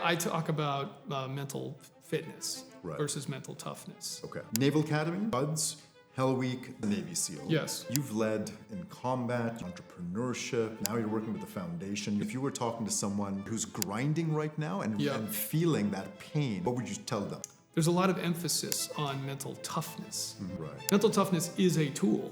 I talk about mental fitness Right. versus mental toughness. Okay. Naval Academy, Buds, Hell Week, the Navy SEAL. Yes. You've led in combat, entrepreneurship. Now you're working with the foundation. If you were talking to someone who's grinding right now and feeling that pain, what would you tell them? There's a lot of emphasis on mental toughness. Right. Mental toughness is a tool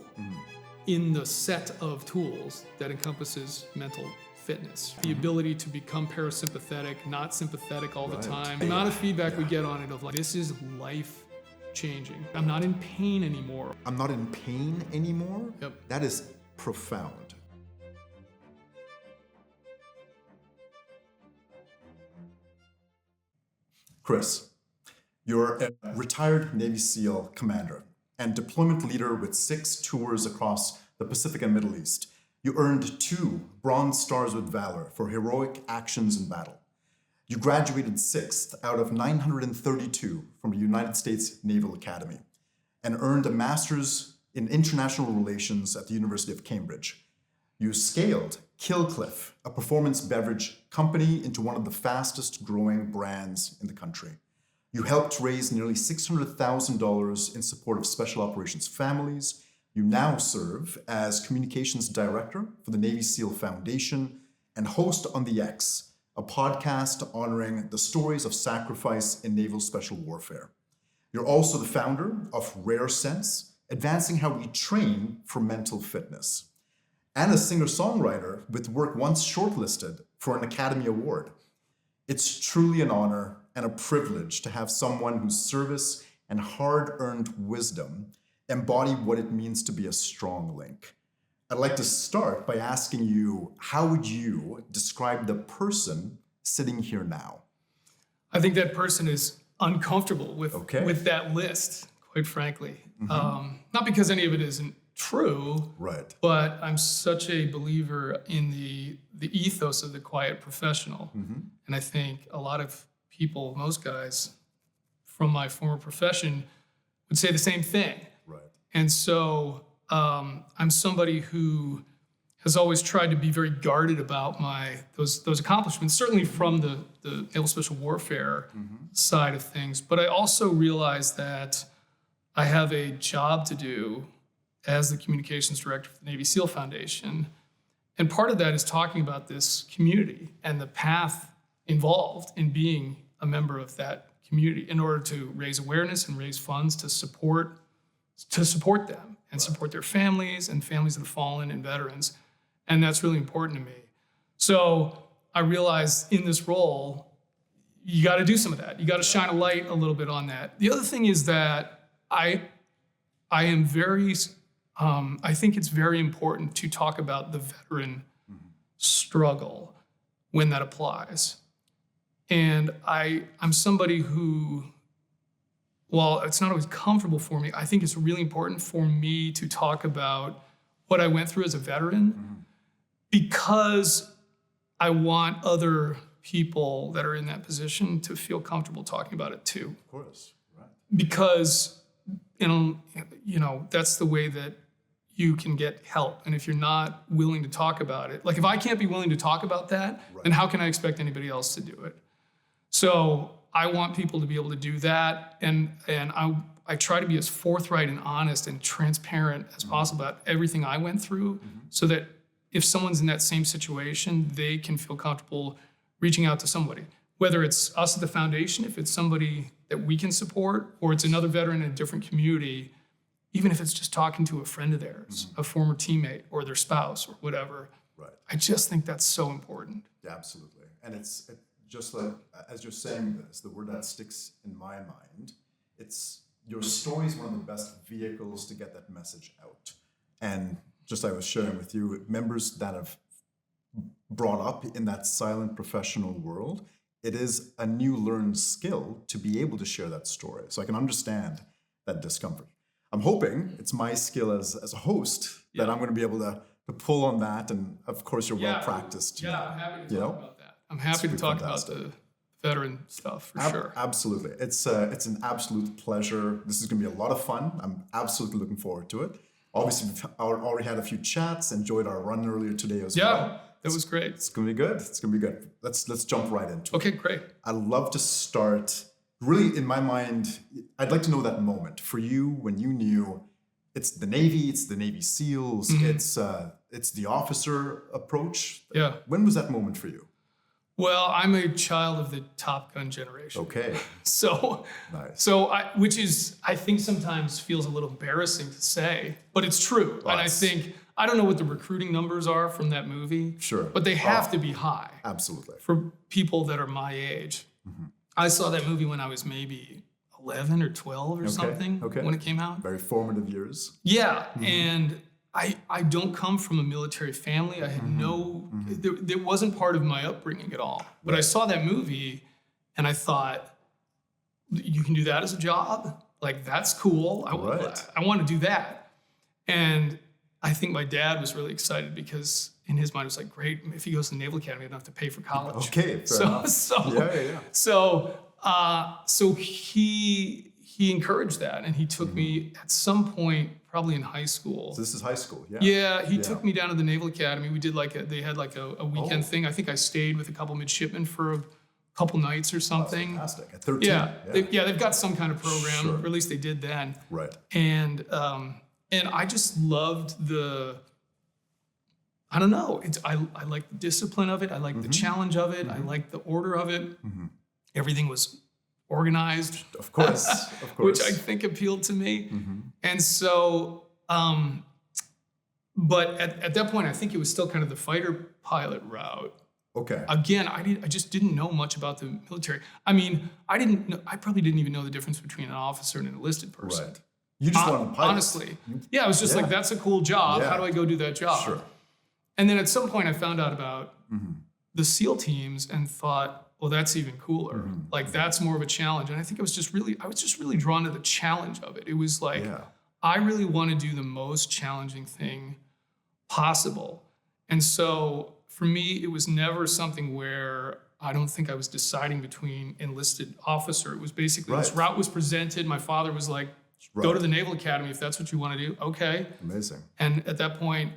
in the set of tools that encompasses mental fitness. The ability to become parasympathetic, not sympathetic all the time. The amount of feedback we get on it of like, this is life changing. I'm not in pain anymore. I'm not in pain anymore? Yep. That is profound. Chris, you're a retired Navy SEAL commander and deployment leader with 6 tours across the Pacific and Middle East. You earned 2 Bronze Stars with Valor for heroic actions in battle. You graduated 6th out of 932 from the United States Naval Academy and earned a master's in international relations at the University of Cambridge. You scaled Killcliff, a performance beverage company, into one of the fastest growing brands in the country. You helped raise nearly $600,000 in support of special operations families. You now serve as communications director for the Navy SEAL Foundation and host on the X, a podcast honoring the stories of sacrifice in naval special warfare. You're also the founder of Rare Sense, advancing how we train for mental fitness, and a singer-songwriter with work once shortlisted for an Academy Award. It's truly an honor and a privilege to have someone whose service and hard-earned wisdom embody what it means to be a strong link. I'd like to start by asking you, how would you describe the person sitting here now? I think that person is uncomfortable with that list, quite frankly. Not because any of it isn't true, Right. but I'm such a believer in the ethos of the quiet professional. And I think a lot of people, most guys from my former profession would say the same thing. Right. And so I'm somebody who has always tried to be very guarded about those accomplishments, certainly from the naval special warfare side of things. But I also realize that I have a job to do as the communications director for the Navy SEAL Foundation. And part of that is talking about this community and the path involved in being a member of that community in order to raise awareness and raise funds to support them and support their families and families of the fallen and veterans. And that's really important to me. So I realize in this role, you got to do some of that. You got to shine a light a little bit on that. The other thing is that I am very, I think it's very important to talk about the veteran struggle when that applies. And I'm somebody who, while it's not always comfortable for me, I think it's really important for me to talk about what I went through as a veteran because I want other people that are in that position to feel comfortable talking about it too. Of course, right. Because, that's the way that you can get help. And if you're not willing to talk about it, like if I can't be willing to talk about that, then how can I expect anybody else to do it? So I want people to be able to do that. And I try to be as forthright and honest and transparent as possible about everything I went through so that if someone's in that same situation, they can feel comfortable reaching out to somebody, whether it's us at the foundation, if it's somebody that we can support, or it's another veteran in a different community, even if it's just talking to a friend of theirs, a former teammate or their spouse or whatever. Right. I just think that's so important. Yeah, absolutely. And it's just like, as you're saying this, the word that sticks in my mind, it's your story is one of the best vehicles to get that message out. And just like I was sharing with you, members that have brought up in that silent professional world, it is a new learned skill to be able to share that story. So I can understand that discomfort. I'm hoping it's my skill as a host that I'm going to be able to pull on that. And of course, you're well practiced. Yeah, I'm happy to talk about that. I'm happy to talk about the veteran stuff for sure. Absolutely. It's an absolute pleasure. This is going to be a lot of fun. I'm absolutely looking forward to it. Obviously, we've already had a few chats, enjoyed our run earlier today as well. That was great. It's gonna be good. It's gonna be good. Let's jump right into it. Okay, great. I'd love to start. Really, in my mind, I'd like to know that moment for you when you knew it's the Navy SEALs, it's the officer approach. Yeah. When was that moment for you? Well, I'm a child of the Top Gun generation. Okay. So, Nice. which is, I think sometimes feels a little embarrassing to say, but it's true. And I think, I don't know what the recruiting numbers are from that movie. Sure. But they have to be high. Absolutely. For people that are my age. I saw that movie when I was maybe 11 or 12 or something when it came out. Very formative years. Yeah. And I don't come from a military family. I had there wasn't part of my upbringing at all. But I saw that movie and I thought, you can do that as a job? Like, that's cool. I want to do that. And I think my dad was really excited because in his mind it was like, great, if he goes to the Naval Academy, I don't have to pay for college. Okay, fair enough. So he encouraged that, and he took me at some point, probably in high school. So this is high school, yeah. Yeah, he took me down to the Naval Academy. We did they had a weekend thing. I think I stayed with a couple midshipmen for a couple nights or something. That's fantastic. At 13. They've got some kind of program, or at least they did then. Right. And I just loved I don't know. I like the discipline of it. I like the challenge of it. I like the order of it. Everything was organized. Of course. Which I think appealed to me. And so, but at that point, I think it was still kind of the fighter pilot route. Okay. Again, I just didn't know much about the military. I mean, I probably didn't even know the difference between an officer and an enlisted person. Right. You just wanted to pilot. Honestly. Yeah, I was just like, that's a cool job. How do I go do that job? Sure. And then at some point I found out about the SEAL teams and thought, well, that's even cooler. Like, that's more of a challenge. And I think I was just really drawn to the challenge of it. It was like, I really want to do the most challenging thing possible. And so for me, it was never something where I don't think I was deciding between enlisted officer. It was basically this route was presented. My father was like, go to the Naval Academy if that's what you want to do. Okay. Amazing. And at that point,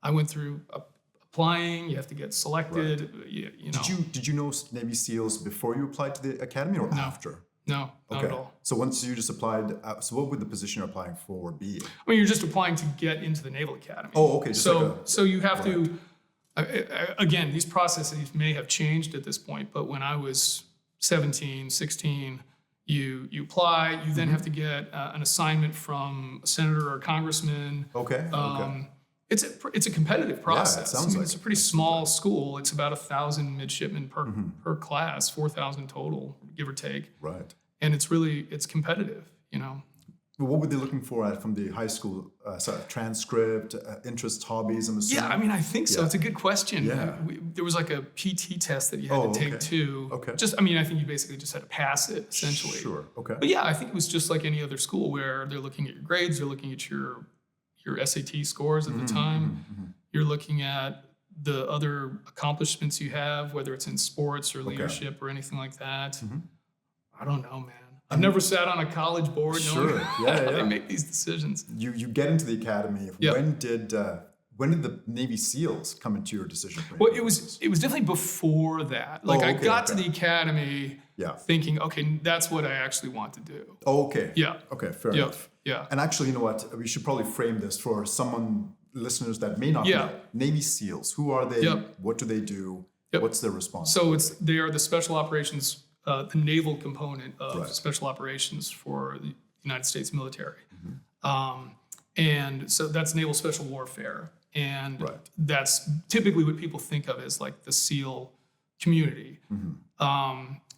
I went through applying. You have to get selected. You know. Did you know Navy SEALs before you applied to the academy or after? No, not at all. So once you just applied, so what would the position you're applying for be? I mean, you're just applying to get into the Naval Academy. Oh, okay. So you have to. Again, these processes may have changed at this point, but when I was 17, 16, you apply. You then have to get an assignment from a senator or a congressman. Okay. It's a competitive process. Yeah, it sounds like it's a pretty small school. It's about 1,000 midshipmen per class, 4,000 total, give or take. Right. And it's competitive, you know. What were they looking for from the high school transcript, interests, hobbies? Yeah, I mean, I think so. It's a good question. Yeah. There was like a PT test that you had to take too. Okay. I think you basically just had to pass it, essentially. Sure. Okay. But yeah, I think it was just like any other school where they're looking at your grades, they're looking at your SAT scores at the time. You're looking at the other accomplishments you have, whether it's in sports or leadership or anything like that. I don't know, man. I've never sat on a college board knowing how they make these decisions. You get into the academy. Yeah. When did the Navy SEAls come into your decision? Well, it was definitely before that. Like I got to the academy thinking, okay, that's what I actually want to do. Oh, okay. Yeah. Okay, fair enough. Yeah. And actually, you know what? We should probably frame this for listeners that may not know. Navy SEAls, who are they? What do they do? What's their responsibility? So they are the special operations, the naval component of special operations for the United States military. And so that's naval special warfare. And that's typically what people think of as like the SEAL community.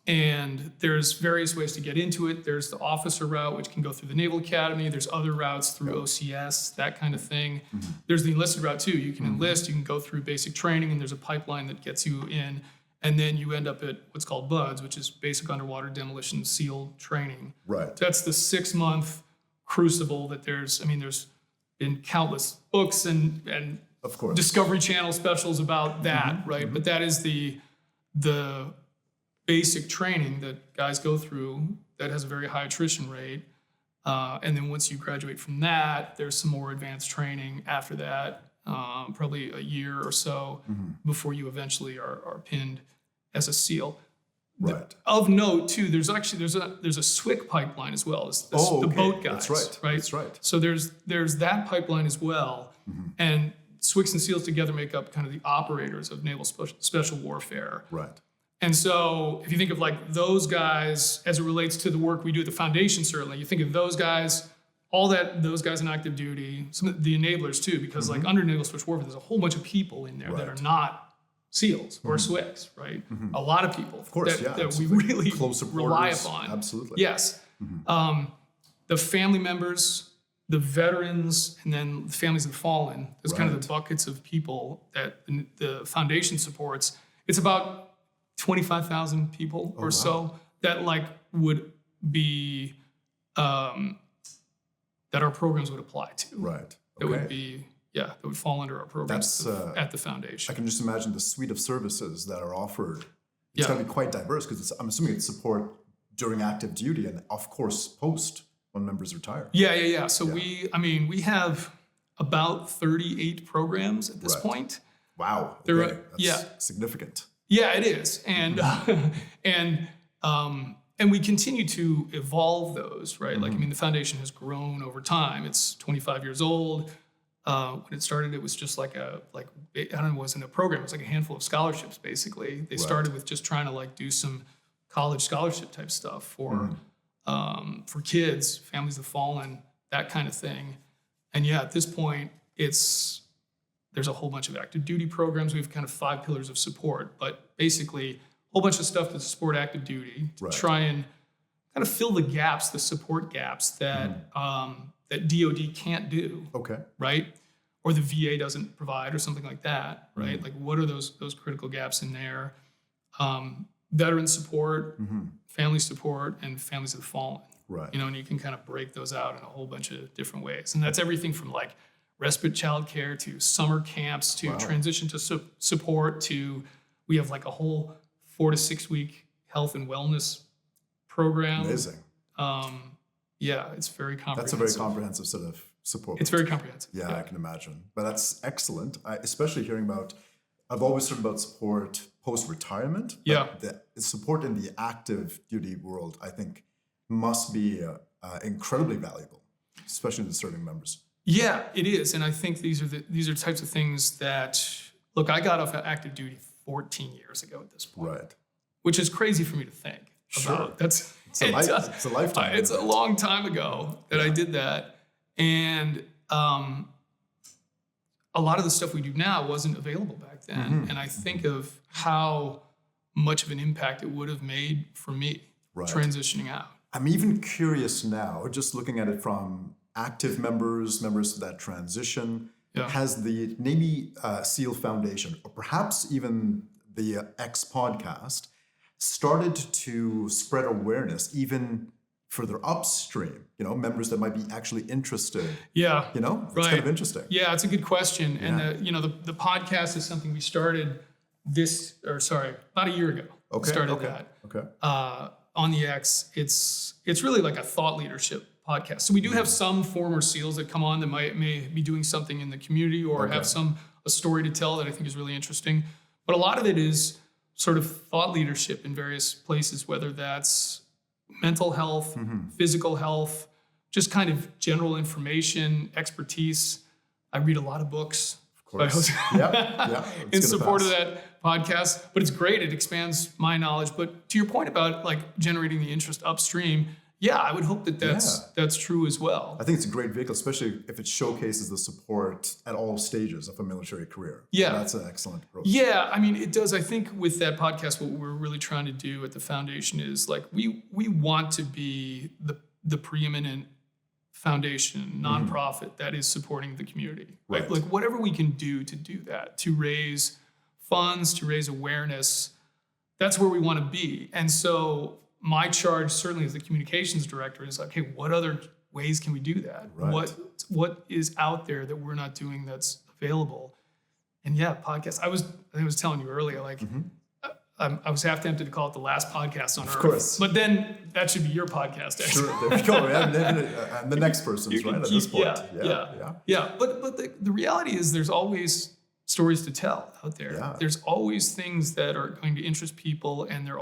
And there's various ways to get into it. There's the officer route, which can go through the Naval Academy. There's other routes through OCS, that kind of thing. There's the enlisted route too. You can enlist, you can go through basic training, and there's a pipeline that gets you in. And then you end up at what's called BUDS, which is Basic Underwater Demolition SEAL Training. Right. That's the 6-month crucible that there's been countless books and of course Discovery Channel specials about that, right? But that is the basic training that guys go through that has a very high attrition rate. And then once you graduate from that, there's some more advanced training after that. probably a year or so before you eventually are pinned as a SEAL. Right. Of note, too, there's a SWCC pipeline as well. It's the boat guys. That's right. That's right. So there's that pipeline as well, and SWCC and SEALs together make up kind of the operators of naval special warfare. Right. And so if you think of like those guys as it relates to the work we do at the foundation, certainly you think of those guys, those guys in active duty, some of the enablers too, because like under naval special warfare, there's a whole bunch of people in there that are not SEALs or SWCS, right? A lot of people, of course, that we really close rely upon. Absolutely. Yes. The family members, the veterans, and then the families of the fallen. There's kind of the buckets of people that the foundation supports. It's about 25,000 people or so that like would be that our programs would apply to. Right. That would be that would fall under our programs at the foundation. I can just imagine the suite of services that are offered. It's going to be quite diverse because I'm assuming it's support during active duty and of course post when members retire. Yeah. So we have about 38 programs at this point. Wow. Okay. That's significant. Yeah, it is, and and we continue to evolve those, right? Like, I mean, the foundation has grown over time. It's 25 years old. When it started, it was just it wasn't a program. It was like a handful of scholarships, basically. They started with just trying to like do some college scholarship type stuff for kids, families of fallen, that kind of thing. And at this point, there's a whole bunch of active duty programs. We have kind of 5 pillars of support, but basically a whole bunch of stuff to support active duty to try and kind of fill the gaps, the support gaps that that DoD can't do. Okay. Right? Or the VA doesn't provide or something like that, right? Like what are those critical gaps in there? Veteran support, family support, and families of the fallen. Right. And you can kind of break those out in a whole bunch of different ways. And that's everything from like respite childcare to summer camps to transition to support to we have like a whole 4 to 6 week health and wellness program. Amazing. It's very comprehensive. That's a very comprehensive set of support. It's very comprehensive. Yeah, I can imagine. But that's excellent. Especially hearing I've always heard about support post-retirement. The support in the active duty world, I think, must be incredibly valuable, especially to the serving members. Yeah, it is, and I think these are types of things that look. I got off active duty 14 years ago at this point, right? Which is crazy for me to think about. It's a lifetime. It's a long time ago that I did that, and a lot of the stuff we do now wasn't available back then. And I think of how much of an impact it would have made for me transitioning out. I'm even curious now, just looking at it from active members of that transition, has the Navy SEAL Foundation, or perhaps even the X podcast, started to spread awareness even further upstream, members that might be actually interested? It's kind of interesting. Yeah, it's a good question. Yeah. And the podcast is something we started about a year ago. On the X. It's really like a thought leadership podcast. So we do have some former SEALs that come on that may be doing something in the community or have a story to tell that I think is really interesting. But a lot of it is sort of thought leadership in various places, whether that's mental health, physical health, just kind of general information, expertise. I read a lot of books. Of course. In support of that podcast. But it's great. It expands my knowledge. But to your point about like generating the interest upstream, I would hope that's true as well. I think it's a great vehicle, especially if it showcases the support at all stages of a military career. Yeah. That's an excellent approach. Yeah, I mean, it does. I think with that podcast, what we're really trying to do at the foundation is like we want to be the preeminent foundation, nonprofit that is supporting the community. Right? Like whatever we can do to do that, to raise funds, to raise awareness, that's where we want to be. And so my charge, certainly as the communications director, is like, hey, what other ways can we do that? Right. What is out there that we're not doing that's available? And podcasts. I was telling you earlier, like I was half tempted to call it the last podcast on Earth. Of course. But then that should be your podcast, actually. Sure, there we go. And the next person's, right, at this point. Yeah. But the reality is there's always stories to tell out there. Yeah. There's always things that are going to interest people, and they're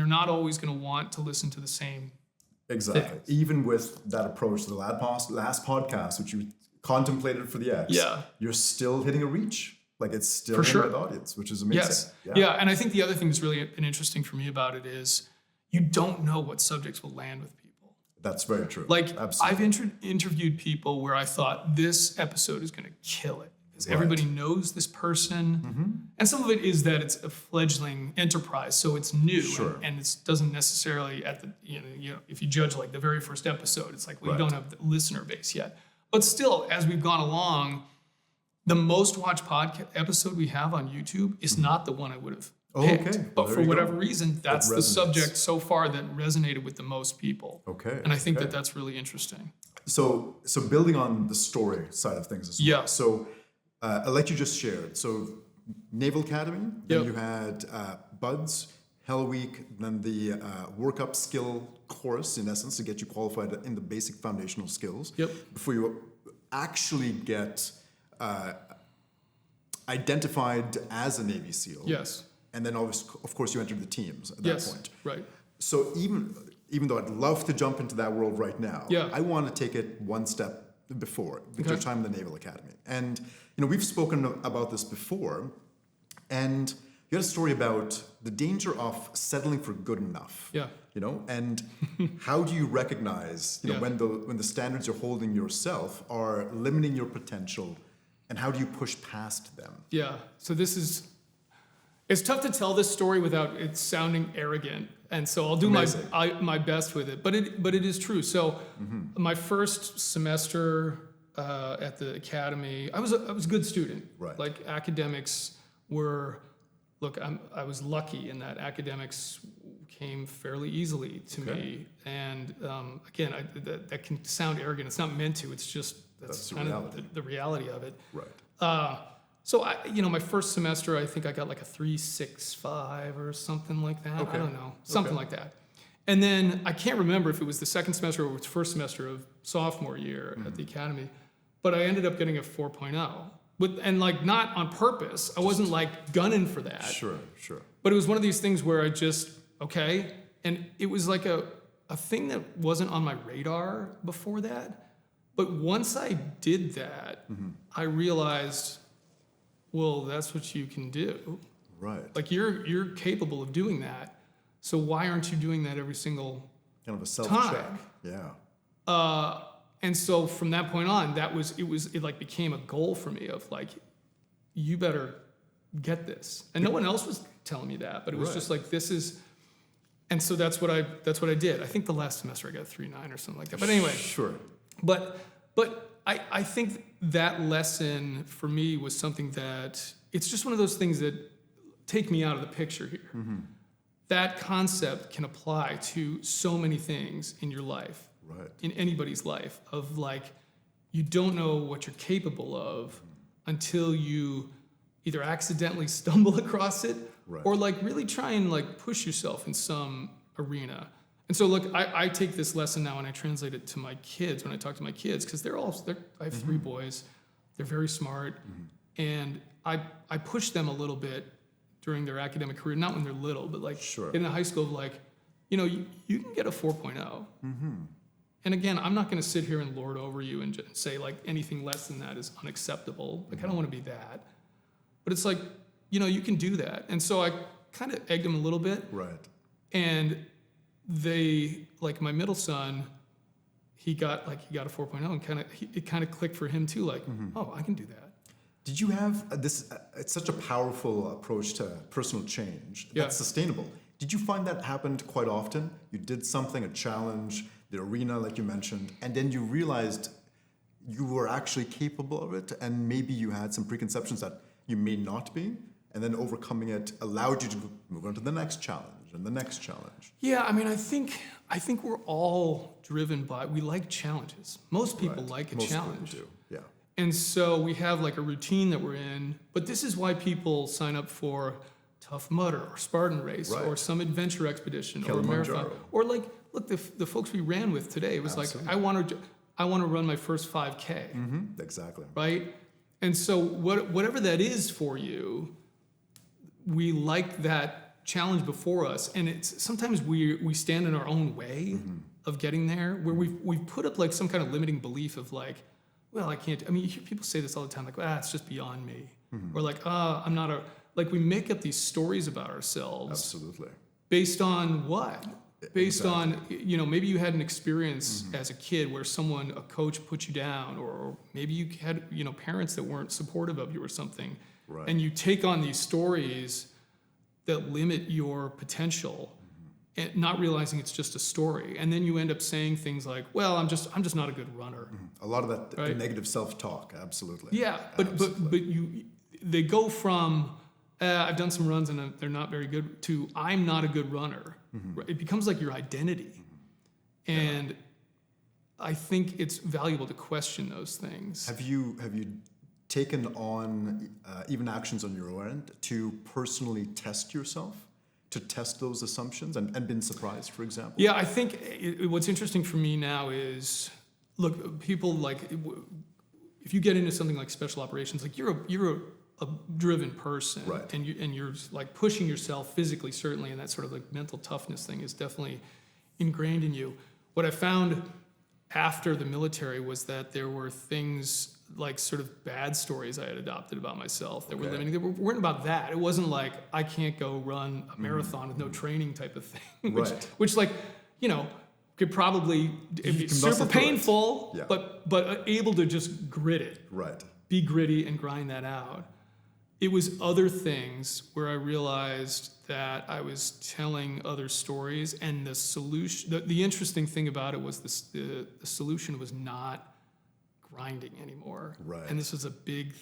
not always going to want to listen to the same Exactly. things. Even with that approach to the last podcast, which you contemplated for the X, you're still hitting a reach. Like it's still For sure. hitting an audience, which is amazing. Yes. Yeah. And I think the other thing that's really been interesting for me about it is you don't know what subjects will land with people. That's very true. Like Absolutely. I've interviewed people where I thought this episode is going to kill it because everybody knows this person. And some of it is that it's a fledgling enterprise, so it's new and it doesn't necessarily at the, if you judge like the very first episode, it's like, well, you don't have the listener base yet. But still, as we've gone along, the most watched podcast episode we have on YouTube is not the one I would have picked. Okay. But Well, for whatever reason, that's the resonates. subject so far that resonated with the most people. Okay. And I think that that's really interesting. So building on the story side of things as well. Yeah. So like you just shared, so Naval Academy, then you had Buds, Hell Week, then the workup skill course, in essence, to get you qualified in the basic foundational skills. Before you actually get identified as a Navy SEAL. Yes. And then of course you entered the teams at that point. Right. So even though I'd love to jump into that world right now, I want to take it one step before, with your time in the Naval Academy. And we've spoken about this before, and you had a story about the danger of settling for good enough. Yeah. And how do you recognize when the standards you're holding yourself are limiting your potential, and how do you push past them? Yeah. So it's tough to tell this story without it sounding arrogant, and so I'll do my best with it. But it is true. So my first semester at the academy, I was a good student. Right. Like academics were. Look, I was lucky in that academics came fairly easily to me, and again, that can sound arrogant. It's not meant to. It's just that's kind of the reality of it. Right. So my first semester, I think I got like a 3.65 or something like that. I don't know, something like that. And then I can't remember if it was the second semester or it was the first semester of sophomore year at the academy, but I ended up getting a 4.0. And like not on purpose. I wasn't like gunning for that. Sure. But it was one of these things where I just, and it was like a thing that wasn't on my radar before that. But once I did that, I realized, well, that's what you can do. Right. Like you're capable of doing that. So why aren't you doing that every single kind of a self-check? Yeah. And so from that point on, it like became a goal for me of like, you better get this. And no one else was telling me that, but it was just like, this is, and so that's what I did. I think the last semester I got a 3.9 or something like that. But anyway. Sure. But I think that lesson for me was something that, it's just one of those things that take me out of the picture here. That concept can apply to so many things in your life. Right. In anybody's life, of like, you don't know what you're capable of until you either accidentally stumble across it or like really try and like push yourself in some arena. And so look, I take this lesson now and I translate it to my kids when I talk to my kids, because I have 3 boys, they're very smart, and I push them a little bit during their academic career, not when they're little, but like in the high school, like, you can get a 4.0. And again, I'm not going to sit here and lord over you and just say like anything less than that is unacceptable. Like I don't want to be that. But it's like, you can do that. And so I kind of egged them a little bit. Right. And they, like my middle son, he got a 4.0 and it kind of clicked for him too. Like, oh, I can do that. Did you have this? It's such a powerful approach to personal change that's sustainable. Did you find that happened quite often? You did something, a challenge, the arena, like you mentioned, and then you realized you were actually capable of it, and maybe you had some preconceptions that you may not be, and then overcoming it allowed you to move on to the next challenge and the next challenge. Yeah, I mean, I think we're all driven by, we like challenges. Most people like a challenge. People do, yeah. And so we have like a routine that we're in, but this is why people sign up for Tough Mudder or Spartan Race Right. or some adventure expedition or a Kilimanjaro. marathon. Or like, look, the folks we ran with today, it was Absolutely. like, I want to run my first 5K, Exactly. right? And so whatever that is for you, we like that challenge before us. And it's sometimes we stand in our own way of getting there, where we've put up like some kind of limiting belief of like, well, I can't. I mean, you hear people say this all the time, like, it's just beyond me. Or like, I'm not like we make up these stories about ourselves. Absolutely. Based on what? Based Exactly. on, maybe you had an experience as a kid where a coach put you down, or maybe you had, parents that weren't supportive of you or something. Right. And you take on these stories that limit your potential, and not realizing it's just a story. And then you end up saying things like, well, I'm just not a good runner. A lot of that Right. negative self-talk. Absolutely. Yeah, but they go from I've done some runs and they're not very good to I'm not a good runner. Right? It becomes like your identity, and I think it's valuable to question those things. Have you taken on even actions on your own end to personally test yourself, to test those assumptions, and been surprised, for example? Yeah, I think what's interesting for me now is, look, people like, if you get into something like special operations, like you're a driven person, Right. and you're like pushing yourself physically, certainly, and that sort of like mental toughness thing is definitely ingrained in you. What I found after the military was that there were things like sort of bad stories I had adopted about myself that were limiting. They weren't about that. It wasn't like I can't go run a marathon with no training type of thing, which like, could probably it'd be can muscle super through it. painful, Yeah. but able to just grit it, Right. be gritty and grind that out. It was other things where I realized that I was telling other stories, and the solution, the interesting thing about it was the solution was not grinding anymore. Right. And this was a big,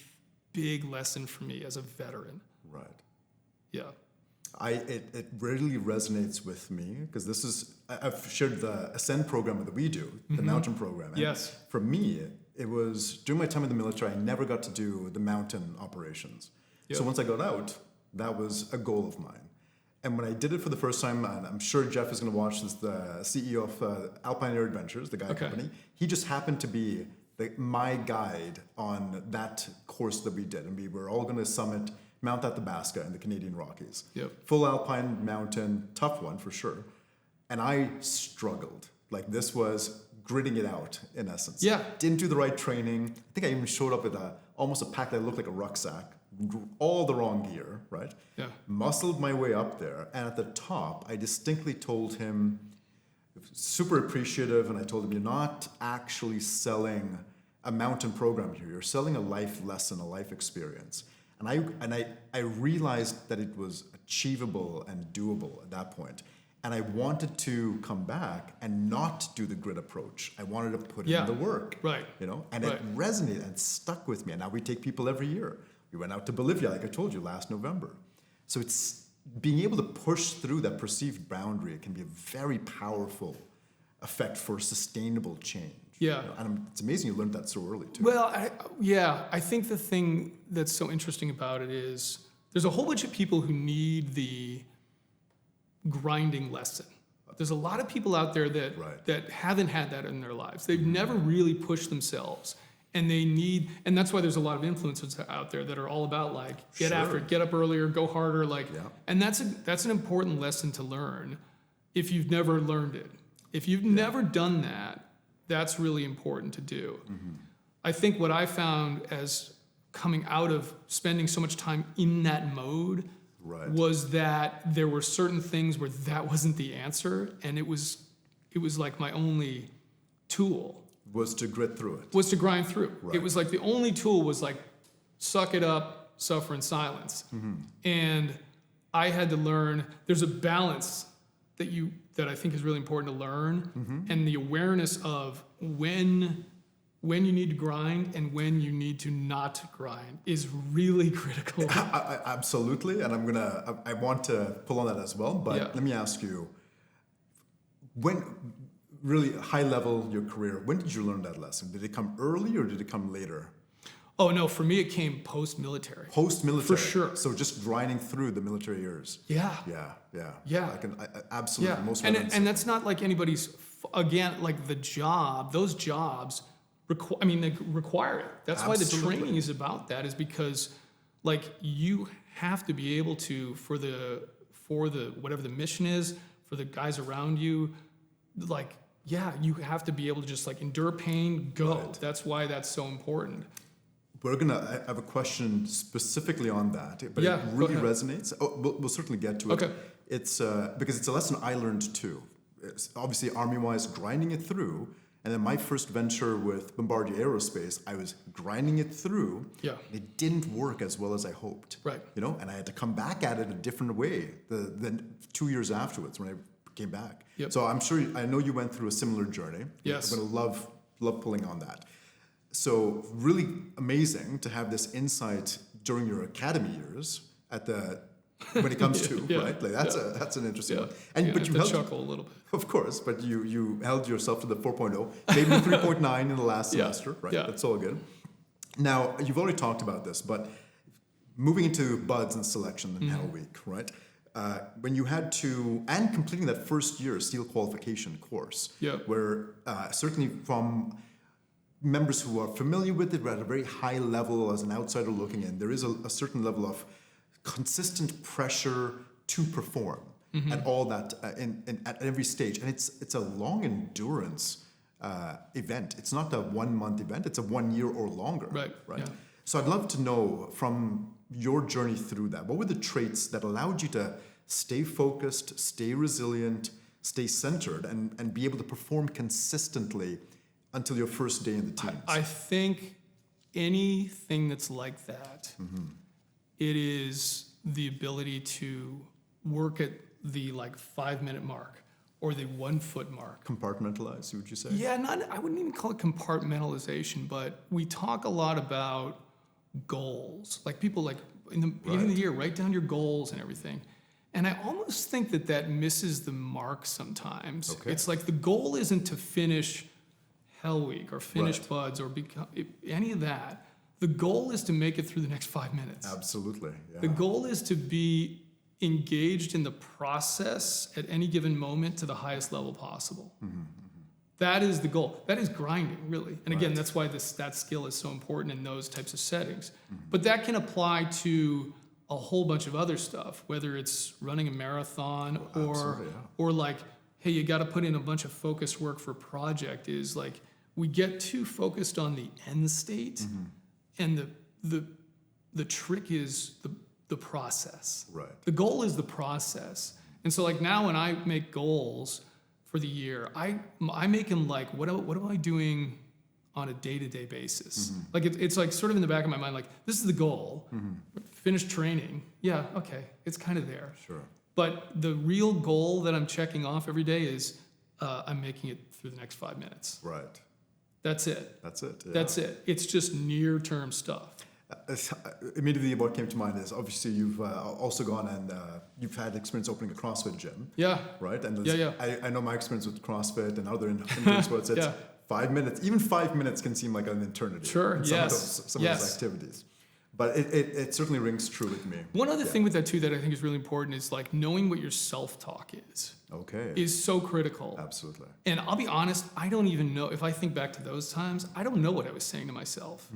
big lesson for me as a veteran. Right. Yeah. It really resonates with me because I've shared the Ascend program that we do, the mountain program. And Yes. For me, it was during my time in the military, I never got to do the mountain operations. Yep. So once I got out, that was a goal of mine. And when I did it for the first time, and I'm sure Jeff is going to watch this, the CEO of Alpine Air Adventures, the guide company, he just happened to be my guide on that course that we did. And we were all going to summit Mount Athabasca in the Canadian Rockies. Yep. Full alpine mountain, tough one for sure. And I struggled. Like this was gritting it out in essence. Yeah. Didn't do the right training. I think I even showed up with almost a pack that looked like a rucksack. All the wrong gear, right? Yeah. Muscled my way up there. And at the top, I distinctly told him, super appreciative, and I told him, you're not actually selling a mountain program here. You're selling a life lesson, a life experience. And I realized that it was achievable and doable at that point. And I wanted to come back and not do the grit approach. I wanted to put in the work. Right. And it resonated and stuck with me. And now we take people every year. We went out to Bolivia, like I told you, last November. So it's being able to push through that perceived boundary. It can be a very powerful effect for sustainable change. Yeah. And it's amazing you learned that so early too. Well, I think the thing that's so interesting about it is there's a whole bunch of people who need the grinding lesson. There's a lot of people out there that haven't had that in their lives. They've never really pushed themselves, and and that's why there's a lot of influencers out there that are all about like get after it, get up earlier, go harder, and that's an important lesson to learn if you've never learned it. If you've never done that, that's really important to do. I think what I found as coming out of spending so much time in that mode was that there were certain things where that wasn't the answer, and it was like my only tool was to grit through it. Was to grind through. It was like the only tool was like suck it up, suffer in silence. And I had to learn there's a balance that I think is really important to learn, and the awareness of when you need to grind and when you need to not grind is really critical. Absolutely, and I want to pull on that as well. But let me ask you, when really high level your career, when did you learn that lesson? Did it come early or did it come later? Oh no, for me it came post-military. Post-military. For sure. So just grinding through the military years. Yeah. Yeah. I absolutely. Yeah. Most And that's not like anybody's, again, like those jobs, they require it. That's why the Absolutely. training is about that, is because like you have to be able to, for the whatever the mission is, for the guys around you, like, yeah, you have to be able to just like endure pain, go. Right. That's why that's so important. I have a question specifically on that, but Yeah, it go really ahead. resonates. Oh, we'll certainly get to it. Okay. It's because it's a lesson I learned too. It's obviously, Army-wise, grinding it through, and then my first venture with Bombardier Aerospace, I was grinding it through. Yeah. It didn't work as well as I hoped. Right. And I had to come back at it a different way than 2 years afterwards when I came back. Yep. So I know you went through a similar journey. Yes. I'm gonna love pulling on that. So really amazing to have this insight during your academy years when it comes to Yeah, right. Like that's an interesting one. And But you to held, chuckle a little bit. of course, but you held yourself to the 4.0, maybe 3.9 in the last semester, right? Yeah. That's all good. Now you've already talked about this, but moving into buds and selection in Hell Week, right? When you had to, and completing that first year SEAL qualification course, Yeah. where certainly from members who are familiar with it, but at a very high level as an outsider looking in, there is a certain level of consistent pressure to perform at all that at every stage, and it's a long endurance event. It's not a 1 month event; it's a 1 year or longer. Right. Right. Yeah. So I'd love to know from your journey through that, what were the traits that allowed you to stay focused, stay resilient, stay centered, and be able to perform consistently until your first day in the teams? I think anything that's like that, it is the ability to work at the 5-minute mark or the 1 foot mark. Compartmentalize, would you say? Yeah, I wouldn't even call it compartmentalization, but we talk a lot about goals. Like people in the beginning of the year, write down your goals and everything. And I almost think that misses the mark sometimes. Okay. It's like the goal isn't to finish Hell Week or finish Right. buds or become any of that. The goal is to make it through the next 5 minutes. Absolutely. Yeah. The goal is to be engaged in the process at any given moment to the highest level possible. That is the goal. That is grinding, really. And again, Right. that's why that skill is so important in those types of settings. But that can apply to a whole bunch of other stuff, whether it's running a marathon absolutely, yeah. or like, hey, you got to put in a bunch of focus work for a project. Is like we get too focused on the end state, and the trick is the process. Right. The goal is the process. And so like now when I make goals for the year, I make them like, what am I doing on a day-to-day basis? Like it's like sort of in the back of my mind, like this is the goal, finish training. Yeah, okay, it's kind of there. Sure. But the real goal that I'm checking off every day is I'm making it through the next 5 minutes. Right. That's it. That's it. Yeah. That's it. It's just near-term stuff. Immediately, what came to mind is obviously you've also gone and you've had experience opening a CrossFit gym, Yeah. right? And Yeah. I know my experience with CrossFit and other indoor sports. It's Yeah. 5 minutes. Even 5 minutes can seem like an eternity. Sure, in yes, some of those activities. But it certainly rings true with me. One other thing with that too that I think is really important is like knowing what your self-talk Okay. is so critical. Absolutely. And I'll be honest, I don't even know, if I think back to those times, I don't know what I was saying to myself,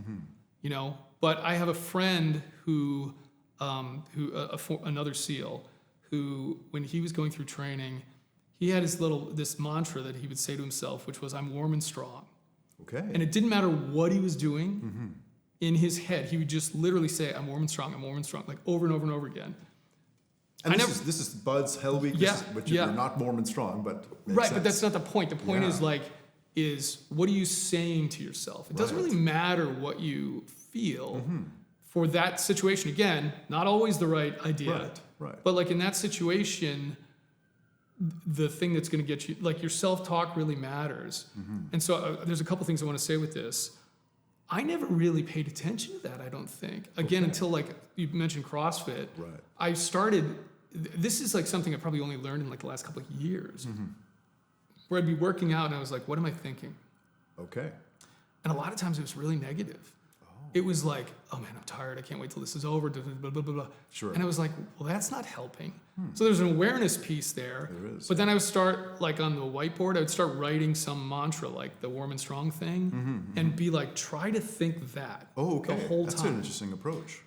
But I have a friend who another SEAL, who when he was going through training, he had this mantra that he would say to himself, which was, "I'm warm and strong." Okay. And it didn't matter what he was doing in his head, he would just literally say, "I'm warm and strong, I'm warm and strong," like over and over and over again. And this is Bud's Hell Week, which you're not warm and strong, but Right, sense. but that's not the point. The point Yeah. is what are you saying to yourself? It doesn't really matter what you feel for that situation. Again, not always the right idea. Right. But like in that situation, the thing that's going to get you, like your self-talk really matters. And so there's a couple things I want to say with this. I never really paid attention to that, I don't think. Again, until like you mentioned CrossFit. Right. I started, this is like something I probably only learned in like the last couple of years. Where I'd be working out and I was like, what am I thinking? Okay. And a lot of times it was really negative. It was like, oh man, I'm tired. I can't wait till this is over. Blah, blah, blah, blah, blah. Sure. And I was like, well, that's not helping. So there's an awareness piece there. There is. But then I would start, like on the whiteboard, I would start writing some mantra, like the warm and strong thing, and be like, try to think that Oh, okay. the whole That's time. an interesting approach.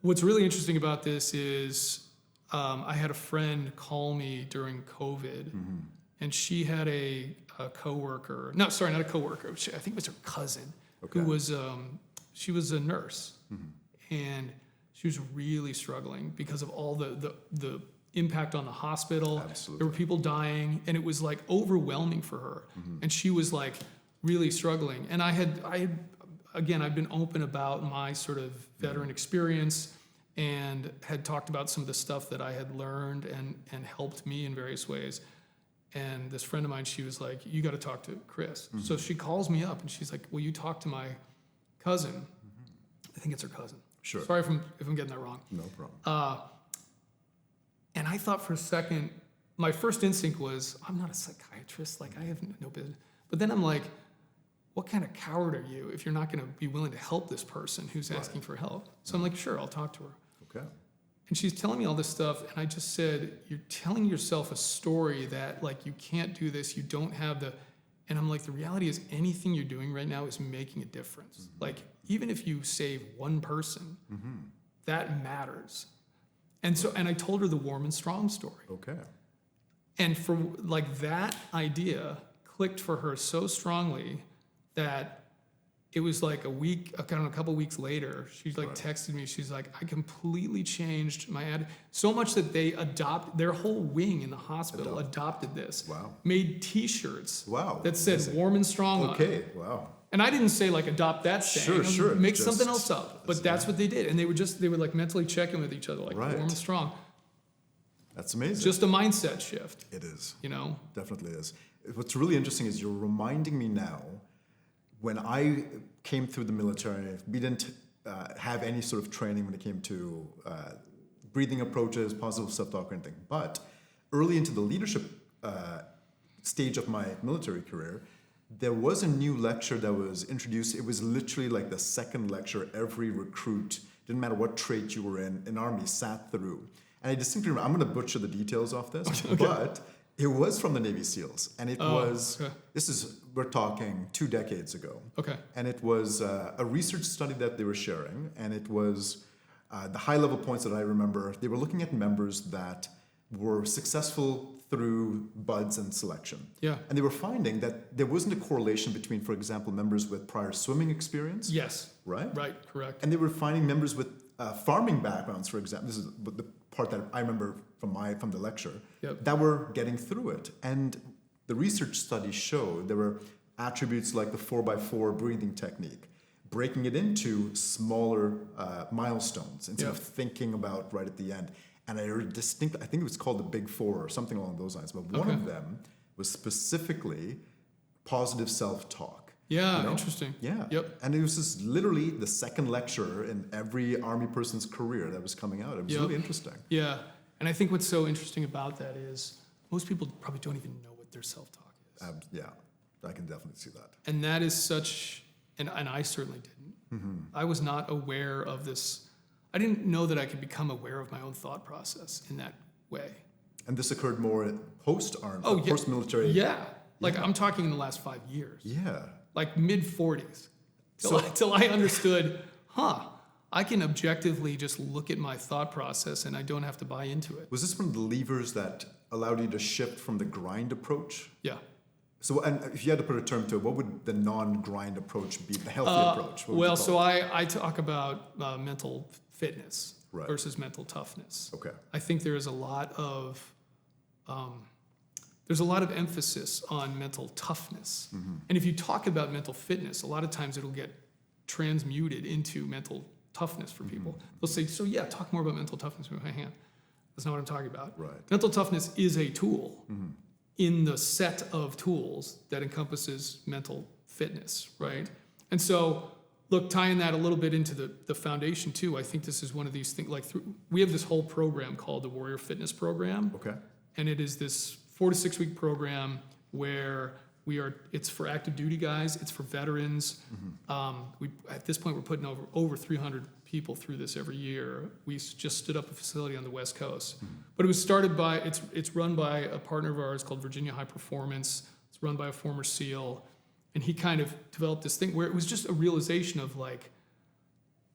What's really interesting about this is I had a friend call me during COVID, and she had a coworker. No, sorry, not a coworker. I think it was her cousin, Okay. who was she was a nurse, and she was really struggling because of all the impact on the hospital. Absolutely. There were people dying, and it was like overwhelming for her, and she was like really struggling. And I had again, I've been open about my sort of veteran experience, and had talked about some of the stuff that I had learned and helped me in various ways. And this friend of mine, she was like, you got to talk to Chris. So she calls me up and she's like, will you talk to my cousin? I think it's her cousin. Sure. Sorry if I'm getting that wrong. No problem. And I thought for a second, my first instinct was, I'm not a psychiatrist. Like, I have no business. But then I'm like, what kind of coward are you if you're not going to be willing to help this person who's asking for help? So I'm like, sure, I'll talk to her. Okay. And she's telling me all this stuff, and I just said, you're telling yourself a story that, like, you can't do this, you don't have the... And I'm like, the reality is anything you're doing right now is making a difference. Like, even if you save one person, that matters. And so, and I told her the warm and strong story. Okay. And for, like, that idea clicked for her so strongly that it was like a couple weeks later, she like texted me. She's like, I completely changed my attitude. So much that their whole wing in the hospital adopted this. Wow. Made T-shirts. Wow. That said Amazing. warm and strong on it. Okay. Wow. And I didn't say like adopt that saying. Sure. Make Just- something else up. But that's what they did. And they would like mentally check in with each other, like Right. warm and strong. That's amazing. Just a mindset shift, It is. you know? Definitely is. What's really interesting is you're reminding me now, when I came through the military, we didn't have any sort of training when it came to breathing approaches, positive self-talk, or anything. But early into the leadership stage of my military career, there was a new lecture that was introduced. It was literally like the second lecture every recruit, didn't matter what trait you were in Army, sat through. And I distinctly remember, I'm going to butcher the details of this, but it was from the Navy SEALs. And it was, we're talking 2 decades ago. Okay. And it was a research study that they were sharing. And it was the high level points that I remember. They were looking at members that were successful through buds and selection. Yeah. And they were finding that there wasn't a correlation between, for example, members with prior swimming experience. Yes. Right? Right, correct. And they were finding members with farming backgrounds, for example. This is the part that I remember from the lecture, that were getting through it. And the research studies showed there were attributes like the 4x4 breathing technique, breaking it into smaller milestones instead of thinking about right at the end. And I think it was called the Big Four or something along those lines. But one of them was specifically positive self-talk. Yeah, You know? interesting. Yeah. Yep. And it was just literally the second lecture in every Army person's career that was coming out. It was really interesting. Yeah. And I think what's so interesting about that is most people probably don't even know what their self-talk is. Yeah, I can definitely see that. And that is such, and I certainly didn't. I was not aware of this. I didn't know that I could become aware of my own thought process in that way. And this occurred more post-army, Oh, yeah. post-military. Yeah. Like I'm talking in the last 5 years. Yeah. Like mid-40s. Till I understood, I can objectively just look at my thought process and I don't have to buy into it. Was this one of the levers that allowed you to shift from the grind approach? Yeah. So, and if you had to put a term to it, what would the non-grind approach be, the healthy approach? What would Well, you so call it? I talk about mental fitness Right. versus mental toughness. Okay. I think there's a lot of emphasis on mental toughness. And if you talk about mental fitness, a lot of times it'll get transmuted into mental toughness for people. They'll say, so yeah, talk more about mental toughness with my hand. That's not what I'm talking about. Right. Mental toughness is a tool in the set of tools that encompasses mental fitness, right? And so, look, tying that a little bit into the foundation too, I think this is one of these things, we have this whole program called the Warrior Fitness Program. Okay. And it is this 4 to 6 week program where It's for active duty guys. It's for veterans. We at this point we're putting over 300 people through this every year. We just stood up a facility on the West Coast, but it was started by it's run by a partner of ours called Virginia High Performance. It's run by a former SEAL, and he kind of developed this thing where it was just a realization of like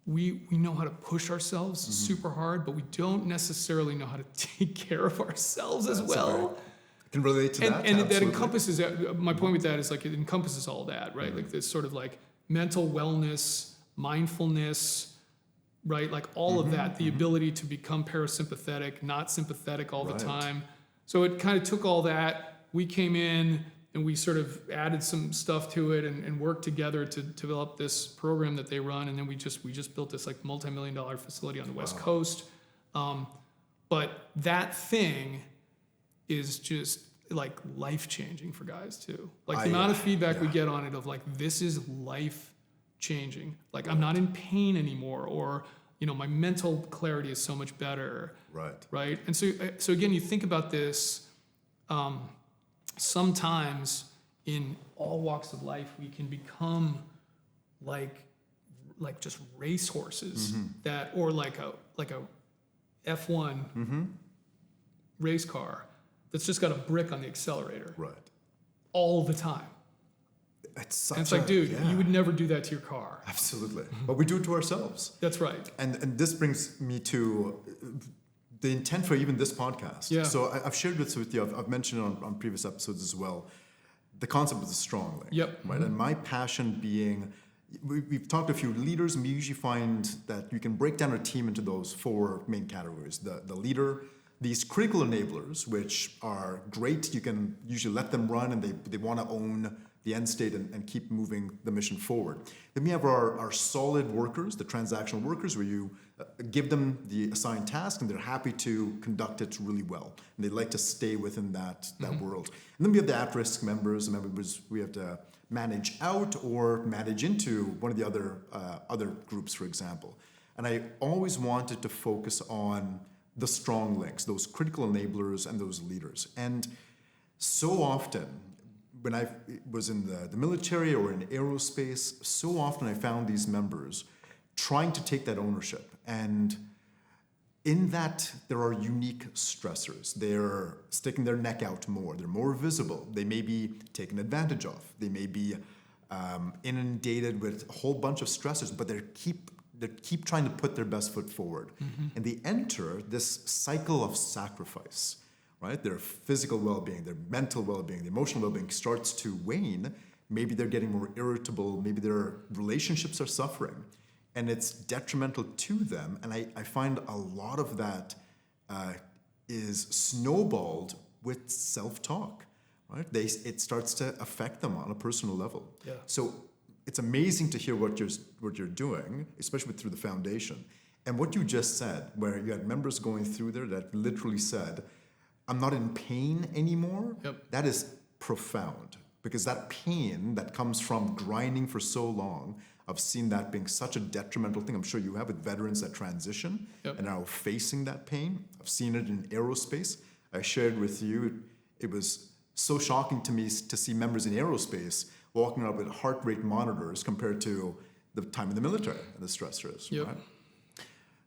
we know how to push ourselves super hard, but we don't necessarily know how to take care of ourselves as well. I can relate to that. And that encompasses, my point with that is like it encompasses all that, right? Like this sort of like mental wellness, mindfulness, right? Like all of that, the ability to become parasympathetic, not sympathetic all the time. So it kind of took all that. We came in and we sort of added some stuff to it and worked together to develop this program that they run. And then we just built this like multi-million-dollar facility on the West Coast. But that thing is just like life-changing for guys too. Like the amount of feedback we get on it of like, this is life-changing. Like I'm not in pain anymore, or, you know, my mental clarity is so much better. Right. And so again, you think about this, sometimes in all walks of life, we can become like just racehorses that, or like a F1 race car that's just got a brick on the accelerator all the time. It's like, dude, you would never do that to your car. Absolutely. But we do it to ourselves. That's right. And this brings me to the intent for even this podcast. Yeah. So I've shared this with you. I've mentioned it on previous episodes as well. The concept is a strong link. Yep. Right. And my passion being, we've talked to a few leaders, and we usually find that you can break down a team into those four main categories. The leader, these critical enablers, which are great. You can usually let them run, and they want to own the end state and keep moving the mission forward. Then we have our solid workers, the transactional workers, where you give them the assigned task and they're happy to conduct it really well. And they like to stay within that world. And then we have the at-risk members we have to manage out or manage into one of the other groups, for example. And I always wanted to focus on the strong links, those critical enablers and those leaders. And so often, when I was in the military or in aerospace, so often I found these members trying to take that ownership. And in that, there are unique stressors. They're sticking their neck out more. They're more visible. They may be taken advantage of. They may be inundated with a whole bunch of stressors, but they keep trying to put their best foot forward. And they enter this cycle of sacrifice. Right? Their physical well-being, their mental well-being, their emotional well-being starts to wane. Maybe they're getting more irritable. Maybe their relationships are suffering. And it's detrimental to them. And I find a lot of that is snowballed with self-talk. Right? It starts to affect them on a personal level. Yeah. So it's amazing to hear what you're doing, especially through the foundation. And what you just said, where you had members going through there that literally said, I'm not in pain anymore. That is profound, because that pain that comes from grinding for so long, I've seen that being such a detrimental thing. I'm sure you have with veterans that transition and are facing that pain. I've seen it in aerospace. I shared with you, it was so shocking to me to see members in aerospace walking around with heart rate monitors compared to the time in the military and the stressors. Right?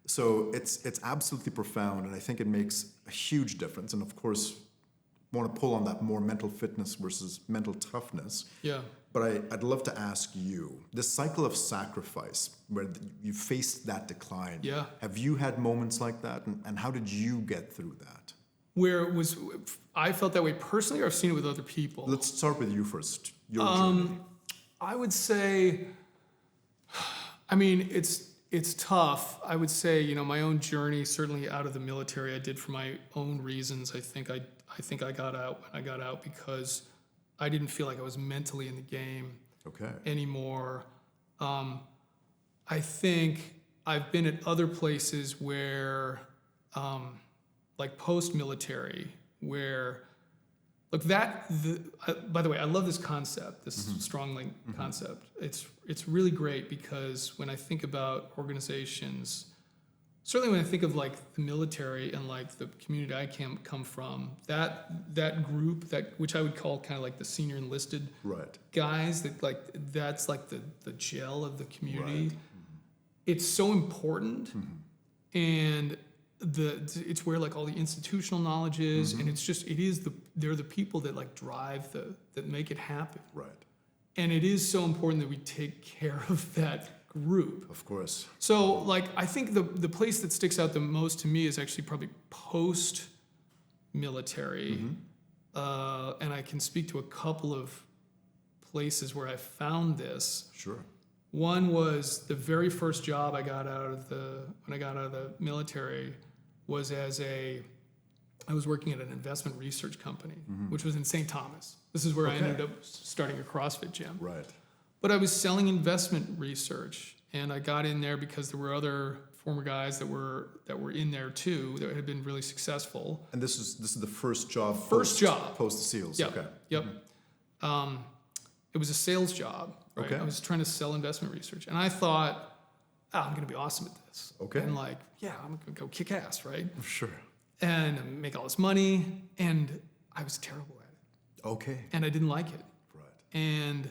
So it's absolutely profound, and I think it makes a huge difference. And of course, want to pull on that more mental fitness versus mental toughness. Yeah. But I'd love to ask you, this cycle of sacrifice, where you faced that decline. Yeah. Have you had moments like that, and how did you get through that? Where it was, I felt that way personally, or I've seen it with other people? Let's start with you first. Your journey. I would say, I mean, it's tough. I would say, you know, my own journey, certainly out of the military, I did for my own reasons. I think I got out when I got out because I didn't feel like I was mentally in the game anymore. I think I've been at other places where, like post-military, where, look, by the way, I love this concept, this strong link concept. It's really great because when I think about organizations certainly when I think of like the military and like the community I come from, that group, that which I would call kind of like the senior enlisted Right. guys, that like that's like the gel of the community. Right. It's so important, and it's where like all the institutional knowledge is, and they're the people that like drive that make it happen. Right. And it is so important that we take care of that group. Of course. So, like, I think the place that sticks out the most to me is actually probably post-military. And I can speak to a couple of places where I found this. Sure. One was the very first job I got when I got out of the military was I was working at an investment research company, which was in St. Thomas. This is where I ended up starting a CrossFit gym. Right. But I was selling investment research, and I got in there because there were other former guys that were in there too that had been really successful. And this is the first job. First job post the SEALs. Yep. Okay. Yep. It was a sales job. Right? Okay. I was trying to sell investment research, and I thought, I'm going to be awesome at this. Okay. And like, yeah, I'm going to go kick ass, right? Sure. And make all this money, and I was terrible at it, Okay. and I didn't like it. Right. And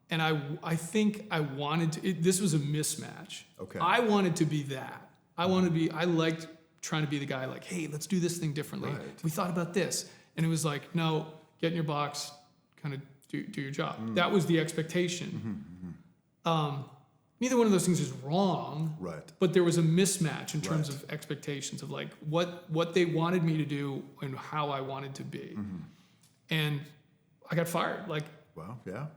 I think I wanted to. This was a mismatch. Okay. I wanted to be that. I liked trying to be the guy. Like, hey, let's do this thing differently. Right. We thought about this, and it was like, no, get in your box, kind of do your job. That was the expectation. Neither one of those things is wrong. Right. But there was a mismatch in terms of expectations of like what they wanted me to do and how I wanted to be. And I got fired. Like, Wow. Yeah.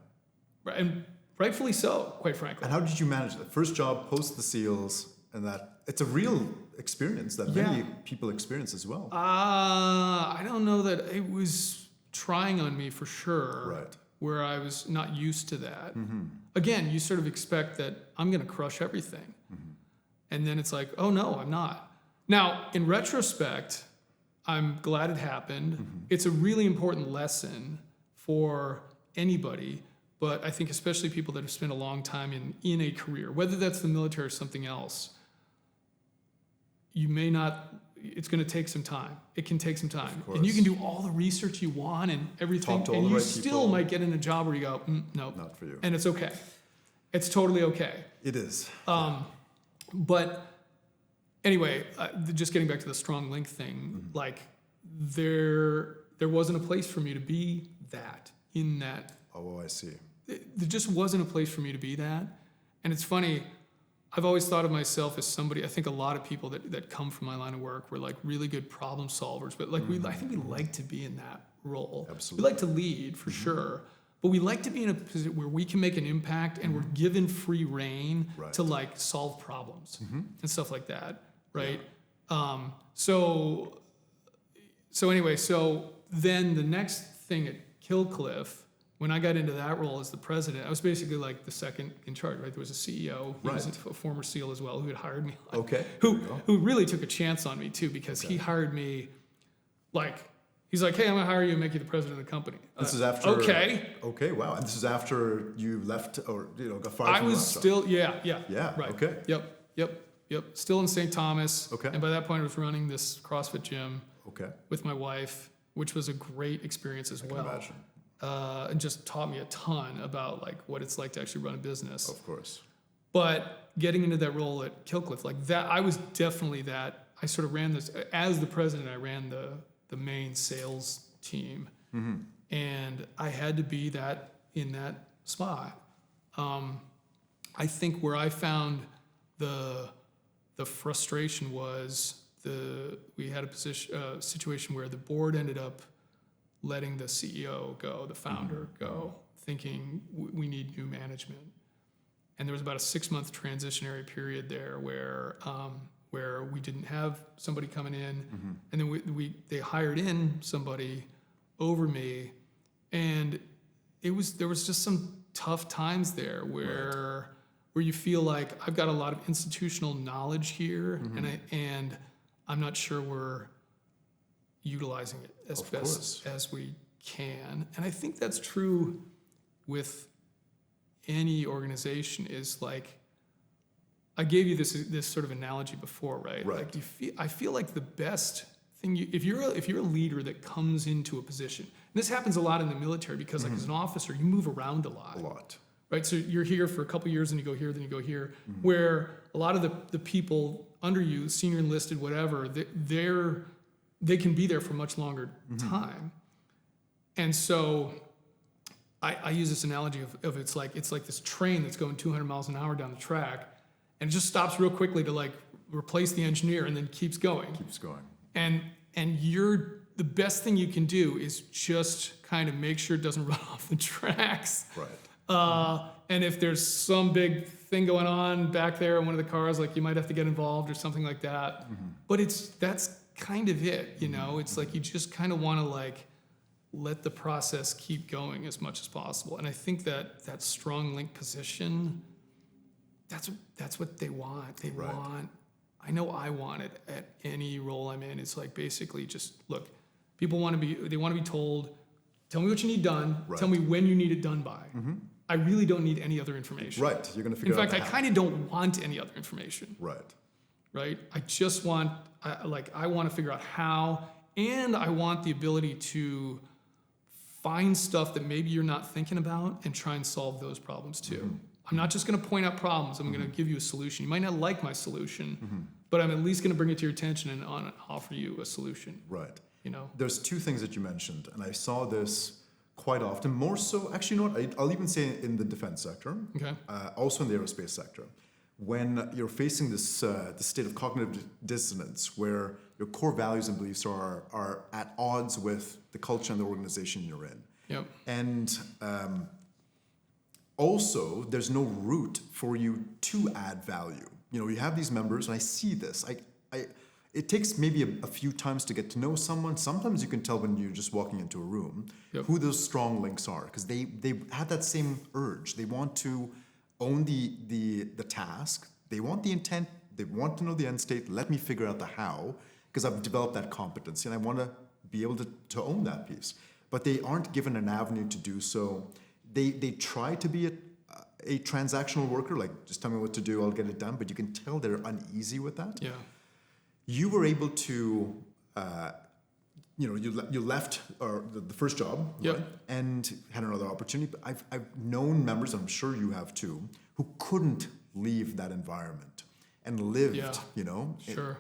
and rightfully so, quite frankly. And how did you manage that? First job post the SEALs, and that it's a real experience that many people experience as well. I don't know that it was trying on me for sure. Right. Where I was not used to that. Again, you sort of expect that I'm going to crush everything. And then it's like, oh no, I'm not. Now, in retrospect, I'm glad it happened. It's a really important lesson for anybody, but I think especially people that have spent a long time in a career, whether that's the military or something else, it's going to take some time. It can take some time. And you can do all the research you want and everything, Talk to all and the you right still people. might get in a job where you go, nope. Not for you. And it's okay. It's totally okay. It is. But anyway, just getting back to the strong link thing, like there wasn't a place for me to be that, in that. Oh, I see. There just wasn't a place for me to be that. And it's funny, I've always thought of myself as somebody, I think a lot of people that come from my line of work were like really good problem solvers, but like I think we like to be in that role. Absolutely. We like to lead for sure, but we like to be in a position where we can make an impact and we're given free reign to like solve problems and stuff like that, right? So anyway, so then the next thing at Killcliff, when I got into that role as the president, I was basically like the second in charge, right? There was a CEO, he was a former SEAL as well, who had hired me. Okay. Who really took a chance on me too, because he hired me, like, he's like, hey, I'm gonna hire you and make you the president of the company. This is after. Okay. Okay. Wow. And this is after you left or got fired. I from was the last job. still, yeah. Right. Okay. Yep. Still in St. Thomas. Okay. And by that point, I was running this CrossFit gym Okay. with my wife, which was a great experience as well. Imagine. And just taught me a ton about like what it's like to actually run a business. Of course. But getting into that role at Killcliff, like that, I was definitely that. I sort of ran this as the president. I ran the main sales team, and I had to be that in that spot. I think where I found the frustration was we had a situation where the board ended up letting the CEO go, the founder go, thinking we need new management. And there was about a 6-month transitionary period there where we didn't have somebody coming in, and then they hired in somebody over me, and there was just some tough times there where you feel like I've got a lot of institutional knowledge here, and I'm not sure we're utilizing it as best as we can. And I think that's true with any organization, is like, I gave you this sort of analogy before, right? Right. Like I feel like the best thing if you're a leader that comes into a position, and this happens a lot in the military because like as an officer, you move around a lot. Right, so you're here for a couple years, and you go here, then you go here. Where a lot of the people under you, senior enlisted, whatever, they can be there for much longer time. And so I use this analogy of it's like this train that's going 200 miles an hour down the track, and it just stops real quickly to like replace the engineer, and then keeps going. And the best thing you can do is just kind of make sure it doesn't run off the tracks. Right. And if there's some big thing going on back there in one of the cars, like you might have to get involved or something like that. But that's kind of it, you know? It's like you just kind of want to like let the process keep going as much as possible. And I think that strong link position, that's what they want. They want, I know I want it at any role I'm in. It's like basically just, look, people want to be told, tell me what you need done, tell me when you need it done by. I really don't need any other information. Right, you're going to figure out. In fact, I kind of don't want any other information. Right. I just want, I want to figure out how, and I want the ability to find stuff that maybe you're not thinking about and try and solve those problems too. I'm not just going to point out problems. I'm going to give you a solution. You might not like my solution, but I'm at least going to bring it to your attention and offer you a solution. Right. You know, there's two things that you mentioned, and I saw this quite often, more so, actually, you know what, I'll even say in the defense sector, also in the aerospace sector, when you're facing this state of cognitive dissonance where your core values and beliefs are at odds with the culture and the organization you're in. Yep. And also, there's no route for you to add value. You know, you have these members, and I see this. It takes maybe a few times to get to know someone. Sometimes you can tell when you're just walking into a room who those strong links are, because they have that same urge. They want to own the task. They want the intent. They want to know the end state. Let me figure out the how, because I've developed that competency, and I want to be able to own that piece. But they aren't given an avenue to do so. They try to be a transactional worker, like just tell me what to do, I'll get it done. But you can tell they're uneasy with that. Yeah. You were able to, you left the first job, right? And had another opportunity. But I've known members, and I'm sure you have too, who couldn't leave that environment and lived,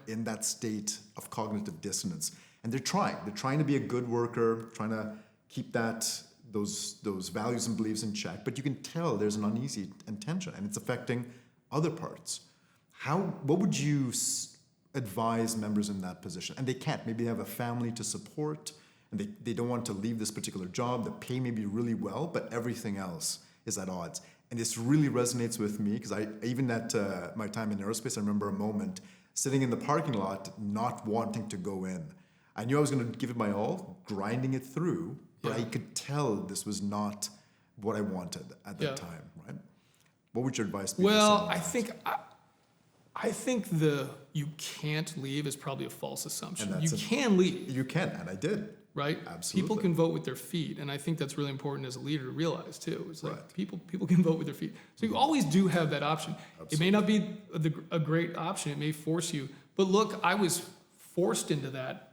in that state of cognitive dissonance. And they're trying to be a good worker, trying to keep those values and beliefs in check. But you can tell there's an uneasy tension, and it's affecting other parts. What would you advise members in that position? And they can't. Maybe they have a family to support, and they don't want to leave this particular job. The pay may be really well, but everything else is at odds. And this really resonates with me, because even at my time in aerospace, I remember a moment sitting in the parking lot not wanting to go in. I knew I was going to give it my all, grinding it through, but I could tell this was not what I wanted at that time, right? What would your advice be? Well, I think you can't leave is probably a false assumption. You can leave. You can, and I did. Right? Absolutely. People can vote with their feet, and I think that's really important as a leader to realize too. It's like people can vote with their feet. So you always do have that option. Absolutely. It may not be a great option. It may force you. But look, I was forced into that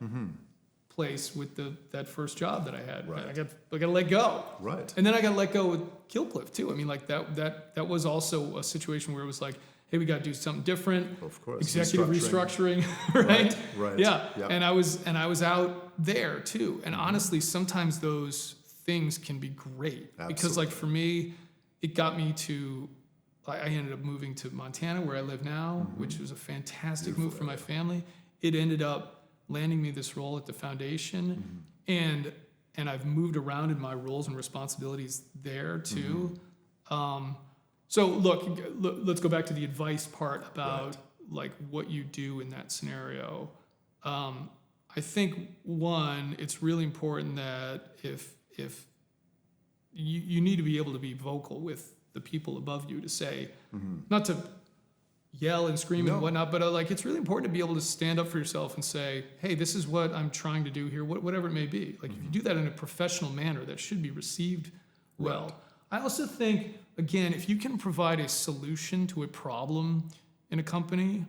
place with that first job that I had. Right. I got let go. Right. And then I got let go with Killcliff too. I mean, like that was also a situation where it was like, hey, we got to do something different. Of course. Executive restructuring, right? Right. Yeah. Yep. And I was out there too. And honestly, sometimes those things can be great. Absolutely. Because like for me, it got me to, I ended up moving to Montana where I live now, which was a fantastic move for my family. It ended up landing me this role at the foundation. And I've moved around in my roles and responsibilities there too. So look, let's go back to the advice part about like what you do in that scenario. I think one, it's really important that if you need to be able to be vocal with the people above you to say, not to yell and scream and whatnot, but like it's really important to be able to stand up for yourself and say, hey, this is what I'm trying to do here, whatever it may be. Like if you do that in a professional manner, that should be received well. I also think, again, if you can provide a solution to a problem in a company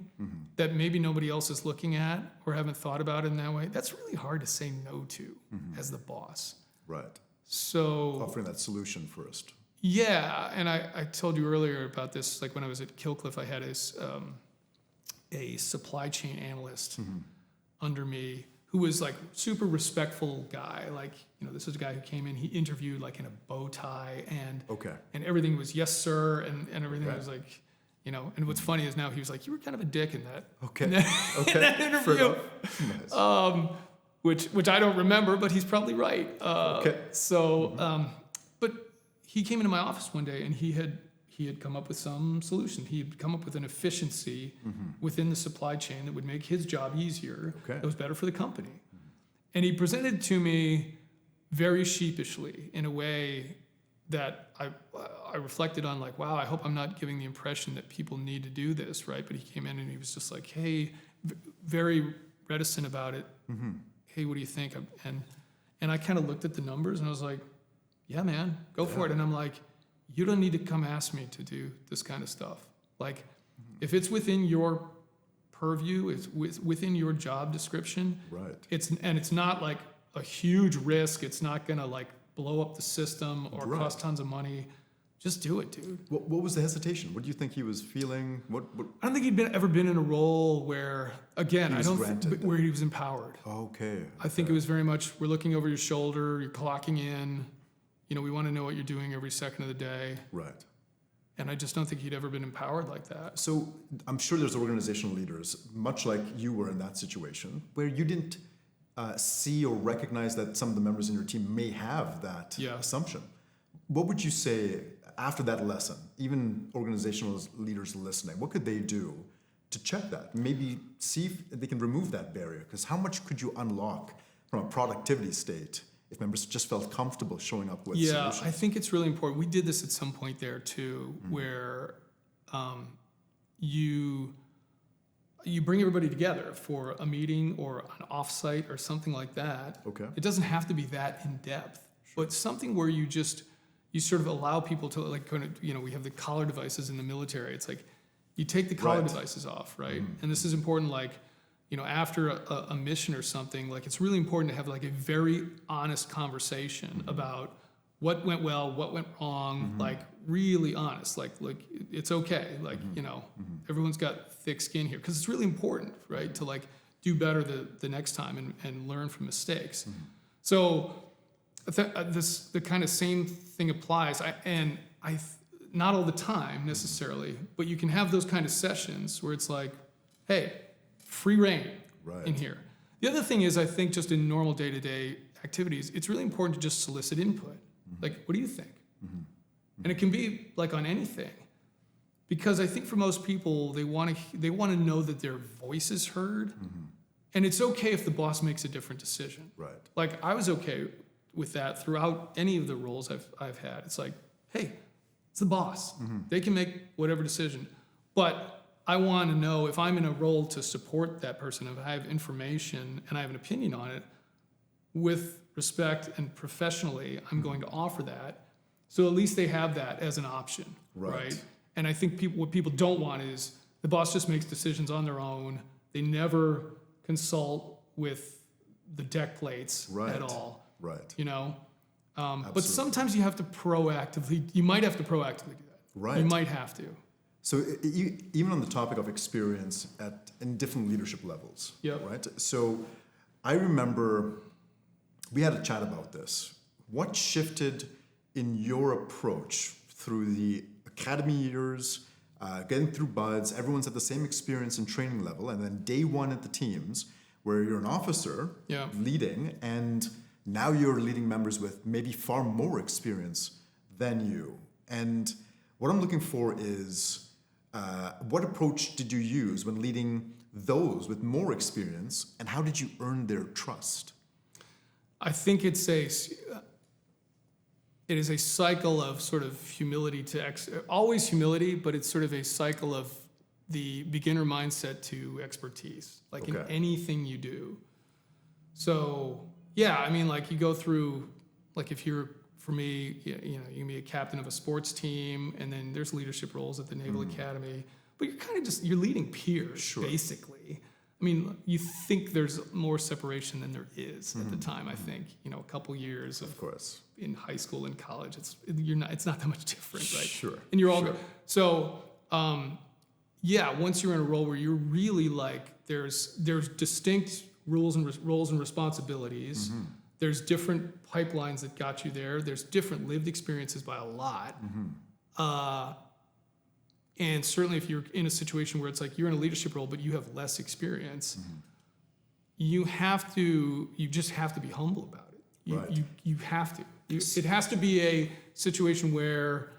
that maybe nobody else is looking at or haven't thought about it in that way, that's really hard to say no to as the boss. Right. So Offering that solution first. yeah, and I told you earlier about this, like when I was at Killcliff, I had a supply chain analyst under me who was like super respectful guy. Like, you know, this is a guy who came in, he interviewed like in a bow tie and everything was yes, sir. And everything was like, you know, and what's funny is now he was like, you were kind of a dick in that, in that interview. Nice. Which I don't remember, but he's probably right. But he came into my office one day and he had come up with some solution. He had come up with an efficiency within the supply chain that would make his job easier. That was better for the company. And he presented it to me very sheepishly in a way that I reflected on, like, wow, I hope I'm not giving the impression that people need to do this, right? But he came in and he was just like, hey, very reticent about it. Hey, what do you think? And I kind of looked at the numbers and I was like, yeah, man, go for it. And I'm like, you don't need to come ask me to do this kind of stuff. Like, if it's within your purview, it's within your job description. Right. It's not like a huge risk. It's not gonna like blow up the system or cost tons of money. Just do it, dude. What was the hesitation? What do you think he was feeling? What? I don't think he'd ever been in a role where, again, where he was empowered. Okay. I think it was very much, we're looking over your shoulder, you're clocking in. You know, we want to know what you're doing every second of the day. Right. And I just don't think he'd ever been empowered like that. So I'm sure there's organizational leaders, much like you were in that situation, where you didn't see or recognize that some of the members in your team may have that assumption. What would you say after that lesson, even organizational leaders listening, what could they do to check that? Maybe see if they can remove that barrier, because how much could you unlock from a productivity state if members just felt comfortable showing up with solutions? I think it's really important. We did this at some point there too, where you bring everybody together for a meeting or an offsite or something like that. Okay. It doesn't have to be that in depth, but something where you sort of allow people to, like, kind of, you know, we have the collar devices in the military. It's like you take the collar devices off, right? And this is important, like, you know, after a mission or something, like, it's really important to have like a very honest conversation about what went well, what went wrong, like really honest, like it's okay. Like, you know, everyone's got thick skin here, because it's really important, right? To like do better the next time and learn from mistakes. So the kind of same thing applies. Not all the time necessarily, but you can have those kind of sessions where it's like, hey, free reign in here. The other thing is, I think just in normal day-to-day activities, it's really important to just solicit input. Like, what do you think? And it can be like on anything, because I think for most people, they want to know that their voice is heard, and it's okay if the boss makes a different decision. Right. Like, I was okay with that throughout any of the roles I've had. It's like, hey, it's the boss. They can make whatever decision, but I want to know, if I'm in a role to support that person, if I have information and I have an opinion on it, with respect and professionally, I'm going to offer that. So at least they have that as an option, right? And I think what people don't want is the boss just makes decisions on their own. They never consult with the deck plates at all. Right. You know? But sometimes you might have to proactively do that. Right. You might have to. So even on the topic of experience in different leadership levels, right? So I remember we had a chat about this. What shifted in your approach through the academy years, getting through buds, everyone's at the same experience and training level, and then day one at the teams, where you're an officer leading, and now you're leading members with maybe far more experience than you. And what I'm looking for is, what approach did you use when leading those with more experience, and how did you earn their trust? I think it is a cycle of sort of humility always humility, but it's sort of a cycle of the beginner mindset to expertise, like in anything you do. So yeah, I mean, like, you go through, like, if you're, for me, you know, you can be a captain of a sports team, and then there's leadership roles at the Naval Academy. but you're leading peers, basically. I mean, you think there's more separation than there is at the time. I think, a couple years Of course. in high school and college, it's not that much different, right? Sure. And you're all good. So, once you're in a role where you're really like, there's distinct roles and responsibilities. There's different pipelines that got you there. There's different lived experiences by a lot. And certainly if you're in a situation where it's like you're in a leadership role, but you have less experience, you just have to be humble about it. You have to. It has to be a situation where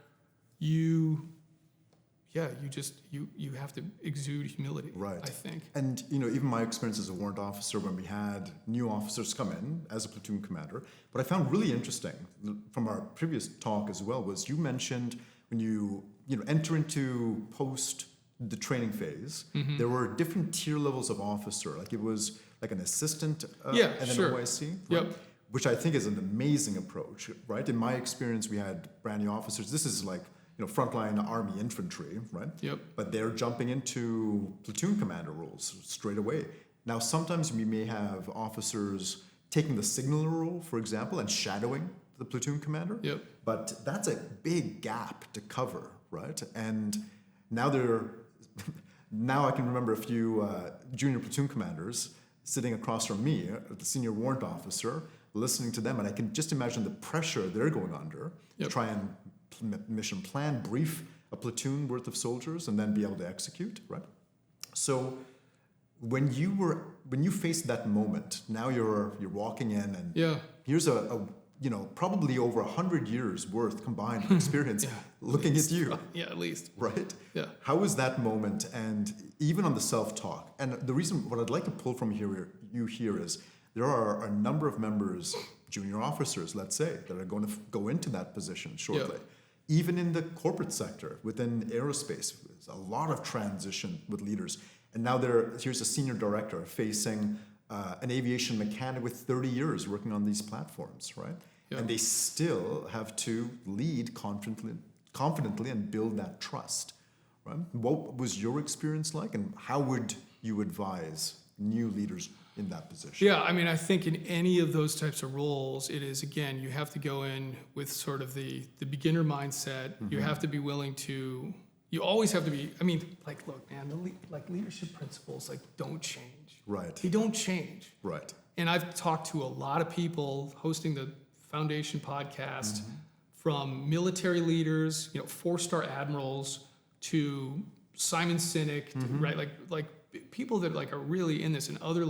you have to exude humility, right. I think. And, even my experience as a warrant officer when we had new officers come in as a platoon commander, what I found really interesting from our previous talk as well was you mentioned when you enter into post the training phase, there were different tier levels of officer. Like it was like an assistant and an OIC, right? Yep. Which I think is an amazing approach, right? In my experience, we had brand new officers. This is like frontline Army infantry, right? Yep. But they're jumping into platoon commander roles straight away. Now, sometimes we may have officers taking the signaler role, for example, and shadowing the platoon commander. Yep. But that's a big gap to cover, right? And now now I can remember a few junior platoon commanders sitting across from me, the senior warrant officer, listening to them, and I can just imagine the pressure they're going under to try and mission plan, brief a platoon worth of soldiers, and then be able to execute, right? So when you faced that moment, now you're walking in, and here's a probably over 100 years worth combined experience looking at you. Yeah, at least. Right? Yeah. How was that moment? And even on the self-talk, and the reason, what I'd like to pull from you here is there are a number of members, junior officers, let's say, that are going to go into that position shortly. Yeah. Even in the corporate sector, within aerospace, there's a lot of transition with leaders. And now here's a senior director facing an aviation mechanic with 30 years working on these platforms, right? Yeah. And they still have to lead confidently and build that trust, right? What was your experience like, and how would you advise new leaders in that position? Yeah, I mean, I think in any of those types of roles, it is, again, you have to go in with sort of the beginner mindset. You have to be willing to, you always have to be, I mean, like, look, man, leadership principles, don't change. Right. They don't change. Right. And I've talked to a lot of people hosting the Foundation podcast, from military leaders, 4-star admirals, to Simon Sinek, right? Like people that are really in this, and other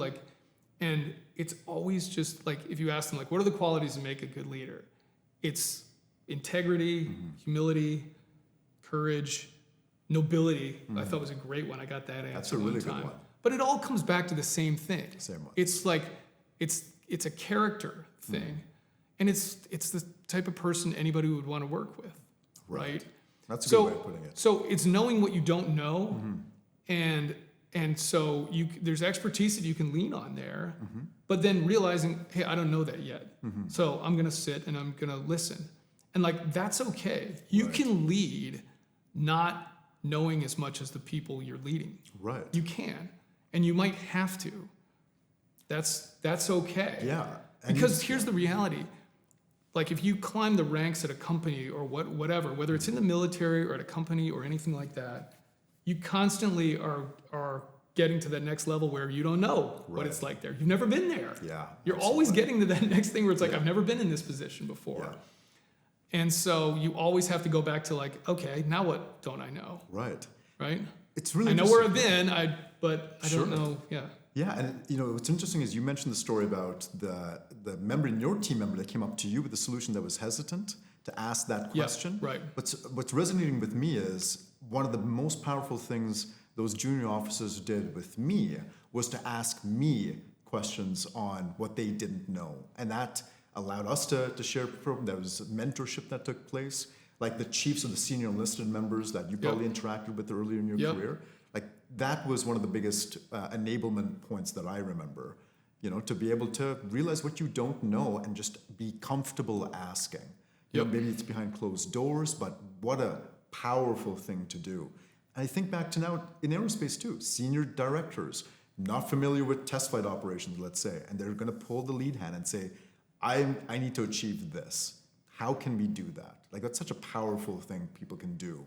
and it's always just if you ask them what are the qualities that make a good leader? It's integrity, humility, courage, nobility. I thought was a great one. I got that answer. That's a really good one. But it all comes back to the same thing. Same one. It's it's a character thing. And it's the type of person anybody would want to work with, right? That's a good way of putting it. So it's knowing what you don't know, and so there's expertise that you can lean on there, but then realizing, hey, I don't know that yet, so I'm gonna sit and I'm gonna listen, and that's okay. You can lead not knowing as much as the people you're leading. Right. You can, and you might have to. That's okay. Yeah. Because here's the reality. If you climb the ranks at a company or whatever, whether it's in the military or at a company or anything like that, you constantly are getting to that next level where you don't know what it's like there. You've never been there. Yeah. You're always getting to that next thing where it's I've never been in this position before. Yeah. And so you always have to go back to okay, now what don't I know? Right. Right? It's really I know where I've been, but I don't know. Yeah. Yeah, and what's interesting is you mentioned the story about the member in your team member that came up to you with a solution that was hesitant to ask that question. Right. What's resonating with me is one of the most powerful things those junior officers did with me was to ask me questions on what they didn't know, and that allowed us to share a program. There was mentorship that took place, the chiefs of the senior enlisted members that you probably interacted with earlier in your career. That was one of the biggest enablement points that I remember, to be able to realize what you don't know and just be comfortable asking. Maybe it's behind closed doors, but what a powerful thing to do. And I think back to now in aerospace too, senior directors, not familiar with test flight operations, let's say, and they're going to pull the lead hand and say, I need to achieve this. How can we do that? Like, that's such a powerful thing people can do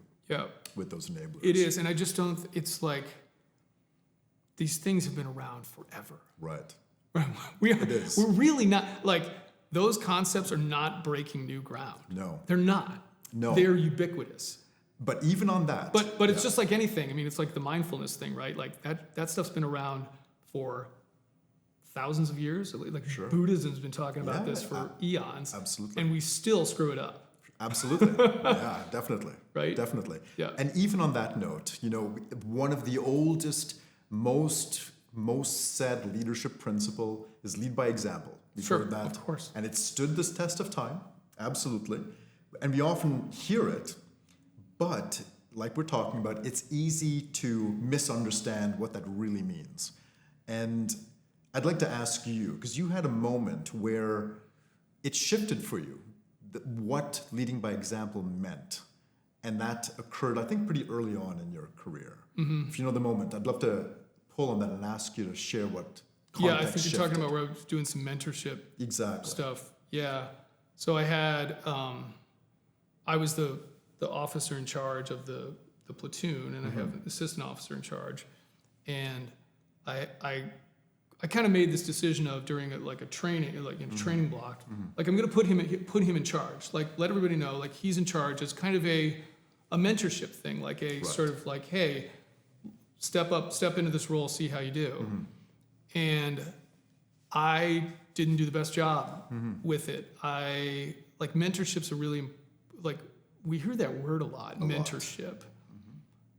with those enablers. It is, and I just don't, it's like, these things have been around forever. Right. We're really not, like, those concepts are not breaking new ground. No. They're not. No. They're ubiquitous. But even on that. But it's just like anything. I mean, it's like the mindfulness thing, right? Like that stuff's been around for thousands of years. Like Buddhism's been talking about this for eons. Absolutely. And we still screw it up. Absolutely. Yeah, definitely. Right? Definitely. Yeah. And even on that note, one of the oldest, most said leadership principle is lead by example. We've heard that. Of course. And it stood this test of time. Absolutely. And we often hear it, but like we're talking about, it's easy to misunderstand what that really means. And I'd like to ask you, because you had a moment where it shifted for you, what leading by example meant. And that occurred, I think, pretty early on in your career. Mm-hmm. If you know the moment, I'd love to pull on that and ask you to share what context I think shifted. you're talking about where I was doing some mentorship stuff. Yeah. So I had, I was the officer in charge of the platoon, and I have an assistant officer in charge. And I kind of made this decision of during a training, training block, like I'm going to put him in charge. Like let everybody know, like he's in charge. It's kind of a mentorship thing, like a sort of like, hey, step into this role, see how you do. And I didn't do the best job with it. Mentorship's a really, we hear that word a lot, mentorship.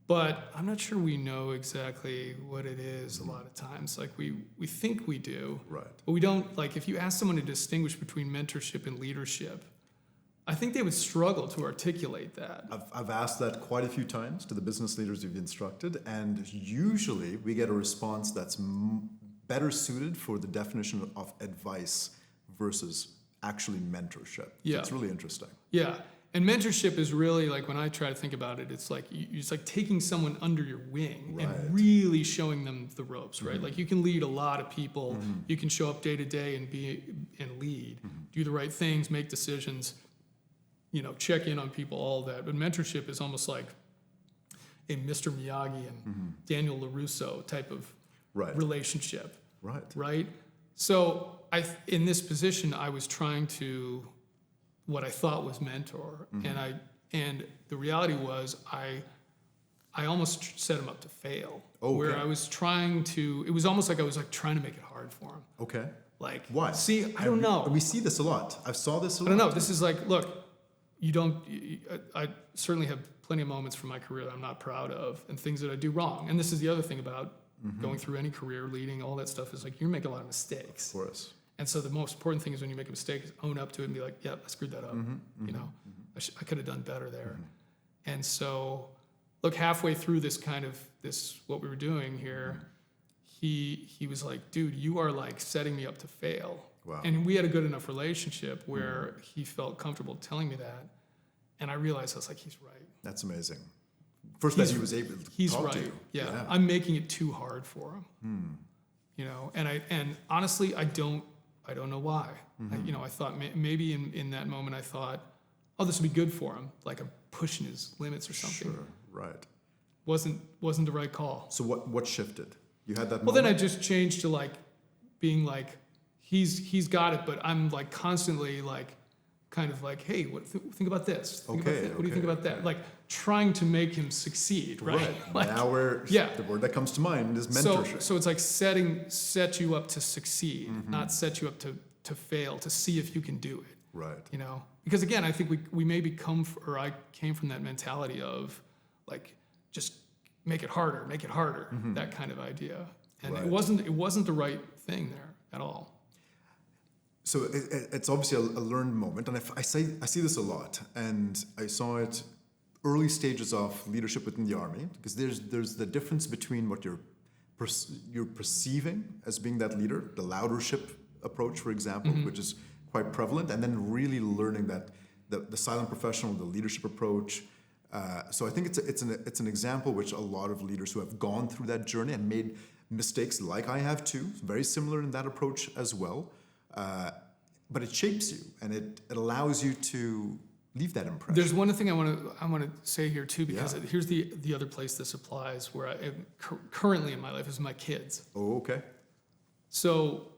But I'm not sure we know exactly what it is a lot of times. Like we think we do, right? But we don't. Like if you ask someone to distinguish between mentorship and leadership, I think they would struggle to articulate that. I've asked that quite a few times to the business leaders we've instructed, and usually we get a response that's better suited for the definition of advice versus actually mentorship. Yeah. It's really interesting. Yeah. And mentorship is really like, when I try to think about it, it's like it's like taking someone under your wing and really showing them the ropes, right? Like you can lead a lot of people, you can show up day to day and lead, do the right things, make decisions, check in on people, all that. But mentorship is almost like a Mr. Miyagi and Daniel LaRusso type of relationship, right? So in this position, I was trying to what I thought was mentor, and the reality was I almost set him up to fail. Where I was trying to, it was almost like I was trying to make it hard for him. Okay. Like why? See, I don't know. We see this a lot. I saw this a lot. I don't know. This is like, look, I certainly have plenty of moments from my career that I'm not proud of and things that I do wrong. And this is the other thing about going through any career, leading, all that stuff is like you make a lot of mistakes. Of course. And so the most important thing is when you make a mistake is own up to it and be like, yeah, I screwed that up. I could have done better there. And so, look, halfway through this what we were doing here, he was like, dude, you are like setting me up to fail. Wow. And we had a good enough relationship where he felt comfortable telling me that. And I realized I was like, he's right. That's amazing. First that he was able to talk to you. Yeah. I'm making it too hard for him. And honestly, I don't know why. I thought maybe in that moment I thought, oh, this would be good for him. Like I'm pushing his limits or something. Sure, right. Wasn't the right call. So what shifted? You had that moment? Well, then I just changed to like being like, he's got it, but I'm like constantly like, kind of like, hey, think about this. Think about that. What do you think about that? Like trying to make him succeed, right? Like, now the word that comes to mind is mentorship. So it's like set you up to succeed, not set you up to fail, to see if you can do it. Right. Because again, I think we maybe I came from that mentality of like, just make it harder, that kind of idea. And it wasn't the right thing there at all. So it's obviously a learned moment, and I see this a lot, and I saw it early stages of leadership within the Army, because there's the difference between what you're perceiving as being that leader, the loudership approach, for example, which is quite prevalent, and then really learning that the silent professional, the leadership approach, So I think it's an example which a lot of leaders who have gone through that journey and made mistakes like I have too, very similar in that approach as well. But it shapes you and it allows you to leave that impression. There's one thing I want to say here too, because Yeah. here's the other place this applies where I am currently in my life is my kids. Oh, okay. So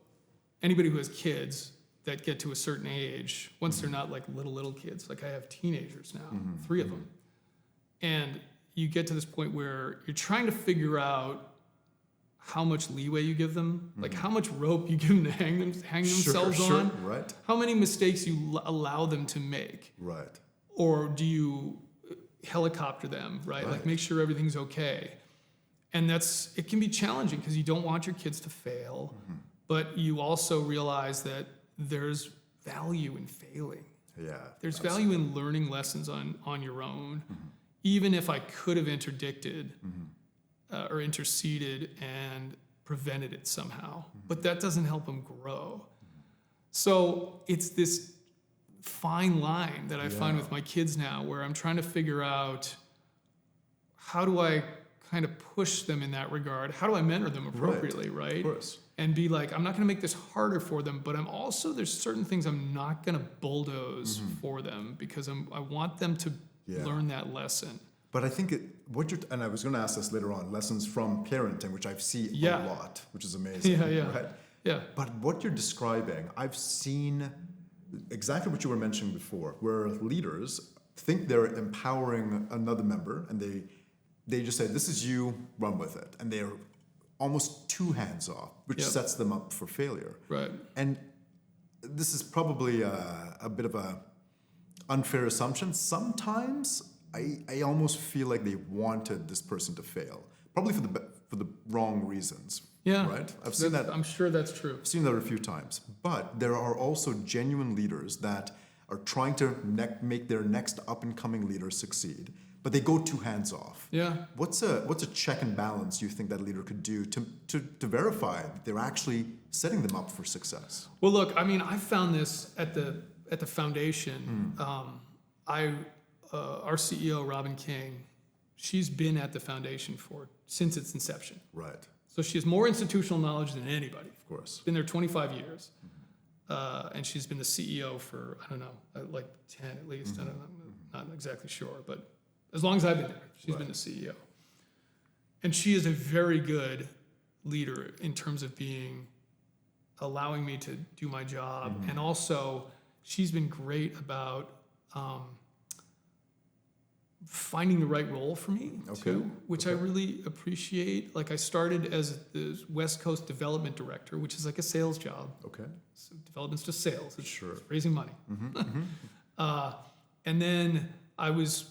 anybody who has kids that get to a certain age, once they're not like little kids, like I have teenagers now, 3 of them, and you get to this point where you're trying to figure out how much leeway you give them, like how much rope you give them to hang themselves on, right, how many mistakes you allow them to make, right, or do you helicopter them, right? Like make sure everything's okay. And it can be challenging because you don't want your kids to fail, but you also realize that there's value in failing. Yeah. There's value in learning lessons on your own, even if I could have interdicted or interceded and prevented it somehow. But that doesn't help them grow. So it's this fine line that I find with my kids now where I'm trying to figure out how do I kind of push them in that regard? How do I mentor them appropriately, right? Of course. And be like, I'm not going to make this harder for them, but there's certain things I'm not going to bulldoze for them because I want them to learn that lesson. But I think and I was going to ask this later on, lessons from parenting, which I see a lot, which is amazing. Right? Yeah. But what you're describing, I've seen exactly what you were mentioning before, where leaders think they're empowering another member and they just say, this is you, run with it. And they're almost too hands off, which sets them up for failure. Right. And this is probably a bit of a unfair assumption. Sometimes I almost feel like they wanted this person to fail, probably for the wrong reasons. Yeah. Right. I've seen that. I'm sure that's true. I've seen that a few times. But there are also genuine leaders that are trying to make their next up and coming leader succeed, but they go too hands off. Yeah. What's a check and balance you think that leader could do to verify that they're actually setting them up for success? Well, look, I mean, I found this at the foundation. Our CEO, Robin King, she's been at the foundation since its inception. Right. So she has more institutional knowledge than anybody. Of course. Been there 25 years. And she's been the CEO for, I don't know, like 10 at least. I don't know, not exactly sure, but as long as I've been there, she's been the CEO. And she is a very good leader in terms of allowing me to do my job. And also, she's been great about finding the right role for me too, which I really appreciate. Like I started as the West Coast Development Director, which is like a sales job. Okay. So development's just sales. It's Sure. raising money. And then I was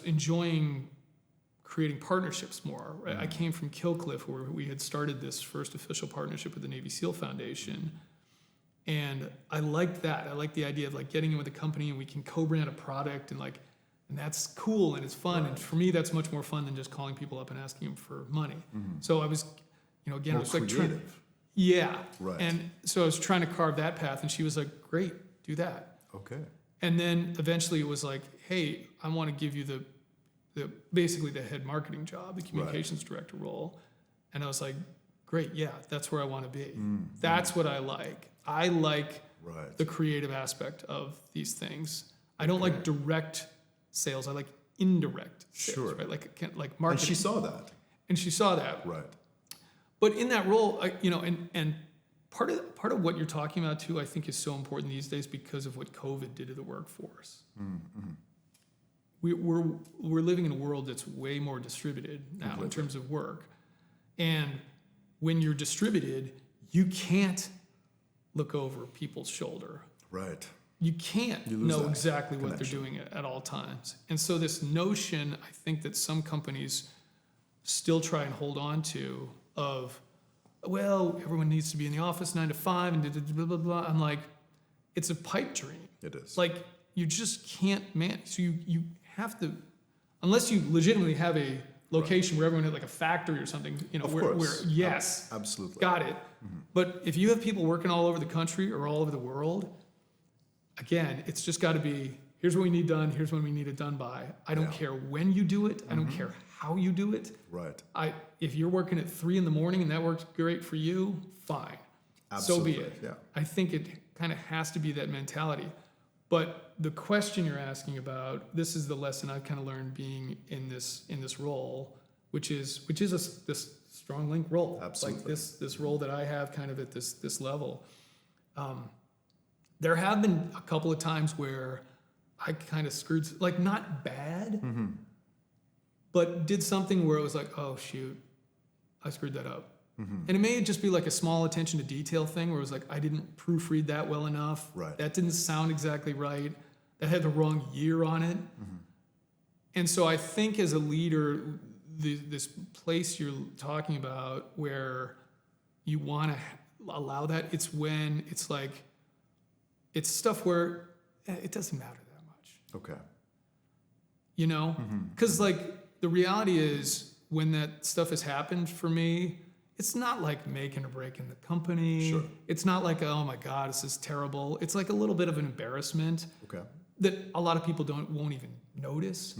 enjoying creating partnerships more. Right? I came from Killcliff, where we had started this first official partnership with the Navy SEAL Foundation. And I liked that. I liked the idea of like getting in with a company and we can co-brand a product and that's cool and it's fun. And for me, that's much more fun than just calling people up and asking them for money. So I was, again, More it was like creative. Right. And so I was trying to carve that path, and she was like, "Great, do that." Okay. And then eventually it was like, "Hey, I want to give you the basically the head marketing job, the communications director role." And I was like, "Great, yeah, that's where I want to be. That's what I like. I like the creative aspect of these things. I don't like direct sales. I like indirect sales, right? Like marketing." And she saw that. And she saw that. Right. But in that role, and part of what you're talking about too, I think is so important these days because of what COVID did to the workforce. We're living in a world that's way more distributed now in terms of work. And when you're distributed, you can't look over people's shoulder. Right. You can't know exactly what they're doing at all times. And so this notion, I think that some companies still try and hold on to of, well, everyone needs to be in the office 9 to 5 and blah, blah, blah. I'm like, it's a pipe dream. It is. Like, you just can't manage. So you have to, unless you legitimately have a location where everyone had like a factory or something, where yes, absolutely, got it. But if you have people working all over the country or all over the world, again, it's just got to be here's what we need done. Here's when we need it done by. I don't care when you do it. I don't care how you do it. Right. If you're working at 3 a.m. and that works great for you, fine. Absolutely. So be it. Yeah. I think it kind of has to be that mentality. But the question you're asking about, this is the lesson I've kind of learned being in this role, which is this strong link role. Absolutely. Like this role that I have kind of at this level. There have been a couple of times where I kind of screwed, like not bad, but did something where it was like, oh shoot, I screwed that up. And it may just be like a small attention to detail thing where it was like, I didn't proofread that well enough. Right. That didn't sound exactly right. That had the wrong year on it. And so I think as a leader, this place you're talking about where you want to allow that, it's when it's like, it's stuff where it doesn't matter that much. Okay. You know? Because like the reality is when that stuff has happened for me, it's not like making or breaking the company. Sure. It's not like, oh my God, this is terrible. It's like a little bit of an embarrassment Okay. that a lot of people won't even notice.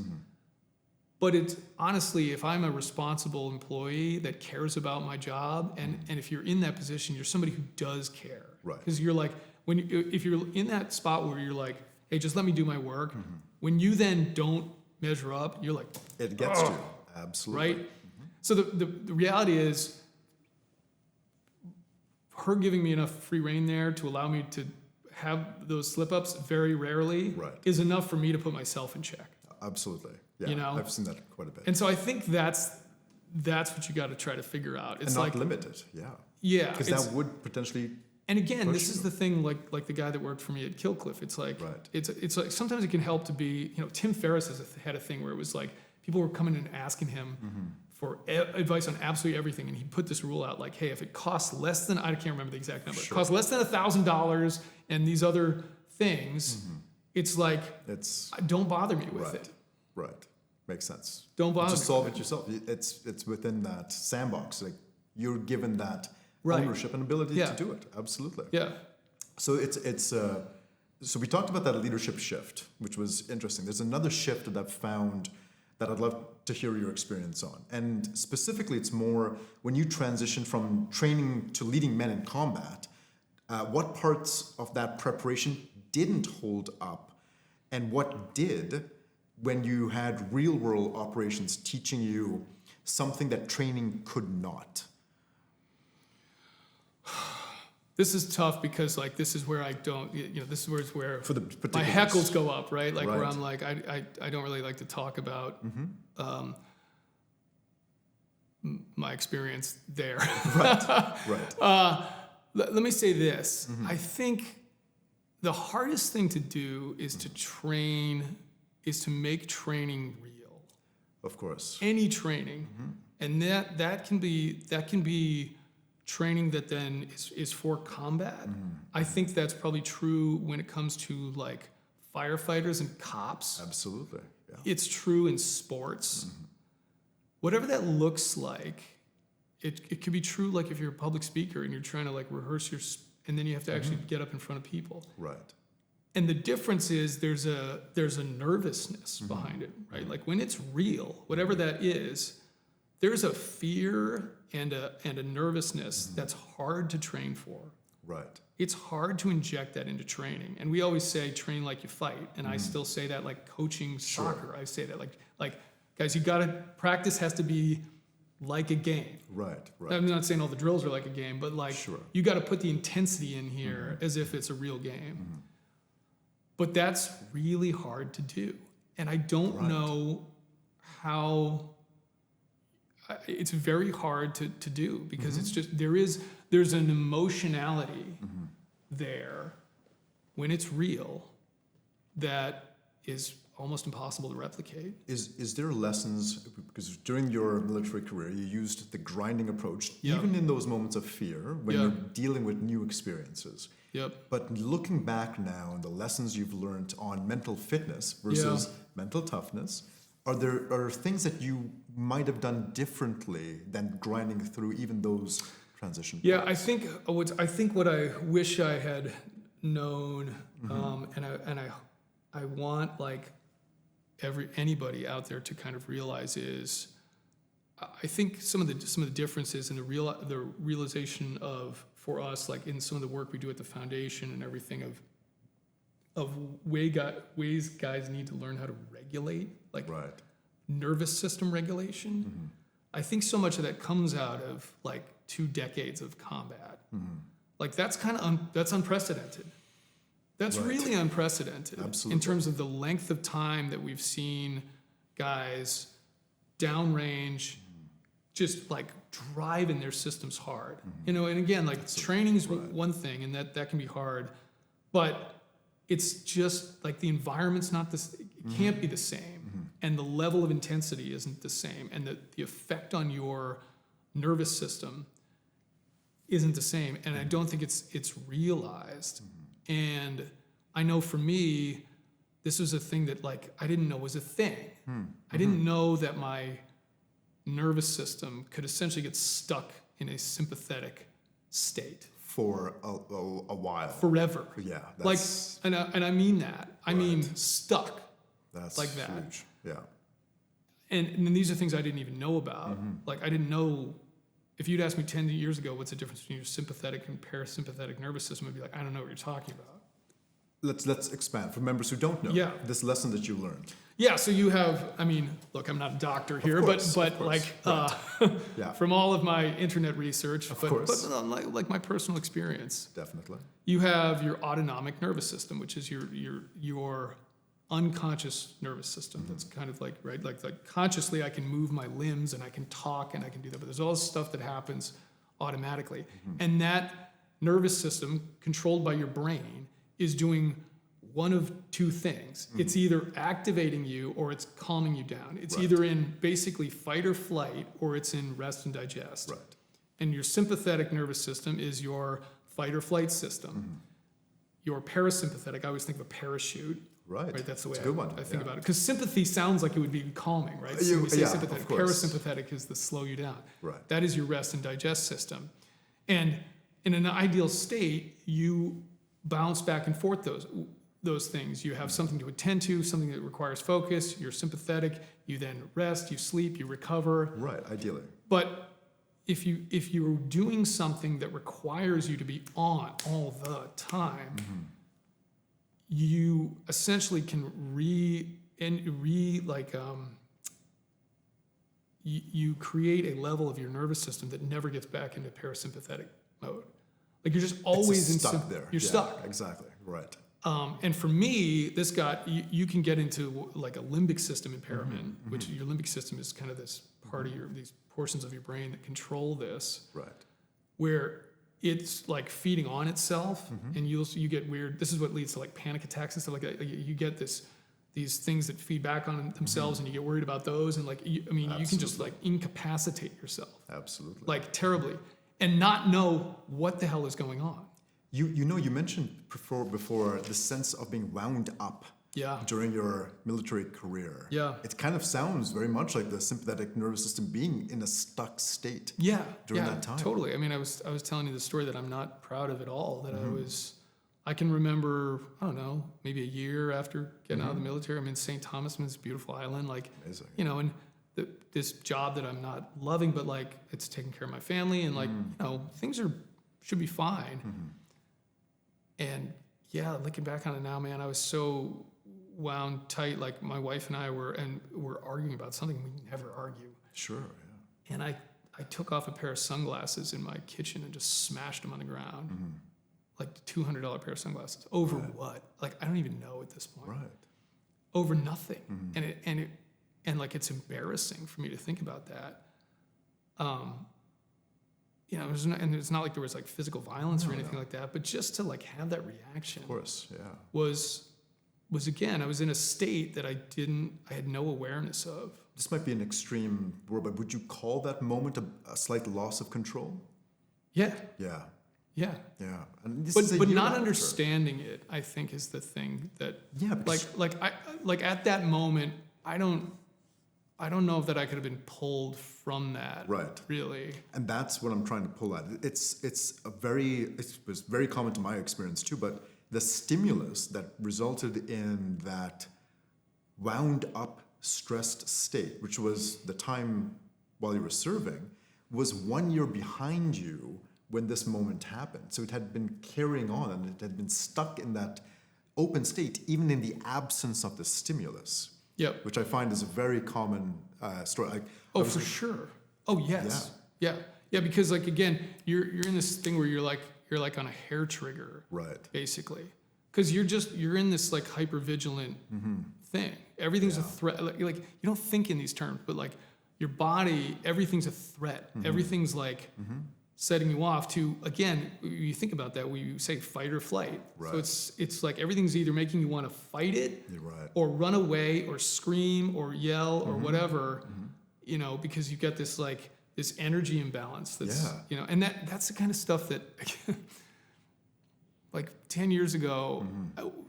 But it's honestly, if I'm a responsible employee that cares about my job, and if you're in that position, you're somebody who does care. Right. Because you're like, if you're in that spot where you're like, hey, just let me do my work. When you then don't measure up, you're like, It gets to you. Absolutely. right? So the reality is, her giving me enough free rein there to allow me to have those slip-ups very rarely Right. is enough for me to put myself in check. Absolutely. Yeah. You know? I've seen that quite a bit. And so I think that's what you got to try to figure out. It's and not like limited. Yeah. yeah, Because it's- that would potentially. and again, push this is you. the thing. Like the guy that worked for me at Killcliff. It's like Right. it's like sometimes it can help to be. Tim Ferriss had a thing where it was like people were coming in and asking him for advice on absolutely everything, and he put this rule out like, hey, if it costs less than, I can't remember the exact number, Sure. it costs less than $1,000 and these other things, it's like It's don't bother me with right. it. Right. Makes sense. Don't bother Just me solve with it yourself. It's within that sandbox. Like you're given that Right. ownership and ability Yeah. to do it. Absolutely. Yeah. So so we talked about that leadership shift, which was interesting. There's another shift that I've found that I'd love to hear your experience on. And specifically, it's more when you transition from training to leading men in combat, what parts of that preparation didn't hold up and what did when you had real world operations teaching you something that training could not? This is tough because like this is where I don't, this is where For the my particulars. heckles go up, right? Like where Right. I'm like, I don't really like to talk about my experience there. Right. Let me say this. I think the hardest thing to do is to make training real. Of course. Any training. And that can be training that then is for combat. I think that's probably true when it comes to like firefighters and cops. Absolutely. Yeah. It's true in sports. Whatever that looks like, it could be true like if you're a public speaker and you're trying to like rehearse and then you have to actually get up in front of people. Right. And the difference is there's a nervousness behind it, right? Like when it's real, whatever that is, there's a fear and a nervousness that's hard to train for. Right. It's hard to inject that into training. And we always say train like you fight. And I still say that like coaching soccer. I say that like guys, practice has to be like a game. Right. Right. I'm not saying all the drills are like a game, but like you got to put the intensity in here as if it's a real game. But that's really hard to do. And I don't know how. It's very hard to do because it's just there's an emotionality there when it's real that is almost impossible to replicate. Is there lessons, because during your military career you used the grinding approach, Yeah. even in those moments of fear when Yeah. you're dealing with new experiences. Yep. But looking back now and the lessons you've learned on mental fitness versus mental toughness, are there things that you might have done differently than grinding through even those transition Yeah, points? I think what I wish I had known, and I want like anybody out there to kind of realize is, I think some of the differences in the realization of, for us, like in some of the work we do at the foundation and everything, of ways guys need to learn how to regulate, like Right. nervous system regulation. I think so much of that comes out of like 2 decades of combat. Like that's kind of that's unprecedented. That's Right. really unprecedented. Absolutely. In terms of the length of time that we've seen guys downrange, just like driving their systems hard. You know, and again, like training's one thing, and that can be hard, but it's just like the environment's not this. It can't be the same, and the level of intensity isn't the same, and the effect on your nervous system isn't the same. And I don't think it's realized. And I know for me, this was a thing that like I didn't know was a thing. I didn't know that my nervous system could essentially get stuck in a sympathetic state For a while. forever. Yeah. Like, That's, and I mean that. I mean Right. stuck. that's like that. huge. Yeah. And these are things I didn't even know about. Like I didn't know. If you'd asked me 10 years ago, what's the difference between your sympathetic and parasympathetic nervous system, I'd be like, I don't know what you're talking about. Let's expand for members who don't know. Yeah. This lesson that you learned. Yeah, so you have, I mean, look, I'm not a doctor here, course, but of course. like Yeah. from all of my internet research, but course. like my personal experience, Definitely. you have your autonomic nervous system, which is your unconscious nervous system. That's kind of like, right, like consciously I can move my limbs and I can talk and I can do that, but there's all this stuff that happens automatically. And that nervous system controlled by your brain is doing one of 2 things. It's either activating you or it's calming you down. It's Right. either in basically fight or flight or it's in rest and digest. Right. And your sympathetic nervous system is your fight or flight system. Your parasympathetic, I always think of a parachute. Right. Right, that's the way It's a good one. I think Yeah. about it. Because sympathy sounds like it would be calming, right? So You- we say yeah, sympathetic. of course. Parasympathetic is the slow you down. Right. That is your rest and digest system. And in an ideal state, you bounce back and forth those things. You have something to attend to, something that requires focus. You're sympathetic. You then rest. You sleep. You recover. Right. Ideally. But if you're doing something that requires you to be on all the time, you essentially can you create a level of your nervous system that never gets back into parasympathetic mode. Like you're just always It's stuck there. You're Yeah, stuck. Exactly. Right. And for me, this got you can get into like a limbic system impairment, which your limbic system is kind of this part of these portions of your brain that control this, Right. where it's like feeding on itself, and you get weird. This is what leads to like panic attacks and stuff like that. Like you get these things that feed back on themselves, and you get worried about those, and like you can just like incapacitate yourself Absolutely. like terribly, and not know what the hell is going on. You know, you mentioned before the sense of being wound up Yeah. during your military career. Yeah. It kind of sounds very much like the sympathetic nervous system being in a stuck state. Yeah, During yeah, that time. totally. I mean, I was telling you the story that I'm not proud of at all. That I can remember, I don't know, maybe a year after getting out of the military. I'm in St. Thomas, in this beautiful island, like, Amazing. you know, and this job that I'm not loving, but like it's taking care of my family, and like, you know, things should be fine. And yeah, looking back on it now, man, I was so wound tight. Like my wife and I were arguing about something we never argue. Sure. Yeah. And I took off a pair of sunglasses in my kitchen and just smashed them on the ground. Like $200 pair of sunglasses. Over what? Like, I don't even know at this point. Right. Over nothing. And like, it's embarrassing for me to think about that. You know, it's not like there was like physical violence or anything like that, but just to like have that reaction Of course. Yeah. was again, I was in a state that I had no awareness of. This might be an extreme word, but would you call that moment a slight loss of control? Yeah. Yeah. Yeah. Yeah. And this is a But year not after. understanding it, I think, is the thing that Yeah. Because like at that moment, I don't know if that I could have been pulled from that. Right. Really. And that's what I'm trying to pull at. It was very common to my experience too, but the stimulus that resulted in that wound up stressed state, which was the time while you were serving, was 1 year behind you when this moment happened. So it had been carrying on and it had been stuck in that open state, even in the absence of the stimulus. Yep. Which I find is a very common story. Oh, for sure. Oh, yes. Yeah. Because like again, you're in this thing where you're like on a hair trigger, right? Basically, because you're in this like hyper vigilant thing. Everything's a threat. Like you don't think in these terms, but like your body, everything's a threat. Everything's like setting you off to, again, you think about that, we say fight or flight. Right. So it's like everything's either making you want to fight it, right, or run away or scream or yell or whatever, you know, because you've got this like this energy imbalance that's, you know, and that's the kind of stuff that like 10 years ago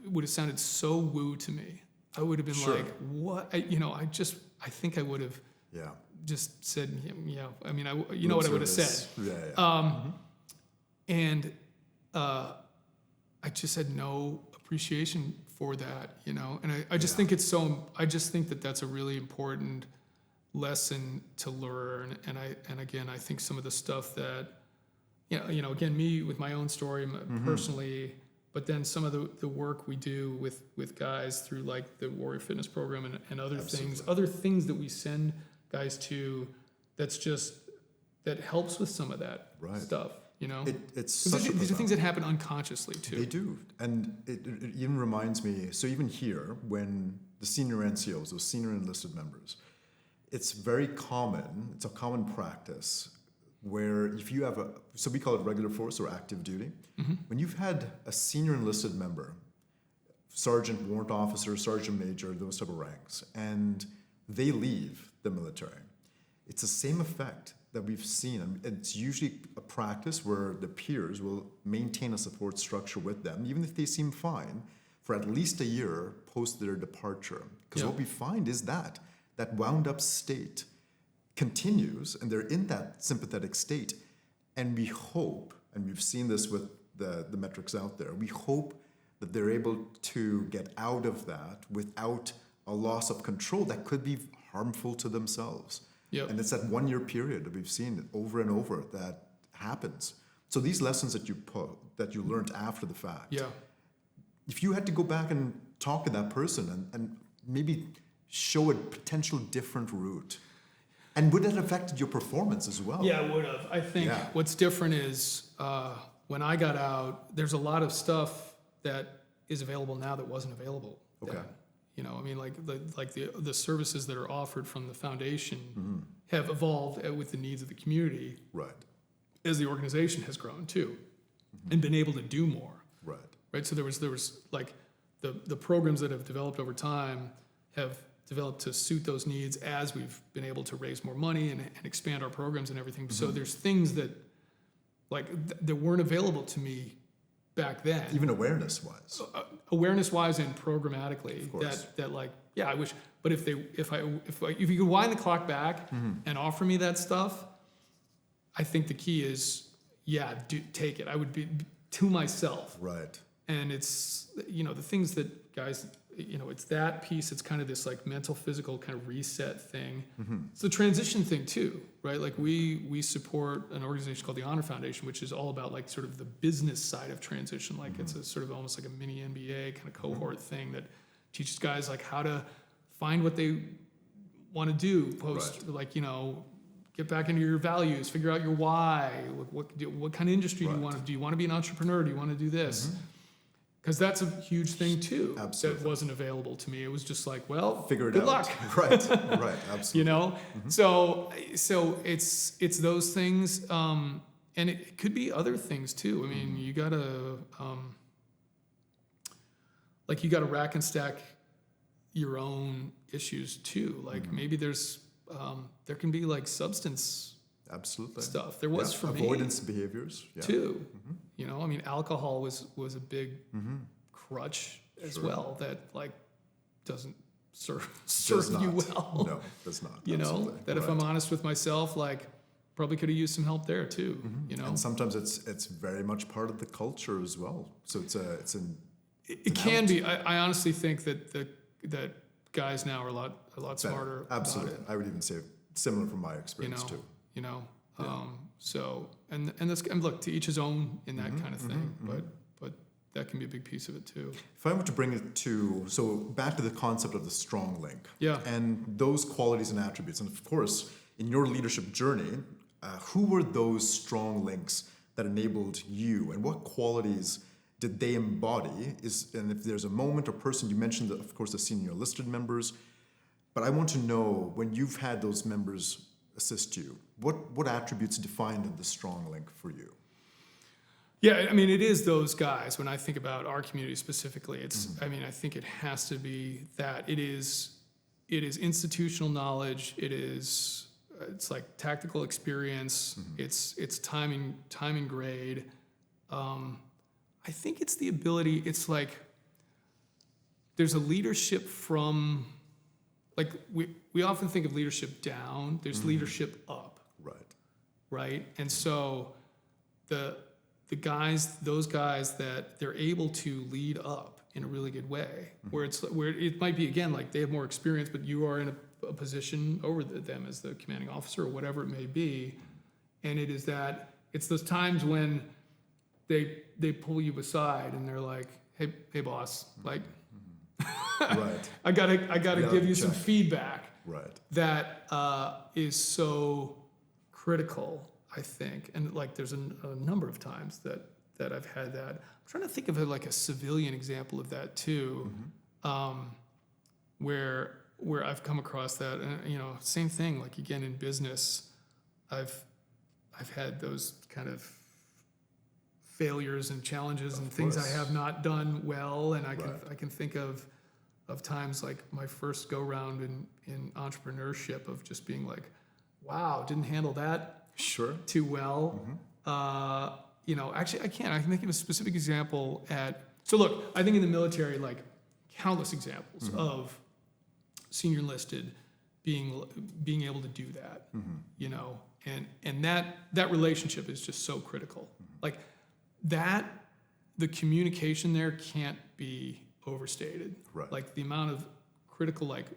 would have sounded so woo to me. I would have been like, what? I think I would have just said, yeah. I mean, you know what I would have said. And I just had no appreciation for that, you know. And I just think I just think that that's a really important lesson to learn. And again, I think some of the stuff that, you know, again, me with my own story personally, but then some of the work we do with guys through like the Warrior Fitness program and other things that we send guys to, that helps with some of that stuff, you know. These are things that happen unconsciously too. They do, and it even reminds me. So even here, when the senior NCOs, those senior enlisted members, it's very common. It's a common practice where if you have so we call it regular force or active duty. When you've had a senior enlisted member, sergeant, warrant officer, sergeant major, those type of ranks, and they leave the military, it's the same effect that we've seen. And it's usually a practice where the peers will maintain a support structure with them, even if they seem fine, for at least a year post their departure. Because what we find is that wound up state continues, and they're in that sympathetic state. And we hope, and we've seen this with the metrics out there, we hope that they're able to get out of that without a loss of control that could be harmful to themselves. And it's that 1 year period that we've seen over and over that happens. So these lessons that you learned after the fact, if you had to go back and talk to that person and maybe show a potential different route, and would that affect your performance as well? Yeah, it would have. I think what's different is when I got out, there's a lot of stuff that is available now that wasn't available then. You know, I mean, like the services that are offered from the foundation have evolved with the needs of the community, as the organization has grown too, and been able to do more, right. So there was like the programs that have developed over time have developed to suit those needs as we've been able to raise more money and expand our programs and everything. So there's things that like that weren't available to me back then, even awareness-wise, and programmatically. That like, I wish. But if you could wind the clock back and offer me that stuff, I think the key is, take it. I would be to myself, right? And it's, you know, the things that guys, you know, it's that piece. It's kind of this like mental, physical kind of reset thing. It's the transition thing too, right? Like we support an organization called the Honor Foundation, which is all about like sort of the business side of transition. Like it's a sort of almost like a mini MBA kind of cohort thing that teaches guys like how to find what they want to do post, like, you know, get back into your values, figure out your why. What kind of industry do you want to do? You want to be an entrepreneur? Do you want to do this? Because that's a huge thing too. Absolutely. That wasn't available to me. It was just like, well, figure it good out. luck. Right, absolutely. You know, so it's those things, and it could be other things too. I mean, you gotta rack and stack your own issues too. Like maybe there can be like substance stuff. There was for avoidance behaviors too. You know, I mean, alcohol was a big crutch as well that like doesn't serve you well. No, does not. You know, that if I'm honest with myself, like probably could have used some help there too. You know, and sometimes it's very much part of the culture as well. So it's an It can be. I honestly think that guys now are a lot smarter. Absolutely. About it, I would even say similar from my experience too. You know. So and that's, and look, to each his own in that kind of thing. But that can be a big piece of it too. If I were to bring it to, so back to the concept of the strong link. Yeah. And those qualities and attributes. And of course, in your leadership journey, who were those strong links that enabled you, and what qualities did they embody? And if there's a moment or person, you mentioned, that, of course, the senior listed members, but I want to know, when you've had those members assist you, what attributes defined the strong link for you? Yeah, I mean, it is those guys. When I think about our community specifically, it's, I mean, I think it has to be that it is institutional knowledge. It's like tactical experience. It's time and grade. I think it's the ability. It's like there's a leadership from, like we often think of leadership down. There's leadership up. Right. And so those guys that they're able to lead up in a really good way, where it might be, again, like they have more experience, but you are in a position over them as the commanding officer or whatever it may be, and it's those times when they pull you aside and they're like, hey boss, like I gotta give you some feedback. That is so critical, I think. And like there's a number of times that I've had that. I'm trying to think of like a civilian example of that too, where I've come across that. And same thing, like again in business, I've had those kind of failures and challenges and things I have not done well, and I can think of times like my first go round in entrepreneurship of just being like, wow, didn't handle that too well. Actually I can think of a specific example so look, I think in the military, like countless examples of senior enlisted being able to do that, and that relationship is just so critical. Like that, the communication there can't be overstated. Like the amount of critical, like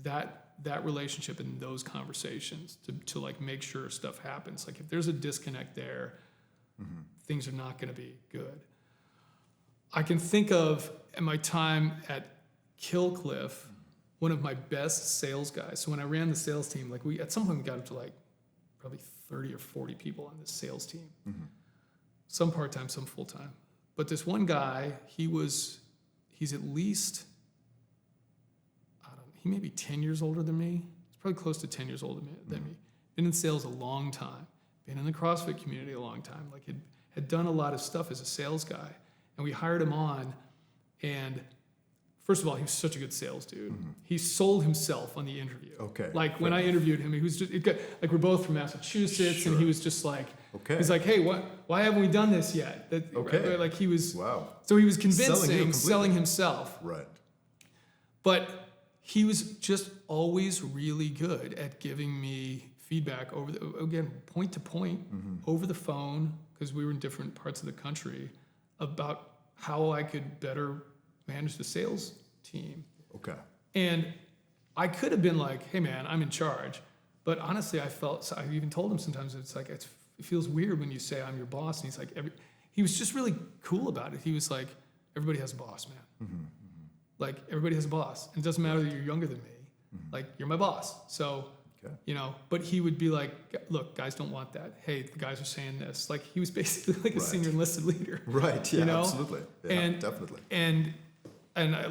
that relationship and those conversations to like make sure stuff happens. Like if there's a disconnect there, things are not going to be good. I can think of at my time at Killcliff, one of my best sales guys. So when I ran the sales team, like at some point we got up to like probably 30 or 40 people on this sales team. Some part-time, some full-time. But this one guy, he's at least, he may be 10 years older than me. He's probably close to 10 years older than me. Been in sales a long time. Been in the CrossFit community a long time. Like had done a lot of stuff as a sales guy. And we hired him on, and first of all, he was such a good sales dude. He sold himself on the interview. Like when I interviewed him, he was just, like we're both from Massachusetts, and he was just like, he's like, hey, why haven't we done this yet? Like he was, so he was convincing, selling himself. But he was just always really good at giving me feedback point to point, over the phone, because we were in different parts of the country, about how I could better manage the sales team. And I could have been like, hey man, I'm in charge. But honestly, I even told him sometimes, it's like, it feels weird when you say I'm your boss. And he's like, he was just really cool about it. He was like, everybody has a boss, man. Like everybody has a boss. And it doesn't matter that you're younger than me. Like you're my boss. So, but he would be like, look, guys don't want that. Hey, the guys are saying this. Like he was basically like a senior enlisted leader. Absolutely. Yeah, definitely. And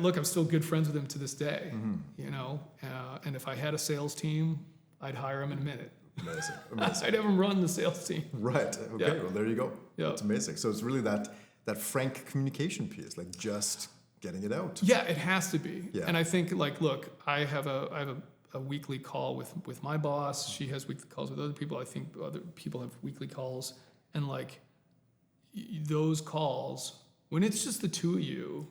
look, I'm still good friends with him to this day, and if I had a sales team, I'd hire him in a minute. Amazing. I'd have him run the sales team. Well, there you go. It's amazing. So it's really that frank communication piece, like just getting it out. It has to be. And I think, like, look, I have a weekly call with my boss. She has weekly calls with other people. I think other people have weekly calls, and like those calls, when it's just the two of you,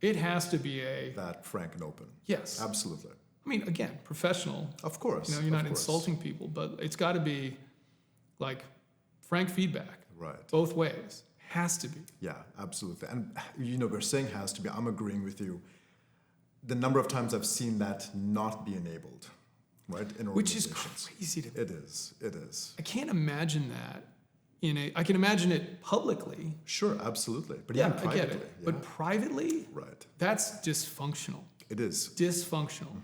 it has to be that frank and open. Yes, absolutely. I mean, again, professional. Of course. You're not insulting people, but it's got to be like frank feedback. Both ways. Has to be. Yeah, absolutely. And we're saying has to be. I'm agreeing with you. The number of times I've seen that not be enabled, right? In Which is organizations. crazy to me. It is. It is. I can't imagine that I can imagine it publicly. Sure, absolutely. But Yeah, even I privately. get it. Yeah. But privately, Right. that's dysfunctional. It is. Dysfunctional.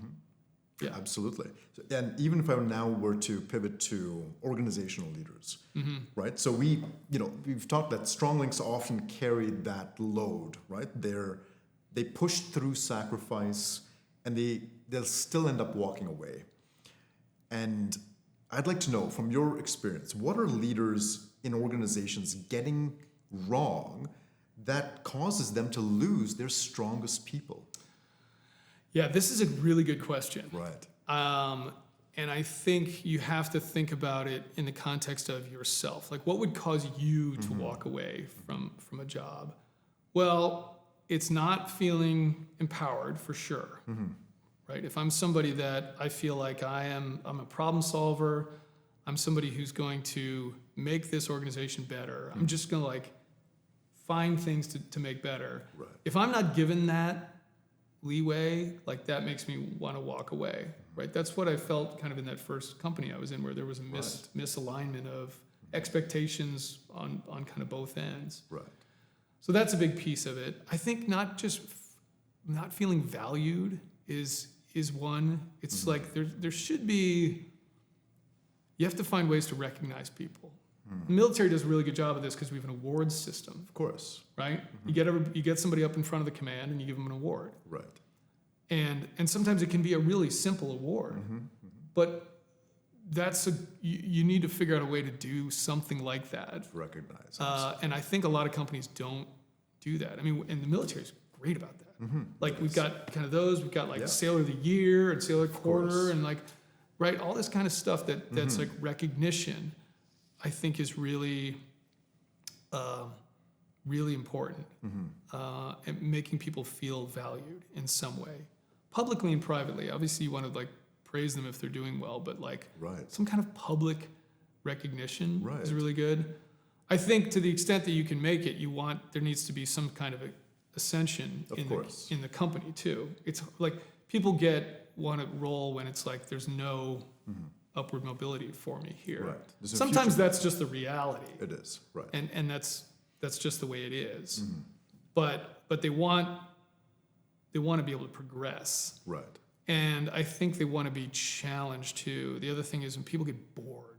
Yeah. Absolutely. And even if I now were to pivot to organizational leaders, right? So we've talked that strong links often carry that load, right? They push through sacrifice, and they'll still end up walking away. And I'd like to know, from your experience, what are leaders in organizations getting wrong that causes them to lose their strongest people? Yeah, this is a really good question. Right. And I think you have to think about it in the context of yourself. Like, what would cause you to walk away from a job? Well, it's not feeling empowered, for sure. Right? If I'm somebody that I feel like I'm a problem solver, I'm somebody who's going to make this organization better. I'm just going to find things to make better. Right. If I'm not given that leeway, that makes me want to walk away, right? That's what I felt kind of in that first company I was in, where there was a misalignment of expectations on kind of both ends. Right. So that's a big piece of it. I think not just not feeling valued is one. It's like there should be. You have to find ways to recognize people. The military does a really good job of this because we have an awards system. Of course. Right? You get somebody up in front of the command and you give them an award. Right. And sometimes it can be a really simple award. But you need to figure out a way to do something like that. Recognize. And I think a lot of companies don't do that. I mean, and the military is great about that. We've got kind of those. We've got Sailor of the Year and Sailor Quarter and right, all this kind of stuff that's like recognition. I think is really, really important, and making people feel valued in some way, publicly and privately. Obviously, you want to praise them if they're doing well, but some kind of public recognition is really good. I think to the extent that you can make it, there needs to be some kind of ascension in the company too. It's people want to roll when it's there's no upward mobility for me here. Right. Sometimes that's just the reality. It is, right. And that's just the way it is. But they want to be able to progress. Right. And I think they want to be challenged too. The other thing is when people get bored.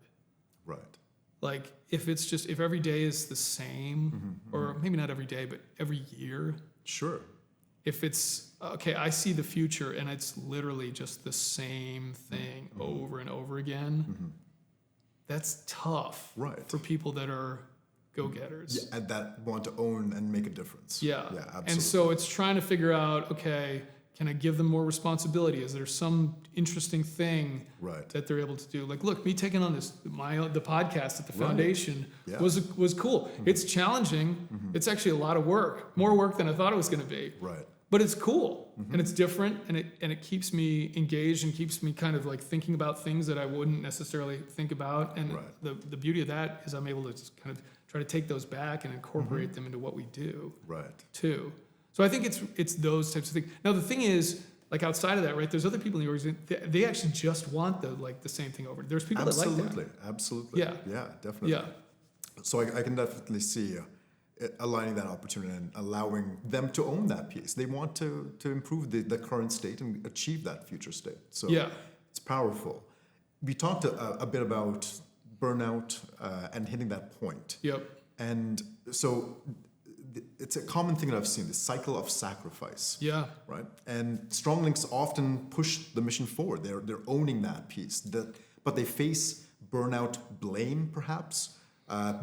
Right. If every day is the same, or maybe not every day, but every year. Sure. If it's, okay, I see the future and it's literally just the same thing over and over again, that's tough for people that are go-getters. Yeah, and that want to own and make a difference. Yeah. Yeah, absolutely. And so it's trying to figure out, okay, can I give them more responsibility? Is there some interesting thing that they're able to do? Look, me taking on the podcast at the foundation was cool. It's challenging. It's actually a lot of work, more work than I thought it was going to be. Right. But it's cool and it's different and it keeps me engaged and keeps me kind of thinking about things that I wouldn't necessarily think about. And the beauty of that is I'm able to just kind of try to take those back and incorporate them into what we do. Right. Too. So I think it's those types of things. Now the thing is, outside of that, right? There's other people in the organization. They actually just want the same thing over. There's people that like that. Absolutely. Yeah. Yeah. Definitely. Yeah. So I can definitely see aligning that opportunity and allowing them to own that piece. They want to improve the current state and achieve that future state. So it's powerful. We talked a bit about burnout and hitting that point. Yep. And so it's a common thing that I've seen, the cycle of sacrifice. Yeah. Right. And strong links often push the mission forward. They're owning that piece. But they face burnout blame, perhaps,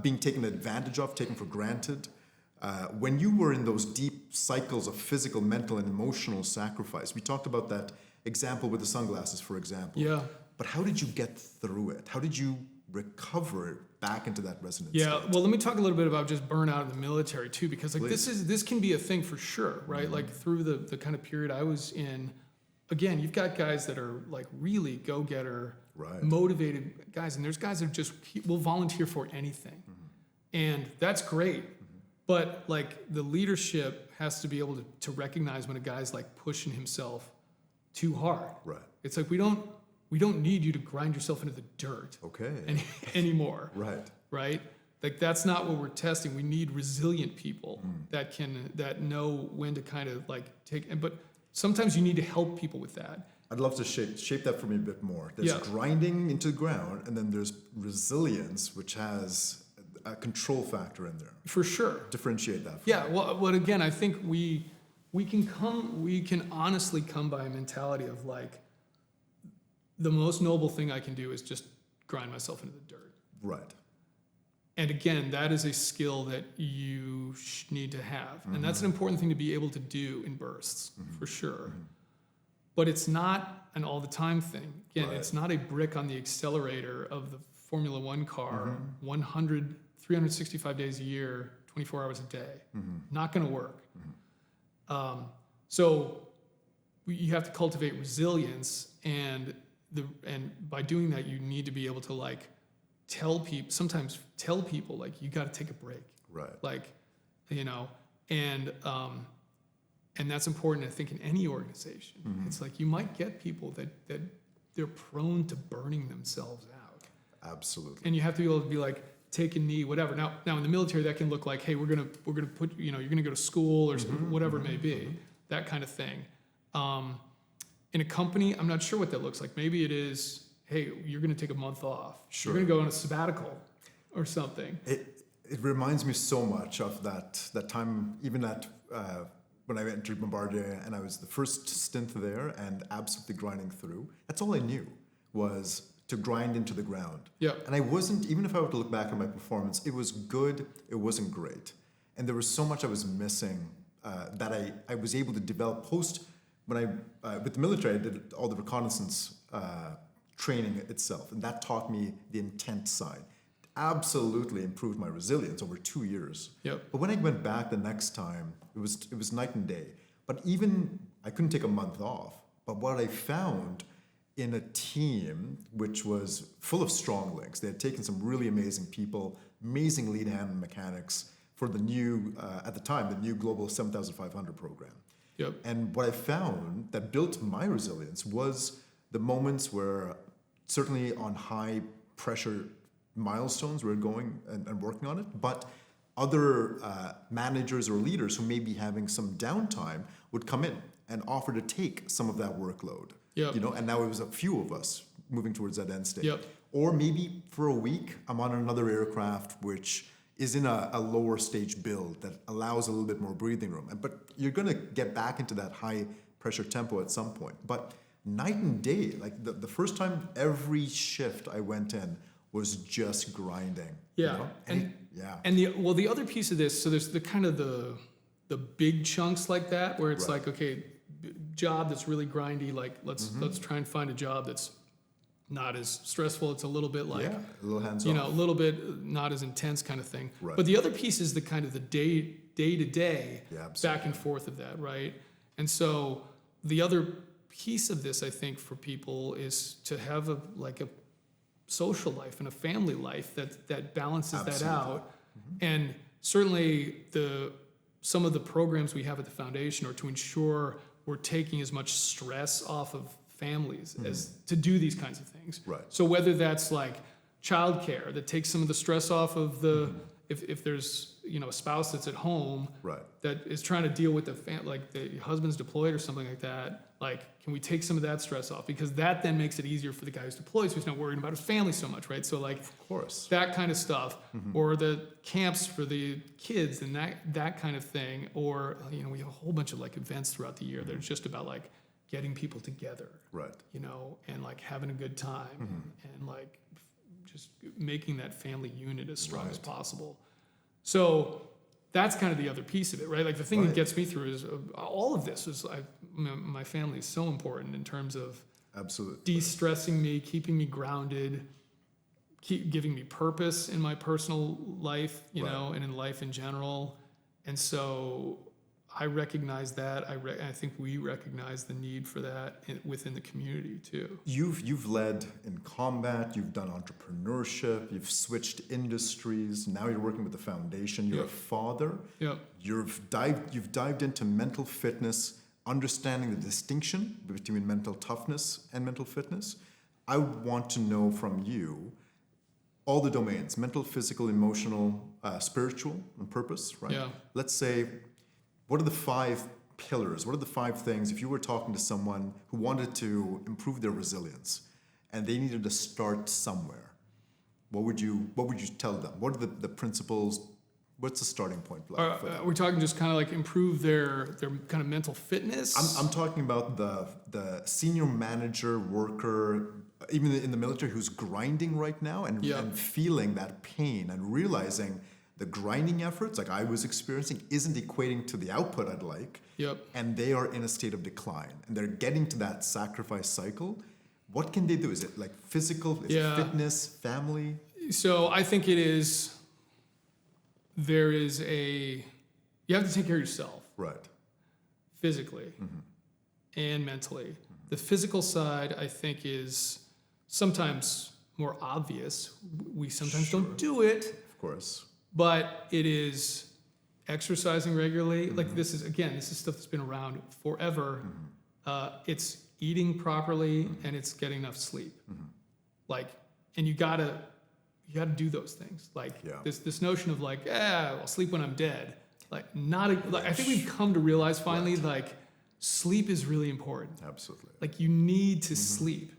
being taken advantage of, taken for granted. When you were in those deep cycles of physical, mental, and emotional sacrifice, we talked about that example with the sunglasses, for example. Yeah. But how did you get through it? How did you recover back into that resonance state? Well, let me talk a little bit about just burnout in the military too, because this can be a thing for sure, right? Through the kind of period I was in, again, you've got guys that are really go-getter, motivated guys, and there's guys that just will volunteer for anything, and that's great. But like the leadership has to be able to recognize when a guy's like pushing himself too hard. Right. It's like we don't need you to grind yourself into the dirt anymore. Right. Right? Like that's not what we're testing. We need resilient people that know when to kind of like but sometimes you need to help people with that. I'd love to shape that for me a bit more. There's grinding into the ground, and then there's resilience, which has a control factor in there. For sure. Differentiate that. Well, again, I think we can honestly come by a mentality of like, the most noble thing I can do is just grind myself into the dirt. Right. And again, that is a skill that you need to have. And that's an important thing to be able to do in bursts, for sure. But it's not an all the time thing. Again, it's not a brick on the accelerator of the Formula One car, 365 days a year, 24 hours a day. Not going to work. So you have to cultivate resilience, and by doing that, you need to be able to like sometimes tell people like you got to take a break. Right. Like, and that's important, I think, in any organization. It's like you might get people that they're prone to burning themselves out. Absolutely. And you have to be able to be like, take a knee, whatever. Now in the military, that can look like, hey, we're gonna put, you're gonna go to school or whatever it may be, that kind of thing. In a company, I'm not sure what that looks like. Maybe it is, hey, you're gonna take a month off. Sure. You're gonna go on a sabbatical or something. It reminds me so much of that time, even when I entered Bombardier, and I was the first stint there and absolutely grinding through. That's all I knew was to grind into the ground. Yeah. And I wasn't, even if I were to look back on my performance, it was good, it wasn't great. And there was so much I was missing that I was able to develop with the military, I did all the reconnaissance training itself. And that taught me the intent side. Absolutely improved my resilience over 2 years. Yep. But when I went back the next time, it was night and day. But even I couldn't take a month off. But what I found in a team which was full of strong links, they had taken some really amazing people, amazing lead hand mechanics for the new, at the time, the new Global 7500 program. Yep. And what I found that built my resilience was the moments where, certainly on high pressure milestones, we're going and working on it, but other managers or leaders who may be having some downtime would come in and offer to take some of that workload. Yep. And now it was a few of us moving towards that end state. Yep. Or maybe for a week, I'm on another aircraft which is in a lower stage build that allows a little bit more breathing room. But you're going to get back into that high pressure tempo at some point. But night and day, like the first time every shift I went in was just grinding. Yeah. And the other piece of this, so there's the kind of the big chunks like that where it's like, okay, job that's really grindy, like let's try and find a job that's not as stressful. It's a little bit like, a little hands off. a little bit not as intense kind of thing. Right. But the other piece is the kind of the day to day absolutely. back and forth of that, right? And so the other piece of this, I think, for people is to have a social life and a family life that balances absolutely. that out. And certainly some of the programs we have at the foundation are to ensure we're taking as much stress off of families as to do these kinds of things. Right. So whether that's like childcare that takes some of the stress off of the if there's a spouse that's at home that is trying to deal with the husband's deployed or something like that, like can we take some of that stress off, because that then makes it easier for the guy who's deployed, so he's not worrying about his family so much, right? So like of course that kind of stuff, or the camps for the kids and that kind of thing, or we have a whole bunch of like events throughout the year that are just about like getting people together, and like having a good time and like just making that family unit as strong as possible. So that's kind of the other piece of it, right? Like the thing that gets me through is all of this is my family is so important in terms of absolutely de-stressing me, keeping me grounded, keep giving me purpose in my personal life, and in life in general. And so I recognize that. I think we recognize the need for that within the community too. You've led in combat, you've done entrepreneurship, you've switched industries, now you're working with the foundation, you're a father. Yep. You've dived into mental fitness, understanding the distinction between mental toughness and mental fitness. I would want to know from you all the domains: mental, physical, emotional, spiritual, and purpose, right? Yeah. Let's say, what are the 5 pillars? What are the 5 things, if you were talking to someone who wanted to improve their resilience and they needed to start somewhere, what would you tell them? What are the principles? What's the starting point like for them? We're talking just kind of like improve their kind of mental fitness. I'm talking about the senior manager, worker, even in the military, who's grinding right now and feeling that pain and realizing the grinding efforts, like I was experiencing, isn't equating to the output I'd like. Yep. And they are in a state of decline and they're getting to that sacrifice cycle. What can they do? Is it like physical? Is it fitness, family? So I think you have to take care of yourself. Right. Physically and mentally. The physical side, I think, is sometimes more obvious. We sometimes don't do it. Of course. But it is exercising regularly. Like this is stuff that's been around forever. It's eating properly and it's getting enough sleep. Like, and you gotta do those things. Like this notion of like, I'll sleep when I'm dead. Like I think we've come to realize finally, like sleep is really important. Absolutely. Like you need to sleep.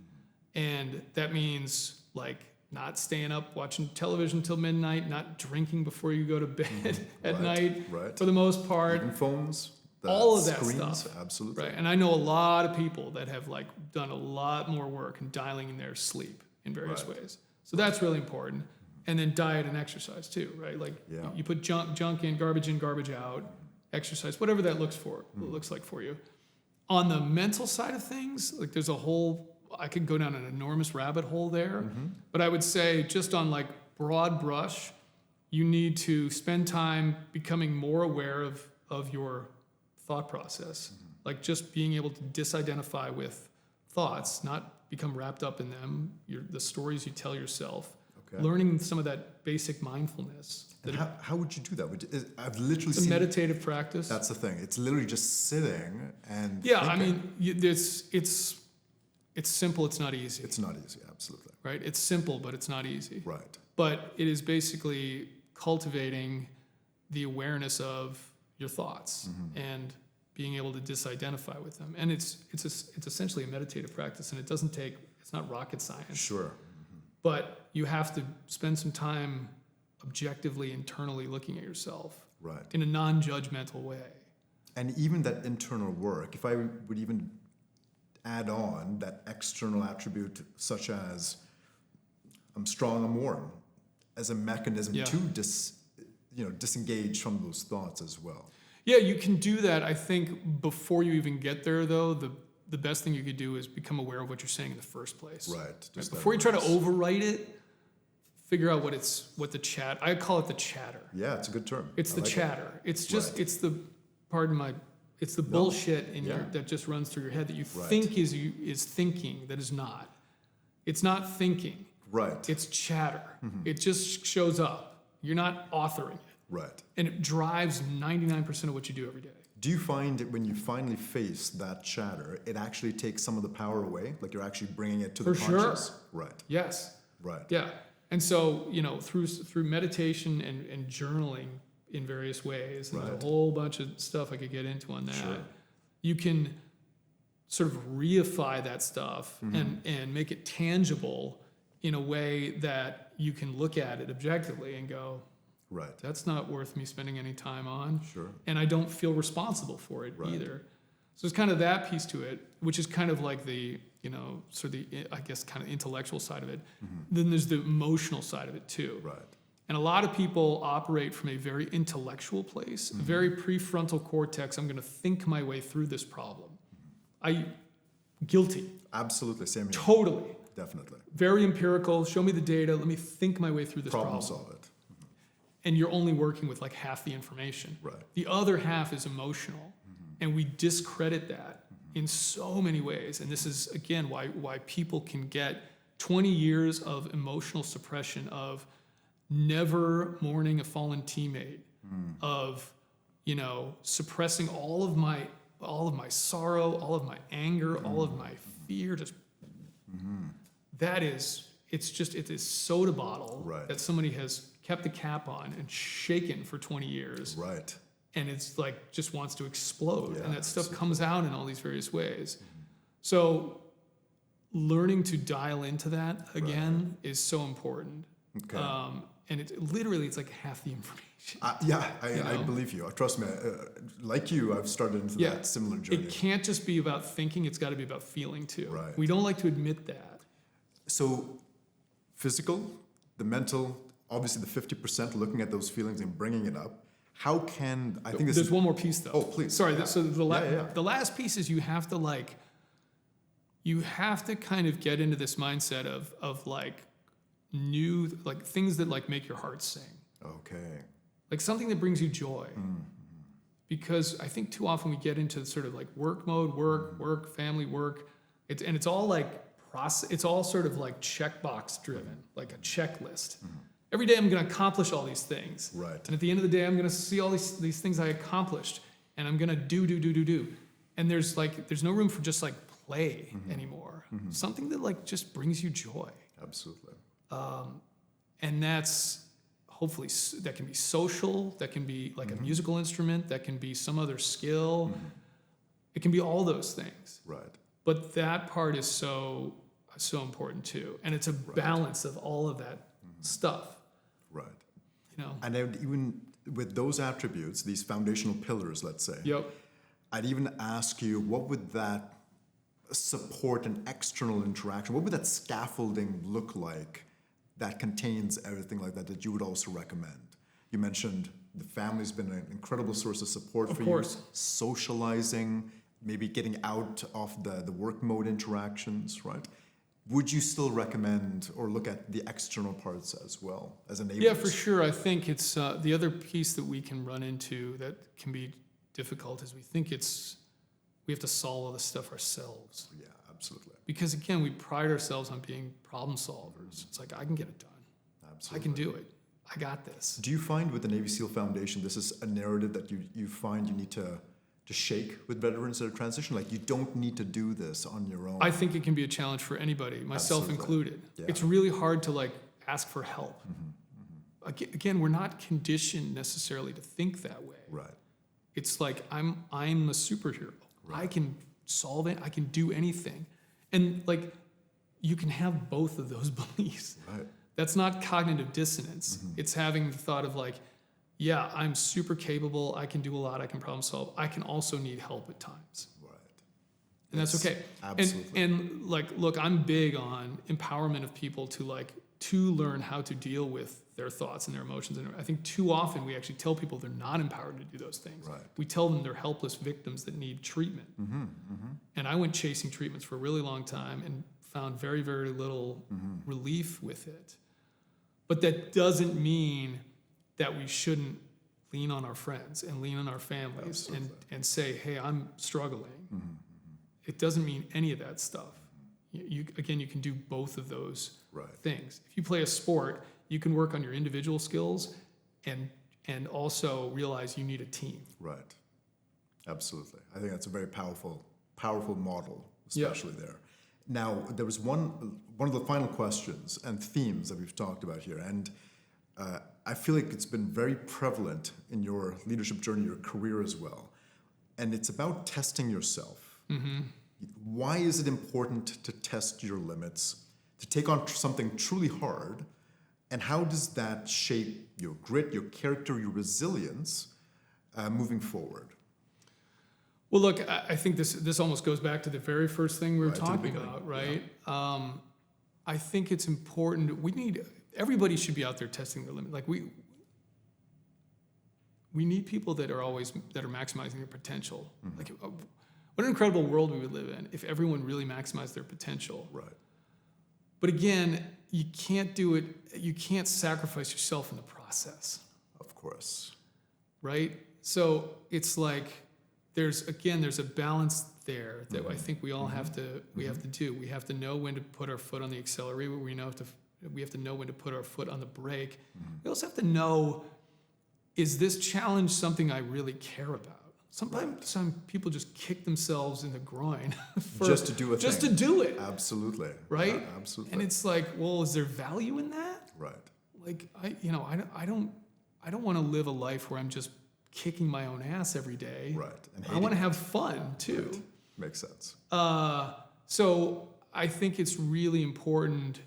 And that means like not staying up watching television till midnight, not drinking before you go to bed at night for the most part. Even phones, all of that screens, stuff. Absolutely. Right. And I know a lot of people that have like done a lot more work in dialing in their sleep in various ways. So that's really important. And then diet and exercise too, right? Like you put junk in, garbage out, exercise, whatever that looks like for you. On the mental side of things, like there's I could go down an enormous rabbit hole there, but I would say just on like broad brush, you need to spend time becoming more aware of your thought process. Like just being able to disidentify with thoughts, not become wrapped up in them, the stories you tell yourself. Okay. Learning some of that basic mindfulness. And how would you do that? I've literally seen meditative practice. That's the thing. It's literally just sitting and thinking. I mean, it's simple. It's not easy. It's not easy. Absolutely. Right. It's simple, but it's not easy. Right. But it is basically cultivating the awareness of your thoughts and being able to disidentify with them. And it's essentially a meditative practice, and it's not rocket science. Sure. But you have to spend some time objectively, internally looking at yourself in a non-judgmental way. And even that internal work, if I would even add on that external attribute such as I'm strong, I'm warm, as a mechanism to disengage from those thoughts as well. Yeah, you can do that. I think before you even get there, though, the best thing you could do is become aware of what you're saying in the first place. Right. Before you try to overwrite it, figure out what the chat. I call it the chatter. Yeah, it's a good term. It's the chatter. It's just it's the it's the bullshit in your that just runs through your head that you think is thinking that is not. It's not thinking. Right. It's chatter. It just shows up. You're not authoring it. Right. And it drives 99% of what you do every day. Do you find that when you finally face that chatter, it actually takes some of the power away? Like you're actually bringing it to the conscious? Sure. Right. Yes. Right. Yeah. And so, through meditation and journaling in various ways, and there's a whole bunch of stuff I could get into on that, you can sort of reify that stuff and make it tangible in a way that you can look at it objectively and go, that's not worth me spending any time on. Sure. And I don't feel responsible for it either. So it's kind of that piece to it, which is kind of like the, I guess, kind of intellectual side of it. Then there's the emotional side of it too. Right. And a lot of people operate from a very intellectual place, a very prefrontal cortex. I'm going to think my way through this problem. Guilty. Absolutely. Same here. Totally. Definitely. Very empirical. Show me the data. Let me think my way through this problem. Solve it. and you're only working with like half the information. Right. The other half is emotional, and we discredit that in so many ways. And this is again why people can get 20 years of emotional suppression, of never mourning a fallen teammate, of suppressing all of my sorrow, all of my anger, all of my fear. Just that is, it is soda bottle Right. that somebody has kept the cap on and shaken for 20 years. Right. And it's like just wants to explode. Yeah, and that stuff absolutely. comes out in all these various ways. So learning to dial into that again is so important. Okay. And it's like half the information. I believe you. Trust me. Like you, I've started into that similar journey. It can't just be about thinking, it's got to be about feeling too. Right. We don't like to admit that. So, physical, the mental, obviously the 50%, looking at those feelings and bringing it up. How can I think this? There's one more piece though. Oh, please. Sorry. Yeah. So Yeah. the last piece is you have to kind of get into this mindset of like new, like things that like make your heart sing. Okay. Like something that brings you joy. Because I think too often we get into sort of like work mode, work, family, work. It's all like it's all sort of like checkbox driven, like a checklist. Every day I'm going to accomplish all these things. Right. And at the end of the day, I'm going to see all these things I accomplished, and I'm going to do. And there's no room for just like play anymore. Something that like just brings you joy. Absolutely. And that's hopefully, that can be social, that can be like a musical instrument, that can be some other skill. It can be all those things. Right. But that part is so important too. And it's a balance of all of that stuff. Right. You know? And I would even with those attributes, these foundational pillars, let's say, Yep. I'd even ask you, what would that support an external interaction? What would that scaffolding look like that contains everything like that you would also recommend? You mentioned the family's been an incredible source of support for you. Socializing, maybe getting out of the work mode interactions, right? Would you still recommend or look at the external parts as well as enablers? Yeah, for sure. I think it's the other piece that we can run into that can be difficult is we have to solve all this stuff ourselves. Yeah, absolutely. Because again, we pride ourselves on being problem solvers. It's like, I can get it done. Absolutely. I can do it. I got this. Do you find with the Navy SEAL Foundation, this is a narrative that you find you need to shake with veterans that are transition? Like, you don't need to do this on your own. I think it can be a challenge for anybody, myself Absolutely. included. Yeah. It's really hard to like ask for help. Again, we're not conditioned necessarily to think that way. Right. It's like I'm a superhero. I can solve it. I can do anything. And like you can have both of those beliefs. Right. That's not cognitive dissonance. It's having the thought of like, yeah, I'm super capable. I can do a lot. I can problem solve. I can also need help at times. Right. And that's okay. Absolutely. And like, look, I'm big on empowerment of people to learn how to deal with their thoughts and their emotions. And I think too often we actually tell people they're not empowered to do those things. Right. We tell them they're helpless victims that need treatment. And I went chasing treatments for a really long time and found very, very little relief with it. But that doesn't mean that we shouldn't lean on our friends and lean on our families and say, hey, I'm struggling. It doesn't mean any of that stuff. You can do both of those things. If you play a sport, you can work on your individual skills and also realize you need a team. Right. Absolutely. I think that's a very powerful model, especially there. Now, there was one of the final questions and themes that we've talked about here, and I feel like it's been very prevalent in your leadership journey, your career as well, and it's about testing yourself. Why is it important to test your limits, to take on something truly hard, and how does that shape your grit, your character, your resilience moving forward? Well, look, I think this almost goes back to the very first thing we were talking about, right? Yeah. I think it's important. Everybody should be out there testing their limit. Like we need people that are maximizing their potential. Like, what an incredible world we would live in if everyone really maximized their potential. Right. But again, you can't do it. You can't sacrifice yourself in the process. course. Right? So it's like there's a balance there that I think we all have to do. We have to know when to put our foot on the accelerator. We have to know when to put our foot on the brake. We also have to know, is this challenge something I really care about? Sometimes some people just kick themselves in the groin Just to do a just thing. to do it. Absolutely. Right? Yeah, absolutely. And it's like, well, is there value in that? Right. Like I don't want to live a life where I'm just kicking my own ass every day. Right. And I want to have fun too. Right. Makes sense. So I think it's really important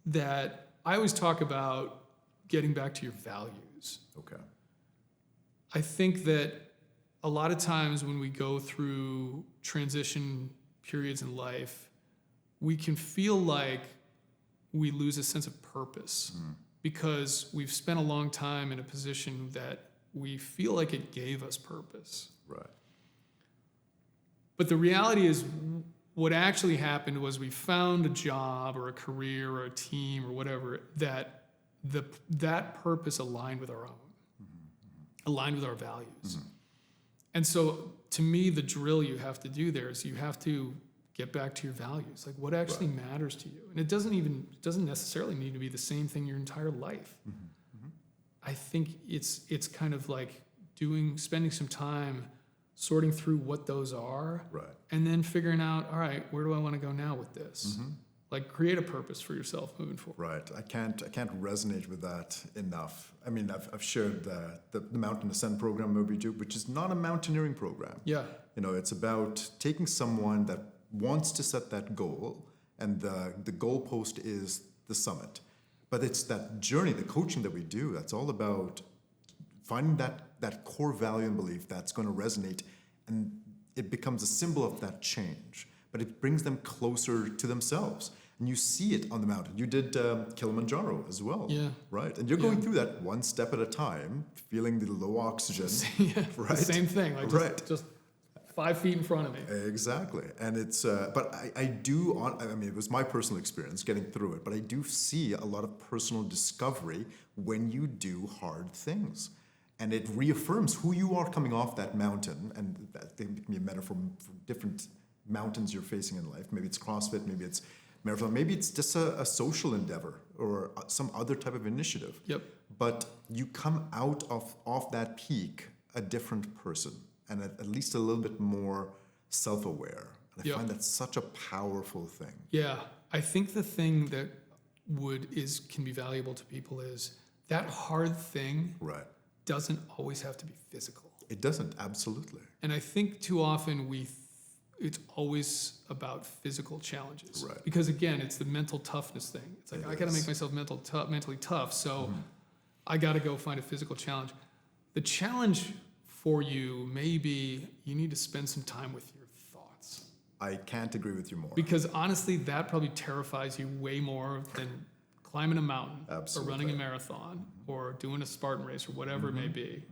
that I always talk about getting back to your values. Okay. I think that a lot of times when we go through transition periods in life, we can feel like we lose a sense of purpose because we've spent a long time in a position that we feel like it gave us purpose. Right. But the reality is what actually happened was we found a job or a career or a team or whatever that that purpose aligned with our own, aligned with our values. And so to me, the drill you have to do there is you have to get back to your values. Like what actually matters to you. And it doesn't necessarily need to be the same thing your entire life. I think it's kind of like spending some time sorting through what those are, Right. and then figuring out, all right, where do I want to go now with this? Like create a purpose for yourself moving forward. Right. I can't resonate with that enough. I mean, I've shared the Mountain Ascent program we do, which is not a mountaineering program. Yeah. It's about taking someone that wants to set that goal, and the goalpost is the summit. But it's that journey, the coaching that we do, that's all about finding that core value and belief that's going to resonate, and it becomes a symbol of that change. But it brings them closer to themselves. And you see it on the mountain. You did Kilimanjaro as well. Yeah. Right? And you're going through that one step at a time, feeling the low oxygen. Right? The same thing. Like just 5 feet in front of me. Exactly. And it's, but I do, I mean, it was my personal experience getting through it, but I do see a lot of personal discovery when you do hard things. And it reaffirms who you are coming off that mountain. And that can be a metaphor for different mountains you're facing in life. Maybe it's CrossFit, maybe it's marathon, maybe it's just a social endeavor or some other type of initiative. Yep. But you come out of that peak a different person, and at least a little bit more self-aware. And I find that such a powerful thing. Yeah. I think the thing that can be valuable to people is that hard thing doesn't always have to be physical. It doesn't, absolutely. And I think too often it's always about physical challenges. Right. Because again, it's the mental toughness thing. It's like I got to make myself mentally tough, so I got to go find a physical challenge. The challenge for you may be you need to spend some time with your thoughts. I can't agree with you more. Because honestly, that probably terrifies you way more than climbing a mountain or running a marathon or doing a Spartan race or whatever it may be.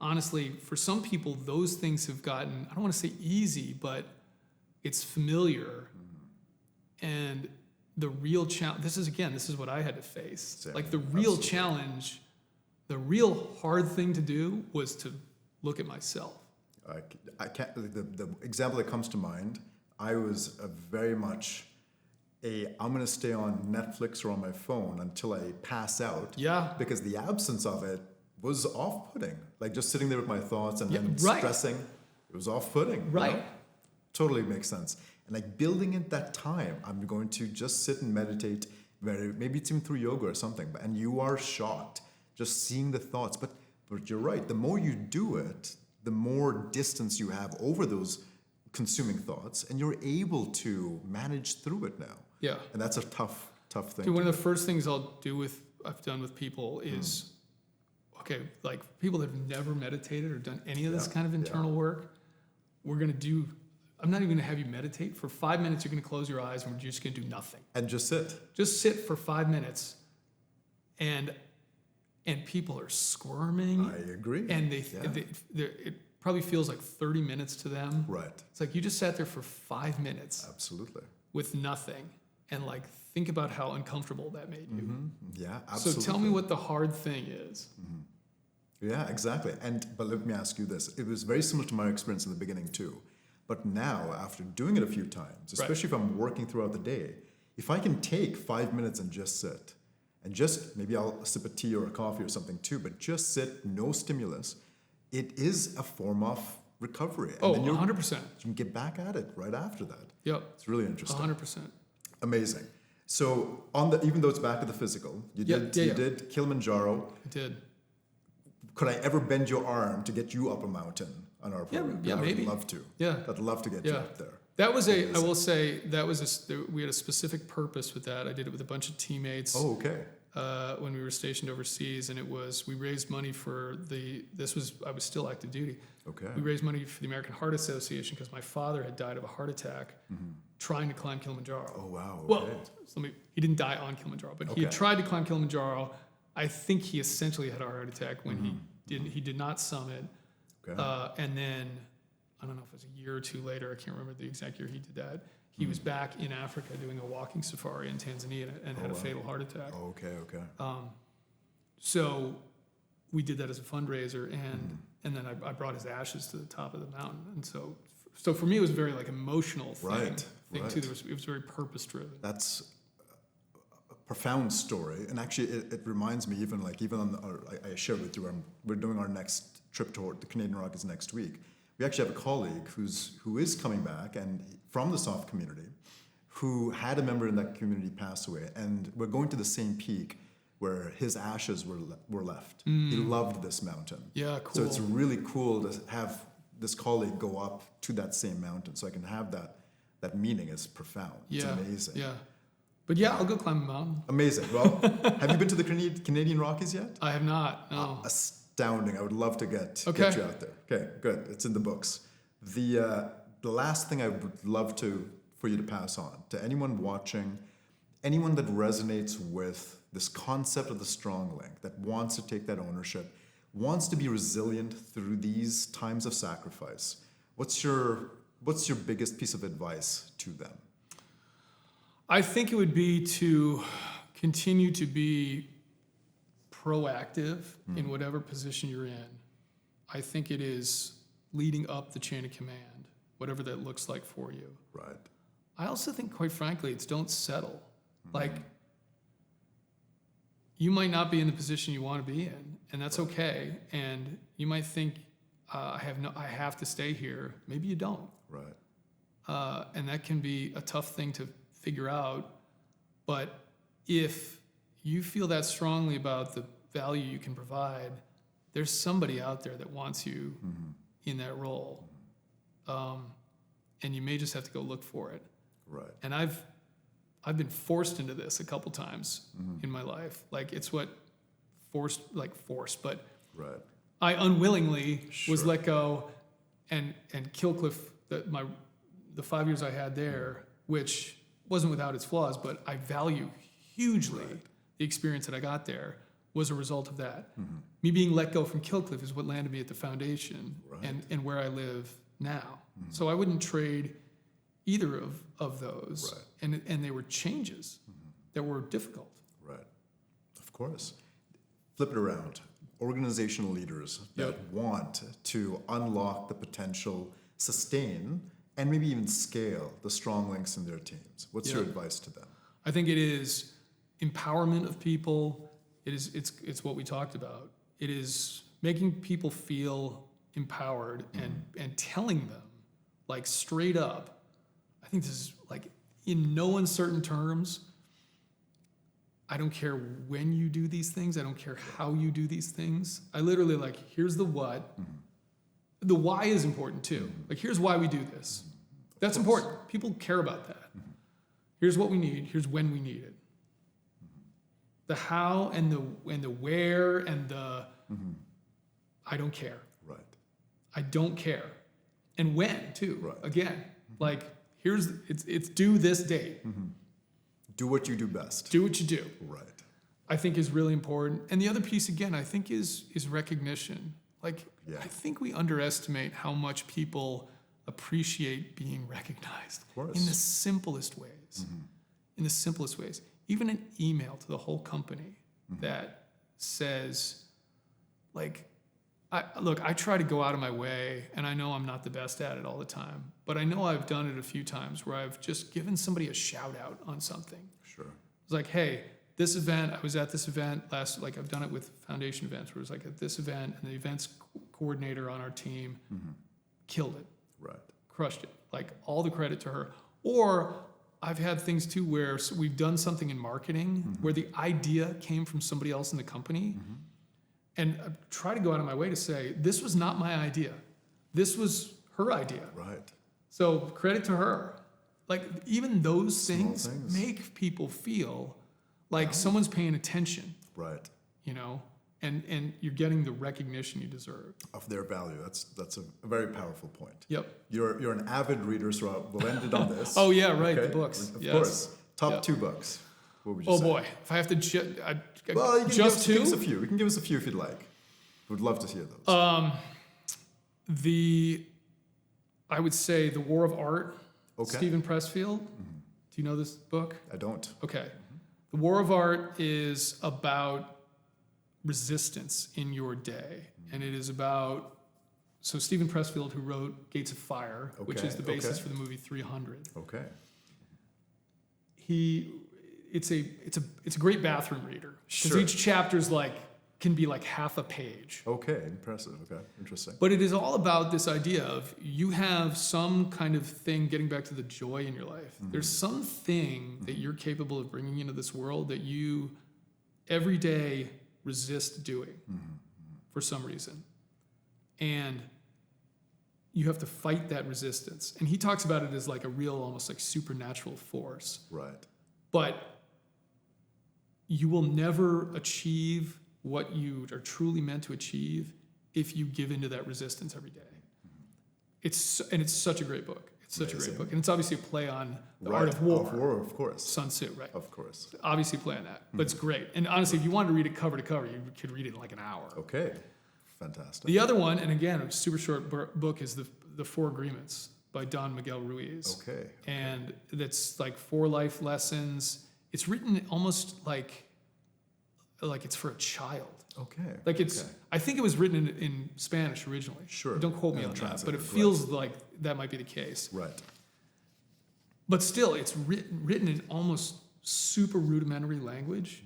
Honestly, for some people, those things have gotten, I don't want to say easy, but it's familiar. And the real challenge, this is what I had to face. Same. Like the real challenge, the real hard thing to do was to look at myself. I can't, the example that comes to mind, I was very much I'm going to stay on Netflix or on my phone until I pass out. Yeah. Because the absence of it was off-putting. Like just sitting there with my thoughts and then stressing, it was off-putting. Right. Totally makes sense. And like building in that time, I'm going to just sit and meditate, maybe it's even through yoga or something, and you are shocked just seeing the thoughts. But you're right, the more you do it, the more distance you have over those consuming thoughts, and you're able to manage through it now. Yeah. And that's a tough thing. Dude, one of the first things I've done with people is, okay, like people that have never meditated or done any of this kind of internal work, I'm not even going to have you meditate. For 5 minutes, you're going to close your eyes and we're just going to do nothing. And just sit. Just sit for 5 minutes. And people are squirming. I agree. And it probably feels like 30 minutes to them. Right. It's like you just sat there for 5 minutes. Absolutely. With nothing. And like, think about how uncomfortable that made you. Yeah, absolutely. So tell me what the hard thing is. Yeah, exactly. But let me ask you this. It was very similar to my experience in the beginning too. But now, after doing it a few times, especially if I'm working throughout the day, if I can take 5 minutes and just sit, and just maybe I'll sip a tea or a coffee or something too, but just sit, no stimulus, it is a form of recovery. And then 100%. You can get back at it right after that. Yep. It's really interesting. 100%. Amazing. So even though it's back to the physical, you did Kilimanjaro. I did. Could I ever bend your arm to get you up a mountain on our program? Yeah, maybe. I'd love to. Yeah. I'd love to get you up there. That was I will say, we had a specific purpose with that. I did it with a bunch of teammates. Oh, okay. When we were stationed overseas, and we raised money for I was still active duty. Okay. We raised money for the American Heart Association because my father had died of a heart attack trying to climb Kilimanjaro. Oh, wow. Okay. Well, he didn't die on Kilimanjaro, but he had tried to climb Kilimanjaro. I think he essentially had a heart attack when he did not summit. Okay. And then, I don't know if it was a year or two later, I can't remember the exact year he did that. He was back in Africa doing a walking safari in Tanzania and had a fatal heart attack. Oh, okay. So we did that as a fundraiser, and then I brought his ashes to the top of the mountain. And so for me, it was a very emotional thing too. It was very purpose driven. That's a profound story, and actually, it reminds me even I shared with you. We're doing our next trip toward the Canadian Rockies next week. We actually have a colleague who is coming back and from the SOF community, who had a member in that community pass away, and we're going to the same peak where his ashes were left. He loved this mountain. Yeah, cool. So it's really cool to have this colleague go up to that same mountain, so I can have that meaning is profound. Yeah, it's amazing. Yeah, but yeah, I'll go climb a mountain. Amazing. Well, have you been to the Canadian Rockies yet? I have not. No. Astounding. I would love to get you out there. Okay, good. It's in the books. The last thing I would love for you to pass on to anyone watching, anyone that resonates with this concept of the strong link, that wants to take that ownership, wants to be resilient through these times of sacrifice. What's your biggest piece of advice to them? I think it would be to continue to be proactive in whatever position you're in. I think it is leading up the chain of command, whatever that looks like for you. Right. I also think, quite frankly, it's don't settle. You might not be in the position you want to be in, and that's okay. And you might think, I have to stay here. Maybe you don't. Right. And that can be a tough thing to figure out. But if you feel that strongly about the value you can provide, there's somebody out there that wants you in that role. And you may just have to go look for it. Right. And I've been forced into this a couple times in my life. It's what forced, but right. I unwillingly was let go, and Killcliff, the 5 years I had there, which wasn't without its flaws, but I value hugely the experience that I got there, was a result of that. Me being let go from Killcliff is what landed me at the foundation and where I live now. So I wouldn't trade either of those. Right. And they were changes that were difficult. Right. Of course. Flip it around. Organizational leaders that want to unlock the potential, sustain, and maybe even scale the strong links in their teams. What's your advice to them? I think it is empowerment of people. It's what we talked about. It is making people feel empowered and telling them, straight up, I think this is in no uncertain terms, I don't care when you do these things. I don't care how you do these things. I literally here's the what. The why is important too. Here's why we do this. That's important. People care about that. Here's what we need. Here's when we need it. The how and the where and the I don't care. Right. I don't care. And when too. Right. Again, it's due this date. Do what you do best. Do what you do. Right. I think is really important. And the other piece again, I think is recognition. I think we underestimate how much people appreciate being recognized. Of course. In the simplest ways. In the simplest ways. Even an email to the whole company that says, I try to go out of my way, and I know I'm not the best at it all the time, but I know I've done it a few times where I've just given somebody a shout out on something. Sure. It's like, hey, this event, I was at this event like I've done it with foundation events, where it's like at this event, and the events coordinator on our team killed it. Right. Crushed it. Like, all the credit to her. Or I've had things too where we've done something in marketing where the idea came from somebody else in the company. And I try to go out of my way to say, this was not my idea. This was her idea. Right. So credit to her. Like, even those Small things make people feel like someone's paying attention. Right. You know, and you're getting the recognition you deserve. Of their value. That's a very powerful point. Yep. You're an avid reader, so we'll end it on this. Oh yeah, right. Okay? The books. Of Yes. course. Top Yep. 2 books. What would you Oh say? boy, if I have to Well, you can just give us two. a few. You can give us a few if you'd like. Would love to hear those. I would say The War of Art, Okay. Stephen Pressfield. Do you know this book? I don't. Okay. The War of Art is about resistance in your day. And it is about, so Stephen Pressfield, who wrote Gates of Fire, which Okay, is the basis okay. for the movie 300. Okay. It's a great bathroom reader. Because Sure. each chapter's can be like half a page. Okay. Impressive. Okay. Interesting. But it is all about this idea of you have some kind of thing, getting back to the joy in your life. There's something that you're capable of bringing into this world that you every day resist doing for some reason. And you have to fight that resistance. And he talks about it as like a real, almost like supernatural force. Right. But you will never achieve what you are truly meant to achieve if you give into that resistance every day. It's such a great book. It's such a great Amazing. book. And it's obviously a play on the Right. art of war. Of course. Sun Tzu, right? Of course. Obviously play on that. But it's great. And honestly, if you wanted to read it cover to cover, you could read it in like an hour. Okay. Fantastic. The other one, and again, a super short book, is the Four Agreements by Don Miguel Ruiz. Okay. And that's like 4 life lessons. It's written almost like it's for a child. Okay. Like it's, okay. I think it was written in Spanish originally. Sure. Don't quote me Yeah, on that, but it translated, feels like that might be the case. Right. But still, it's written in almost super rudimentary language.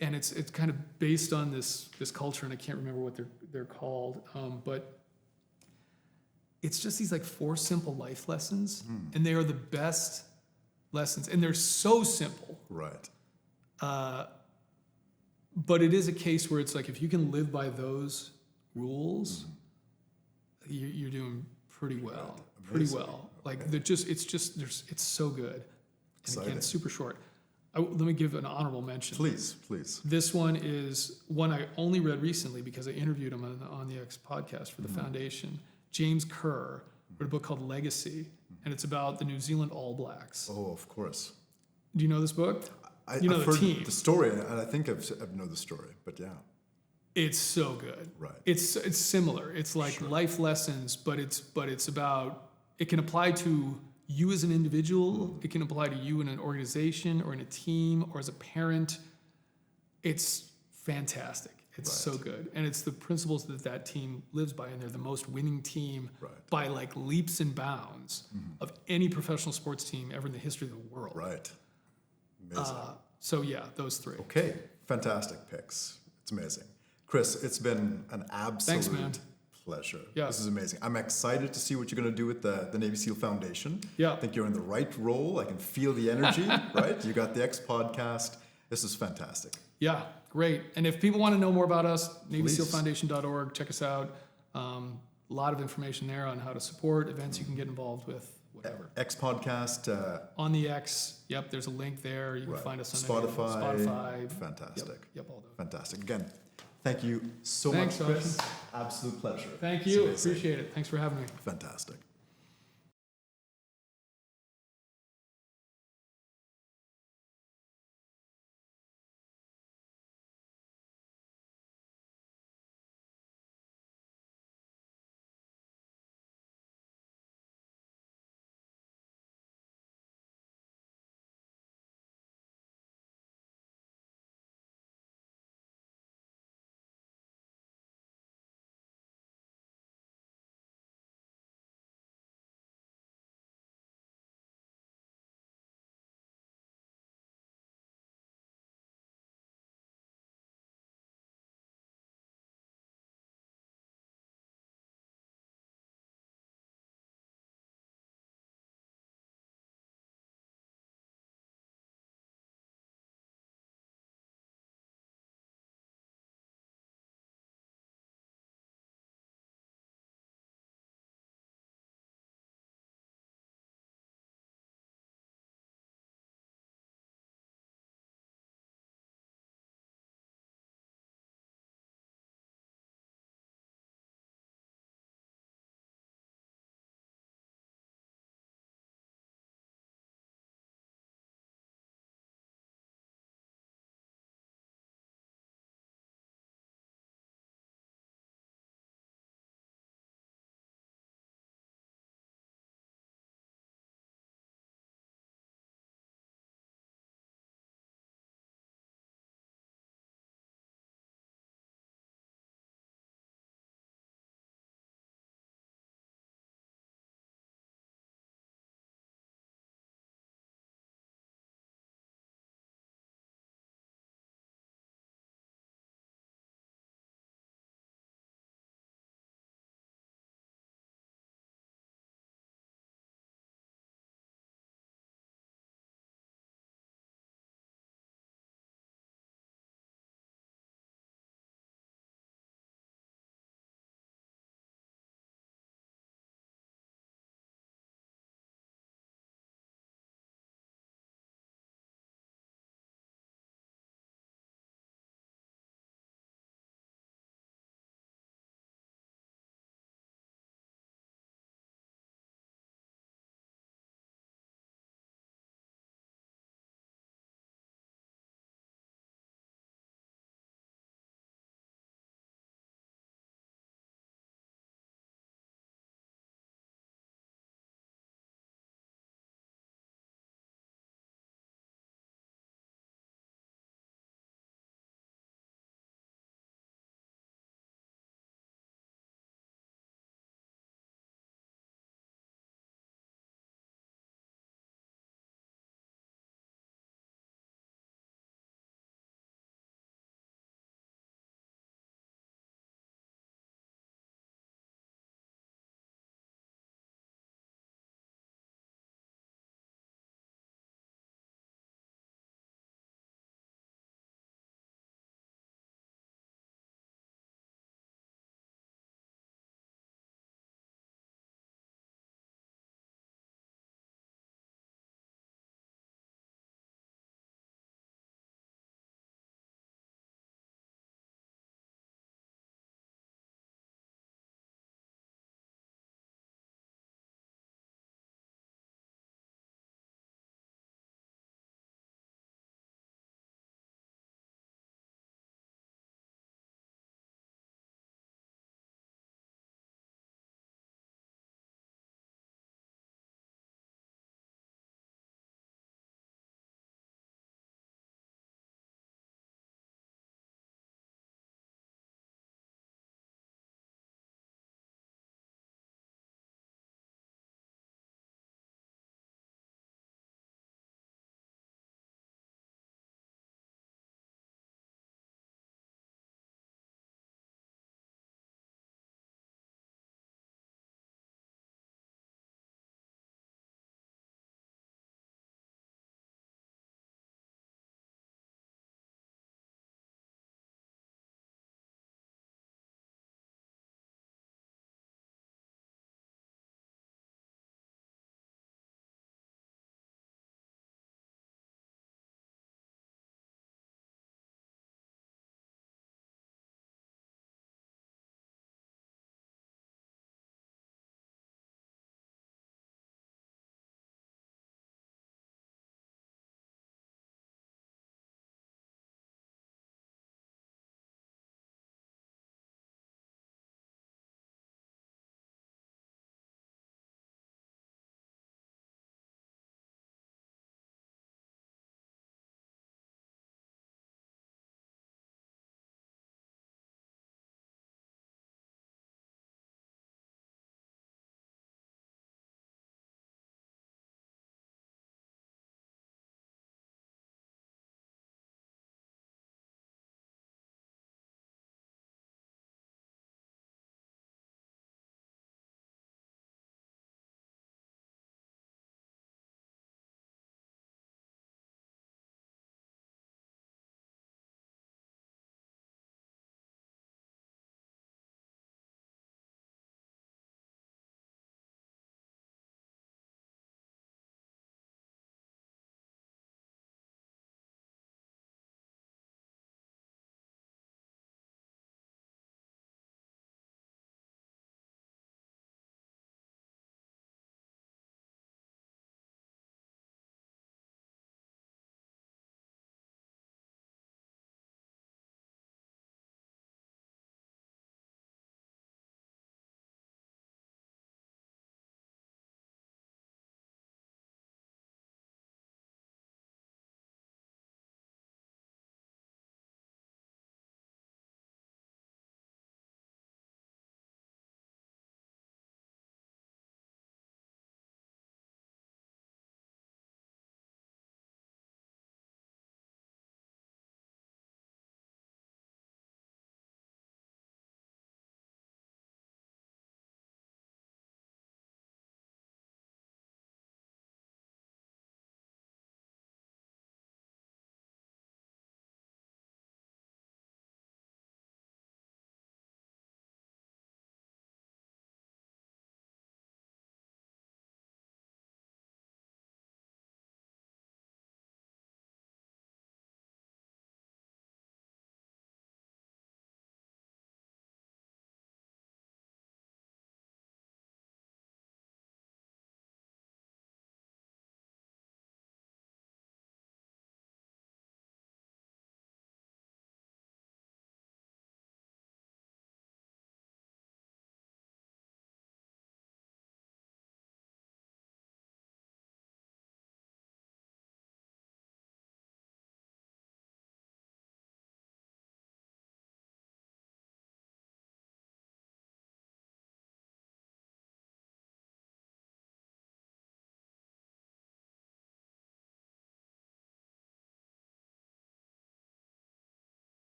And it's kind of based on this culture, and I can't remember what they're called. But it's just these like 4 simple life lessons, and they are the best lessons, and they're so simple. Right. But it is a case where it's like if you can live by those rules, you're doing pretty well. Pretty Amazing. well. Like it's so good. And Exciting. again, super short. Let me give an honorable mention. Please. This one is one I only read recently because I interviewed him on the X podcast for the foundation. James Kerr wrote a book called Legacy, and it's about the New Zealand All Blacks. Oh, of course. Do you know this book? I've the heard team. the story, and I think I've know the story, but yeah. It's so good. Right. It's similar. It's like life lessons, but it's about, it can apply to you as an individual. It can apply to you in an organization or in a team or as a parent. It's fantastic. It's so good. And it's the principles that team lives by, and they're the most winning team by like leaps and bounds of any professional sports team ever in the history of the world. Right. Amazing. So yeah, those 3. Okay. Fantastic picks. It's amazing. Chris, it's been an absolute man. pleasure. Yeah. This is amazing. I'm excited to see what you're going to do with the Navy SEAL Foundation. Yeah. I think you're in the right role. I can feel the energy, right? You got the X podcast. This is fantastic. Yeah, great. And if people want to know more about us, Please. NavySealFoundation.org, check us out. A lot of information there on how to support events you can get involved with, whatever. X podcast. On the X, yep, there's a link there. You can find us on Spotify. Spotify. Fantastic. Yep, all those. Fantastic. Again, thank you so Thanks, much, Chris. Ocean. Absolute pleasure. Thank It's you. amazing. Appreciate it. Thanks for having me. Fantastic.